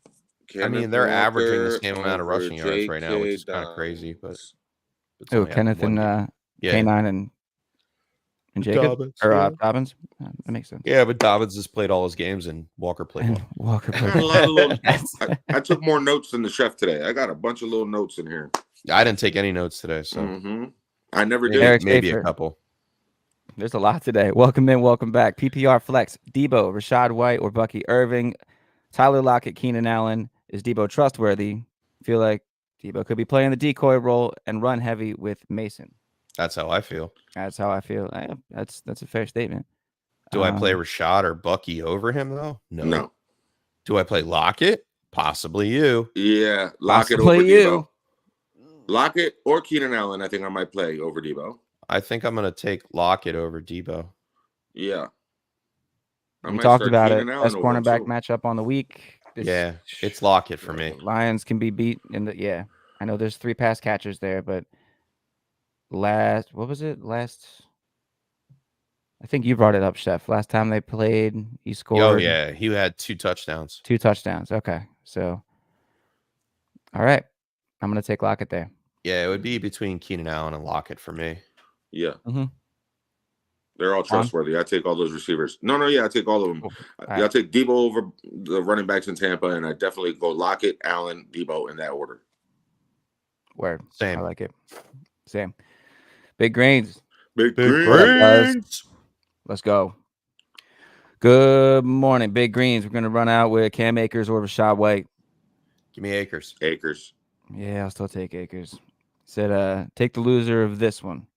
I mean, they're averaging the same amount of rushing yards right now, which is kind of crazy. But Kenneth and K9 and Jacob Dobbins. That makes sense. Yeah, but Dobbins has played all his games, and Walker played one. Walker played. I took more notes than the chef today. I got a bunch of little notes in here. I didn't take any notes today, so I never did. Maybe a couple. There's a lot today. Welcome in, welcome back. PPR flex: Debo, Rashad White, or Bucky Irving. Tyler Lockett, Keenan Allen. Is Debo trustworthy? Feel like Debo could be playing the decoy role and run heavy with Mason. That's how I feel. That's how I feel. That's a fair statement. Do I play Rashad or Bucky over him though? No. Do I play Lockett? Possibly you. Yeah, Lockett over Debo. Lockett or Keenan Allen, I think I might play over Debo. I think I'm going to take Lockett over Debo. Yeah. We talked about it. Best cornerback matchup on the week. It's Lockett for me. Lions can be beat in the I know there's 3 pass catchers there, but what was it? I think you brought it up, Chef. Last time they played, he scored. Oh, yeah. He had 2 touchdowns. 2 touchdowns. Okay. So, all right. I'm going to take Lockett there. Yeah, it would be between Keenan Allen and Lockett for me. Yeah. Mm-hmm. They're all trustworthy. I take all those receivers. I take all of them. Cool. I'll take Debo over the running backs in Tampa, and I definitely go Lockett, Allen, Debo in that order. Word. Same. I like it. Same. Big Greens. Big Greens. Let's go. Good morning, Big Greens. We're going to run out with Cam Akers or Rashad White. Give me Akers. Akers. Yeah, I'll still take Akers. Said, take the loser of this one.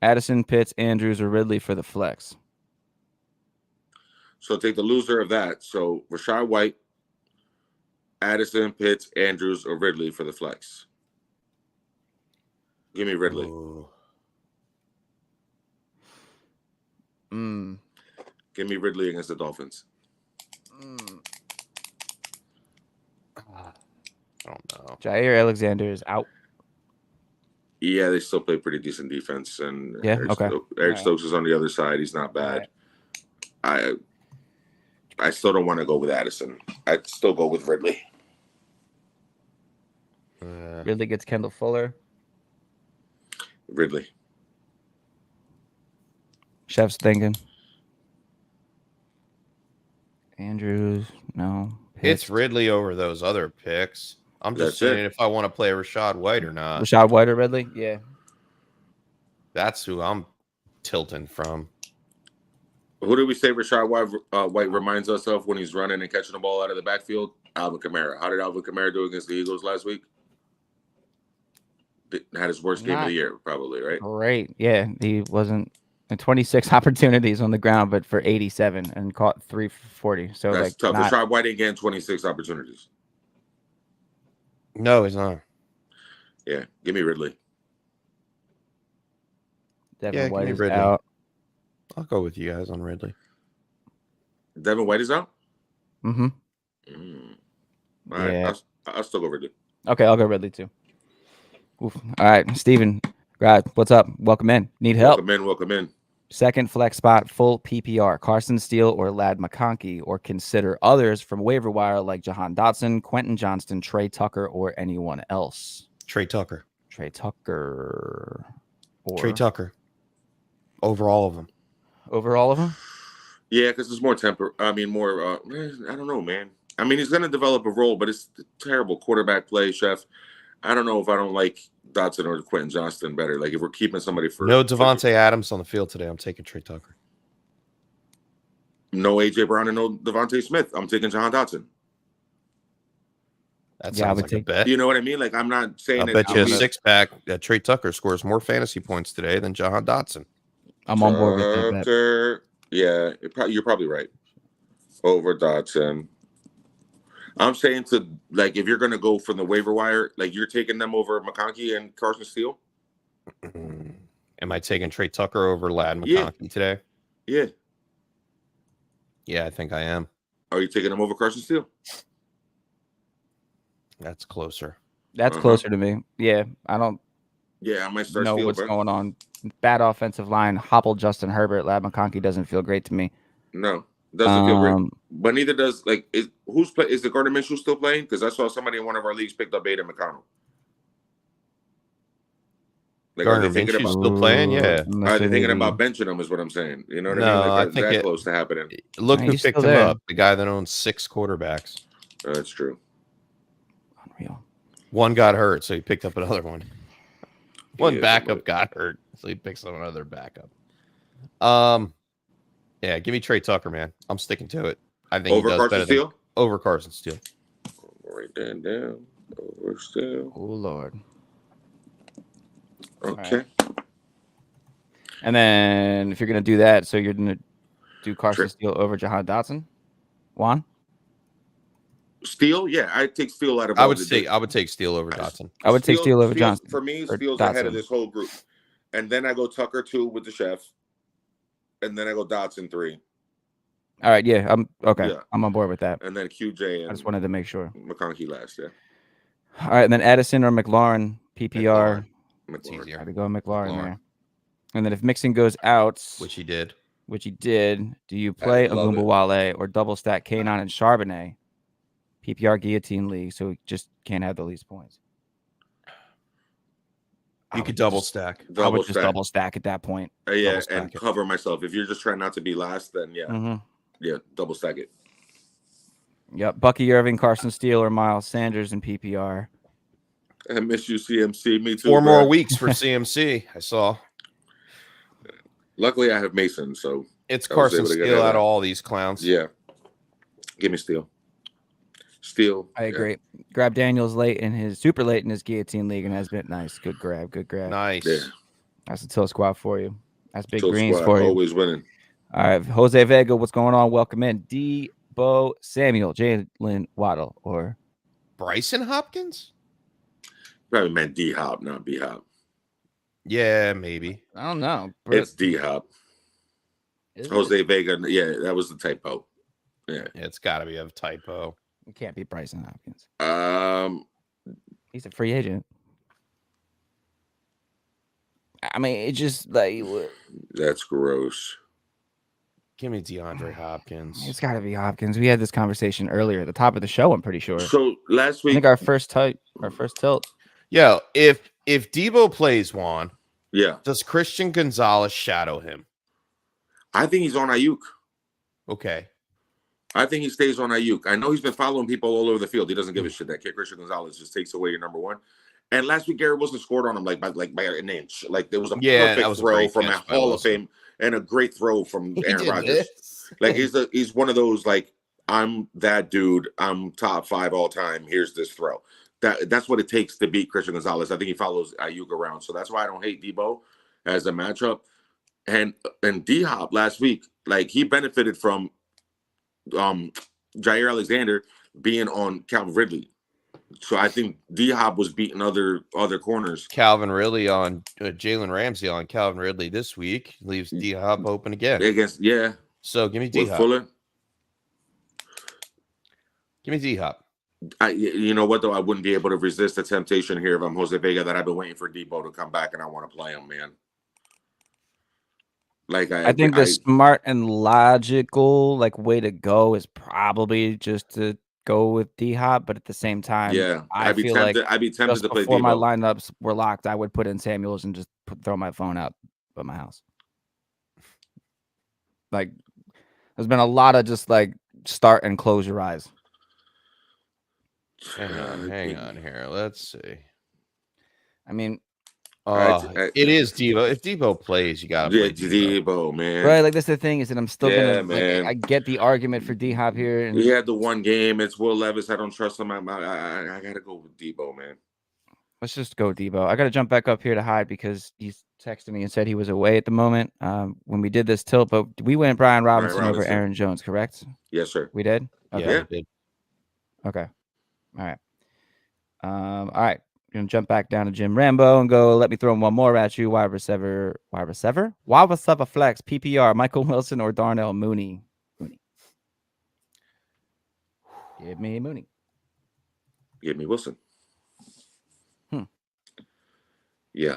Addison, Pitts, Andrews, or Ridley for the flex. So take the loser of that. So Rashad White, Addison, Pitts, Andrews, or Ridley for the flex. Give me Ridley. Give me Ridley against the Dolphins. I don't know. Jair Alexander is out. Yeah, they still play pretty decent defense, and Yeah, Eric Stokes is on the other side. He's not bad. Right. I still don't want to go with Addison. I'd still go with Ridley. Ridley gets Kendall Fuller. Ridley. Chef's thinking. Andrews, no. Pitts. It's Ridley over those other picks. I'm just saying if I want to play Rashad White or not. Rashad White or Ridley? Yeah. That's who I'm tilting from. Who did we say Rashad White reminds us of when he's running and catching the ball out of the backfield? Alvin Kamara. How did Alvin Kamara do against the Eagles last week? Had his worst game of the year, probably, right? Great. Yeah, he wasn't in 26 opportunities on the ground, but for 87 and caught 340. So that's tough. Rashad White ain't getting 26 opportunities. No, he's not. Yeah, give me Ridley. Devin White is out. I'll go with you guys on Ridley. Devin White is out? Mm-hmm. All right, I'll still go Ridley. Okay, I'll go Ridley too. Oof. All right, Steven, what's up? Welcome in. Need help? Welcome in. Second flex spot, full PPR. Carson Steele or Ladd McConkey, or consider others from waiver wire like Jahan Dotson, Quentin Johnston, Trey Tucker, or anyone else. Trey Tucker. Over all of them. Over all of them? Yeah, because there's more I don't know, man. I mean, he's going to develop a role, but it's terrible quarterback play, Chef. I don't know if I don't like Dotson or Quentin Johnston better. Like, if we're keeping somebody for... No Devontae Adams on the field today. I'm taking Trey Tucker. No A.J. Brown and no Devontae Smith. I'm taking Jahan Dotson. That sounds like a bet. You know what I mean? Like, I'm not saying... I bet you a six-pack that Trey Tucker scores more fantasy points today than Jahan Dotson. I'm on board with that bet. Yeah, you're probably right. Over Dotson. I'm saying if you're going to go from the waiver wire, like you're taking them over McConkey and Carson Steele? Am I taking Trey Tucker over Ladd McConkey today? Yeah. Yeah, I think I am. Are you taking them over Carson Steele? That's closer. That's closer to me. Yeah, I don't I might start know what's going on. Bad offensive line, hobbled Justin Herbert. Ladd McConkey doesn't feel great to me. No. Doesn't feel great, but neither does is the Gardner Minshew still playing? Because I saw somebody in one of our leagues picked up Aiden McConnell. Like, Gardner Minshew's still playing? Yeah. Are they thinking about benching him? Is what I'm saying. You know what I mean? I think that close to happening. Look who picked him up. The guy that owns 6 quarterbacks. That's true. Unreal. One got hurt, so he picked up another one. One backup got hurt, so he picks up another backup. Yeah, give me Trey Tucker, man. I'm sticking to it. I think over Carson Steele. Over Carson Steele. Write that down. Over Steele. Oh Lord. Okay. Right. And then if you're gonna do that, so you're gonna do Carson Steele over Jahan Dotson, Juan. Steele, yeah, I take Steele out of. I would take Steele over Dotson. I would take Steele over Johnson. For me, Steele's ahead of this whole group, and then I go Tucker 2 with the Chef. And then I go Dotson 3. All right, yeah, I'm okay. Yeah. I'm on board with that. And then QJ. And I just wanted to make sure. McConkey last, yeah. All right, and then Edison or McLaurin, PPR. That's easier. Got to go McLaurin there. And then if Mixon goes out, which he did, do you play Ogunbowale or double stack K9 and Charbonnet? PPR guillotine league, so we just can't have the least points. You could double stack. I would just double stack at that point. Yeah, and cover myself. If you're just trying not to be last, then yeah. Mm-hmm. Yeah, double stack it. Yep. Bucky Irving, Carson Steele, or Miles Sanders in PPR. I miss you, CMC. Me too. 4 more weeks for CMC, I saw. Luckily, I have Mason, so it's Carson Steele out of all these clowns. Yeah. Give me Steele. I agree. Yeah. Grab Daniels super late in his guillotine league and has been nice. Good grab. Nice. Yeah. That's the Tilt Squad for you. That's Big Tilt Greens squad, for you. Always winning. All right. Jose Vega, what's going on? Welcome in. Debo Samuel, Jalen Waddle, or Bryson Hopkins? Probably meant D-Hop, not B-Hop. Yeah, maybe. I don't know. It's D-Hop. Jose Vega. Yeah, that was the typo. Yeah. It's got to be a typo. It can't be Bryson Hopkins. He's a free agent. I mean, it just like that's gross. Give me DeAndre Hopkins. It's got to be Hopkins. We had this conversation earlier at the top of the show. I'm pretty sure. So last week, I think our first tilt. Yeah, if Debo plays Juan, yeah, does Christian Gonzalez shadow him? I think he's on Ayuk. Okay. I think he stays on Ayuk. I know he's been following people all over the field. He doesn't give a shit. That kid Christian Gonzalez just takes away your number one. And last week, Garrett Wilson scored on him by an inch. Like there was a perfect throw from a Hall of Fame and a great throw from Aaron Rodgers. Like he's one of those like, I'm that dude. I'm top 5 all time. Here's this throw. That's what it takes to beat Christian Gonzalez. I think he follows Ayuk around. So that's why I don't hate Debo as a matchup. And D-Hop last week, like he benefited from Jair Alexander being on Calvin Ridley. So I think D-Hop was beating other corners. Calvin Ridley on Jalen Ramsey on Calvin Ridley this week leaves D-Hop open again. So give me D-Hop. Fuller. Give me D-Hop. You know what, though? I wouldn't be able to resist the temptation here if I'm Jose Vega that I've been waiting for Debo to come back and I want to play him, man. Like I think the smart and logical way to go is probably just to go with D-Hop, but at the same time, I'd be tempted to play before Debo. My lineups were locked, I would put in Samuels and just throw my phone out of my house. Like there's been a lot of just start and close your eyes. Hang on here. Let's see. I mean, it is Debo. If Debo plays, you gotta play Debo, man. Right, that's the thing is that I'm still gonna. I get the argument for D-Hop here. And he had the one game. It's Will Levis. I don't trust him. I gotta go with Debo, man. Let's just go Debo. I gotta jump back up here to hide because he's texted me and said he was away at the moment. When we did this tilt, but we went Brian Robinson over Aaron Jones, correct? Yes, sir. We did. Okay. Yeah, we did. Okay. All right. All right. Gonna jump back down to Jim Rambo and go. Let me throw one more at you. Wide receiver flex PPR. Michael Wilson or Darnell Mooney. Give me Mooney. Give me Wilson. Yeah.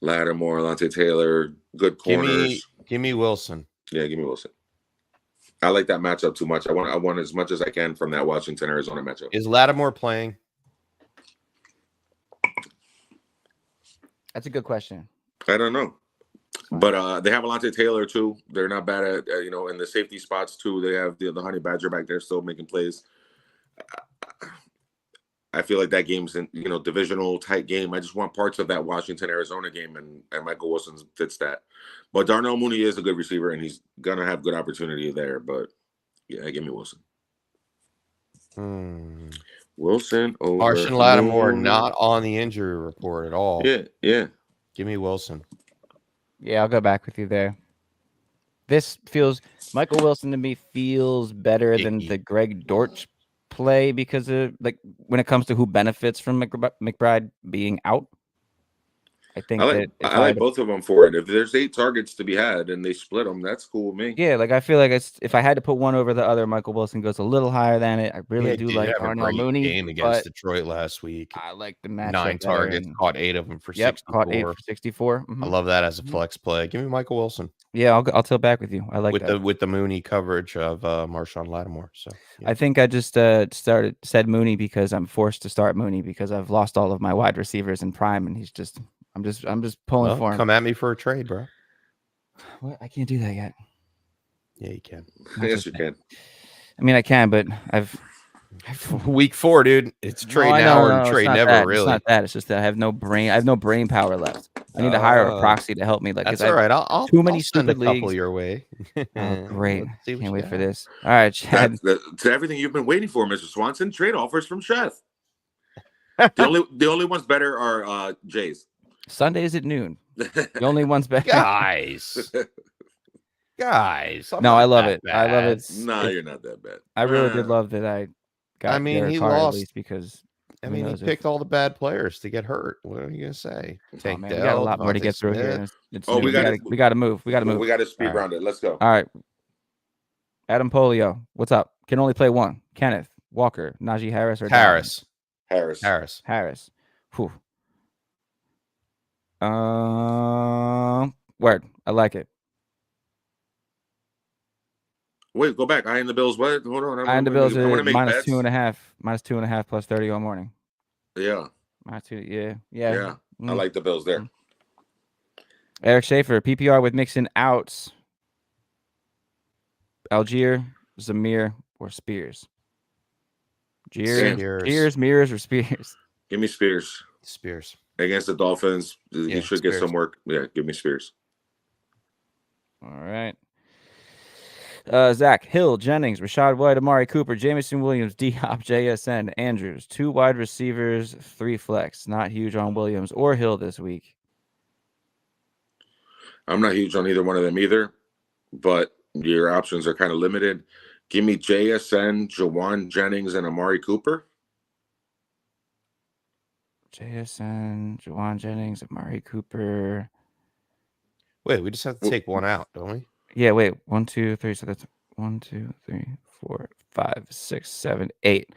Lattimore, Alontae Taylor, good corners. Give me Wilson. Yeah, give me Wilson. I like that matchup too much. I want as much as I can from that Washington Arizona matchup. Is Lattimore playing? That's a good question. I don't know. But they have Alontae Taylor too. They're not bad at in the safety spots too. They have the Honey Badger back there still making plays. I feel like that game's divisional tight game. I just want parts of that Washington Arizona game, and Michael Wilson fits that. But Darnell Mooney is a good receiver, and he's gonna have good opportunity there. But yeah, give me Wilson. Wilson over Marshall Lattimore not on the injury report at all. Yeah. Give me Wilson. Yeah, I'll go back with you there. Michael Wilson to me feels better than the Greg Dortch play because of when it comes to who benefits from McBride being out. I think I like both of them for it. If there's 8 targets to be had and they split them, that's cool with me. Yeah, like I feel like if I had to put one over the other, Michael Wilson goes a little higher than it. I really do like Darnell Mooney. Game against Detroit last week. I like the matchup. 9 targets, caught 8 of them for 64. Caught 8 for 64. I love that as a flex play. Give me Michael Wilson. Yeah, I'll tilt back with you. I like that. With the Mooney coverage of Marshawn Lattimore. So I think I just said Mooney because I'm forced to start Mooney because I've lost all of my wide receivers in prime, and he's just I'm just pulling for him. Come at me for a trade, bro. What? I can't do that yet. Yeah, you can. Yes, you can. I mean, I can, but I've week 4, dude. It's trade now or trade never. That. Really, it's not that. It's just that I have no brain. I have no brain power left. I need to hire a proxy to help me. Like that's all right. I'll too many send a stupid couple leads your way. Oh, great! Can't wait for this. All right, Chad. To everything you've been waiting for, Mr. Swanson. Trade offers from Chef. the only ones better are Jay's. Sundays at noon. The only ones better. Guys. No, I love it. I love it. No, you're not that bad. I really did love that I got he lost. at least because he picked all the bad players to get hurt. What are you gonna say? We got a lot more to get through here. We got to move. We got to move. We got to speed round it. Let's go. All right. Adam Polio, what's up? Can only play one. Kenneth Walker, Najee Harris, or Harris. Whew. Word. I like it. Wait, go back. I in the Bills. What? Hold on. I in the Bills is minus 2.5. Minus 2.5 plus 30 all morning. Yeah. Minus 2. Yeah. I like the Bills there. Eric Schaefer, PPR with Mixon outs. Algier, Zamir, or Spears. Spears, Mears, or Spears? Give me Spears. Against the Dolphins, he should get some work. Yeah, give me Spears. All right. Zach Hill, Jennings, Rashad White, Amari Cooper, Jameson Williams, D-Hop, JSN, Andrews, 2 wide receivers, 3 flex. Not huge on Williams or Hill this week. I'm not huge on either one of them either, but your options are kind of limited. Give me JSN, Juwan Jennings, and Amari Cooper. JSN, Juwan Jennings, Amari Cooper. Wait, we just have to take one out, don't we? Yeah, wait. 1, 2, 3. So that's 1, 2, 3, 4, 5, 6, 7, 8.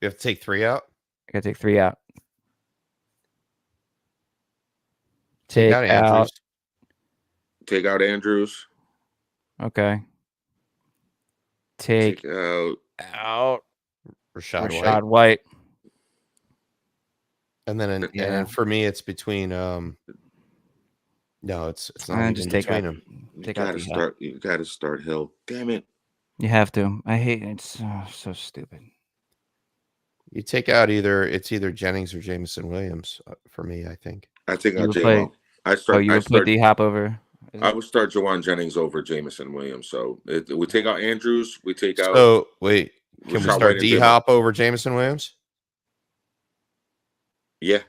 You have to take 3 out? I gotta take 3 out. Take out Andrews. Take out Andrews. Okay. Take out Rashad White. And then and for me, it's between no, it's not even just between them. You gotta start Hill. Damn it. You have to. I hate it. It's so stupid. You take out either Jennings or Jameson Williams for me, I think. I take out J-Mo. You would put D-Hop over? I would start Juwan Jennings over Jameson Williams. So we take out Andrews. We take out. So wait, can we start D-Hop over Jameson Williams? Yeah.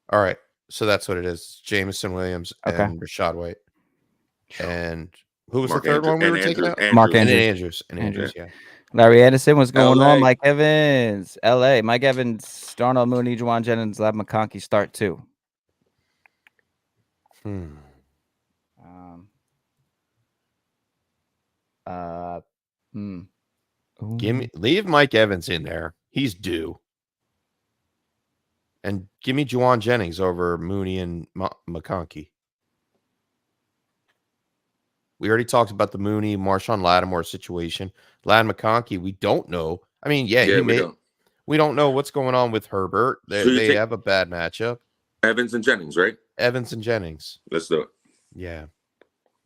All right. So that's what it is. Jameson Williams and Rashad White. And who was the third one we were taking out? Mark Andrews. Andrews, yeah. Larry Anderson, what's going on? Mike Evans, LA. Mike Evans, Darnell Mooney, Juwan Jennings, Lab McConkey start 2. Leave Mike Evans in there. He's due. And give me Juwan Jennings over Mooney and McConkey. We already talked about the Mooney, Marshawn Lattimore situation. Lad McConkey, we don't know. I mean, we don't know what's going on with Herbert. They have a bad matchup. Evans and Jennings, right? Evans and Jennings. Let's do it. Yeah.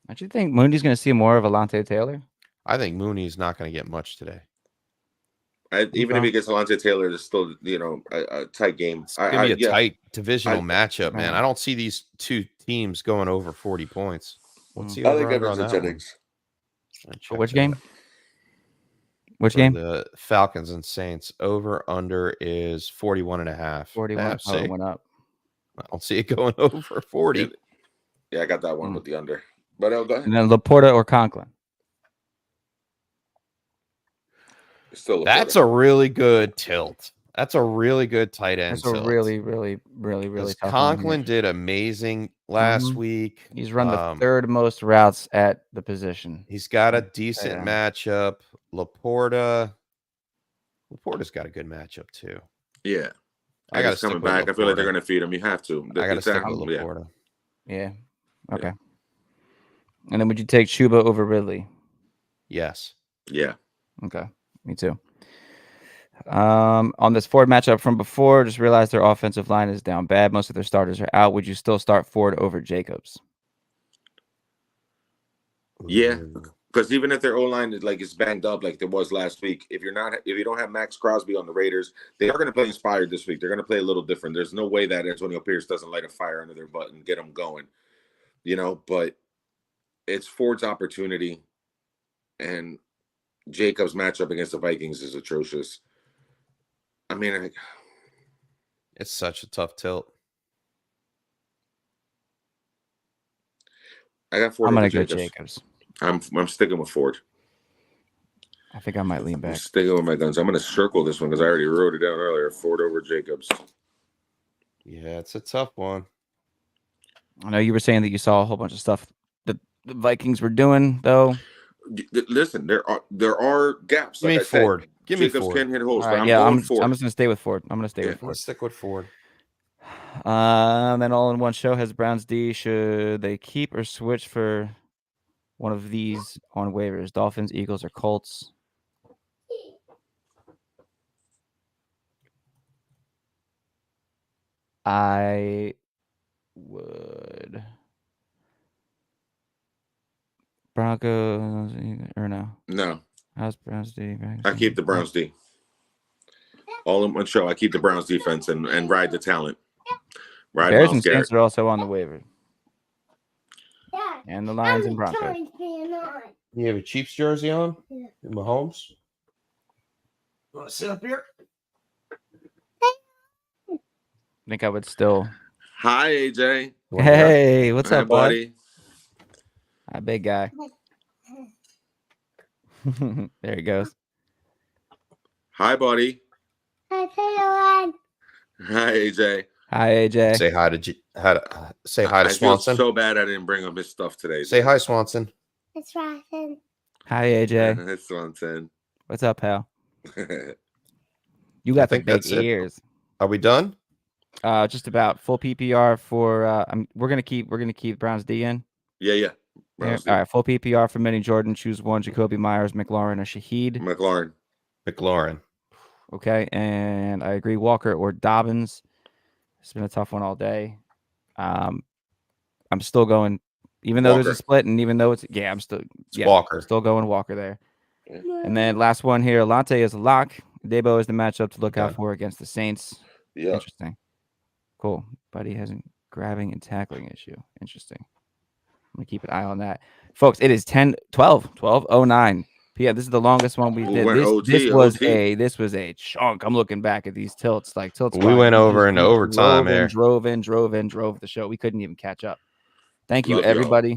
Don't you think Mooney's going to see more of Alontae Taylor? I think Mooney's not going to get much today. Even if he gets Alontae Taylor, it's still, a tight game. It's going to be a tight divisional matchup, man. I don't see these two teams going over 40 points. What's the over Evans and Jennings. Which game? Which game? The Falcons and Saints. Over under is 41.5. 41. Oh, it went up. I don't see it going over 40. Yeah, I got that one with the under. But go ahead. And then Laporta or Conklin. That's a really good tilt. That's a really good tight end. That's a really tough Conklin did amazing last week. He's run the third most routes at the position. He's got a decent matchup. Laporta's got a good matchup too. Yeah. I got to coming back. Laporta. I feel like they're going to feed him. You have to. I got to stick with Laporta. Yeah. Okay. And then would you take Chuba over Ridley? Yes. Yeah. Okay. Me too. On this Ford matchup from before, just realized their offensive line is down bad. Most of their starters are out. Would you still start Ford over Jacobs? Yeah, because even if their O-line is banged up like there was last week, if you don't have Max Crosby on the Raiders, they are going to play inspired this week. They're going to play a little different. There's no way that Antonio Pierce doesn't light a fire under their butt and get them going, but it's Ford's opportunity, and Jacobs' matchup against the Vikings is atrocious. I mean, it's such a tough tilt. I got Ford. I'm gonna go Jacobs. I'm sticking with Ford. I think I might lean back. I'm sticking with my guns. I'm gonna circle this one because I already wrote it down earlier. Ford over Jacobs. Yeah, it's a tough one. I know you were saying that you saw a whole bunch of stuff that the Vikings were doing, though. Listen, there are gaps. Give me Ford. Give me Jacobs Ford. can hit holes, Right, but I'm just gonna stay with Ford. I'm gonna stay with Ford. Let's stick with Ford. Then all in one show has Browns D. Should they keep or switch for one of these on waivers? Dolphins, Eagles, or Colts? I would. Broncos or no? No. How's Browns D? I keep the Browns D. All in one show. I keep the Browns defense and ride the talent. Ride Bears and Saints are also on the waiver. And the Lions and Broncos. You have a Chiefs jersey on? Yeah. Mahomes? You want to sit up here? I think I would still. Hi, AJ. Hey, what's up, buddy? Hi, big guy. There he goes. Hi, buddy. Hi, Taylor. Hi, AJ. Hi, AJ. Say hi to say hi to Swanson. I feel so bad I didn't bring up his stuff today. Say hi, Swanson. It's Swanson. Hi, AJ. It's Swanson. What's up, pal? You got the big ears. Are we done? Just about full PPR for. We're gonna keep Browns D in. Yeah. All right, full PPR for Minnie Jordan. Choose one: Jacoby Myers, McLaurin, or Shaheed. McLaurin. Okay, and I agree. Walker or Dobbins. It's been a tough one all day. I'm still going, even though there's a split, and even though it's Walker. Still going Walker there. Yeah. And then last one here, Alante is a lock. Debo is the matchup to look out for against the Saints. Yeah. Interesting. Cool. Buddy has a grabbing and tackling issue. Interesting. I'm gonna keep an eye on that, folks. It is 12:09 p.m. This is the longest one we did. This was a chunk. I'm looking back at these tilts. We went over in overtime there. Drove the show. We couldn't even catch up. Thank you, everybody.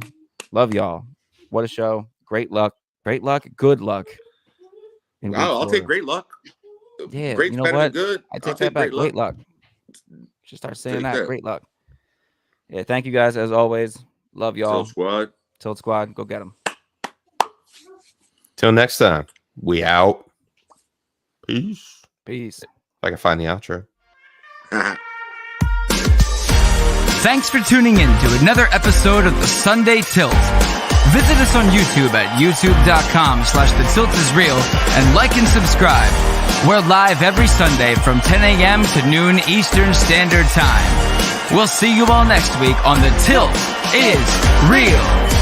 Love y'all. What a show. Great luck. Good luck. Wow, I'll take great luck. Yeah, great, you know what? Good. I take that back. Great luck. Should start saying that. Great luck. Yeah, thank you guys as always. Love y'all. Tilt Squad. Go get them. Till next time, we out. Peace. If I can find the outro. Thanks for tuning in to another episode of the Sunday Tilt. Visit us on YouTube at youtube.com/thetiltisreal and like and subscribe. We're live every Sunday from 10 a.m. to noon Eastern Standard Time. We'll see you all next week on The Tilt is Real.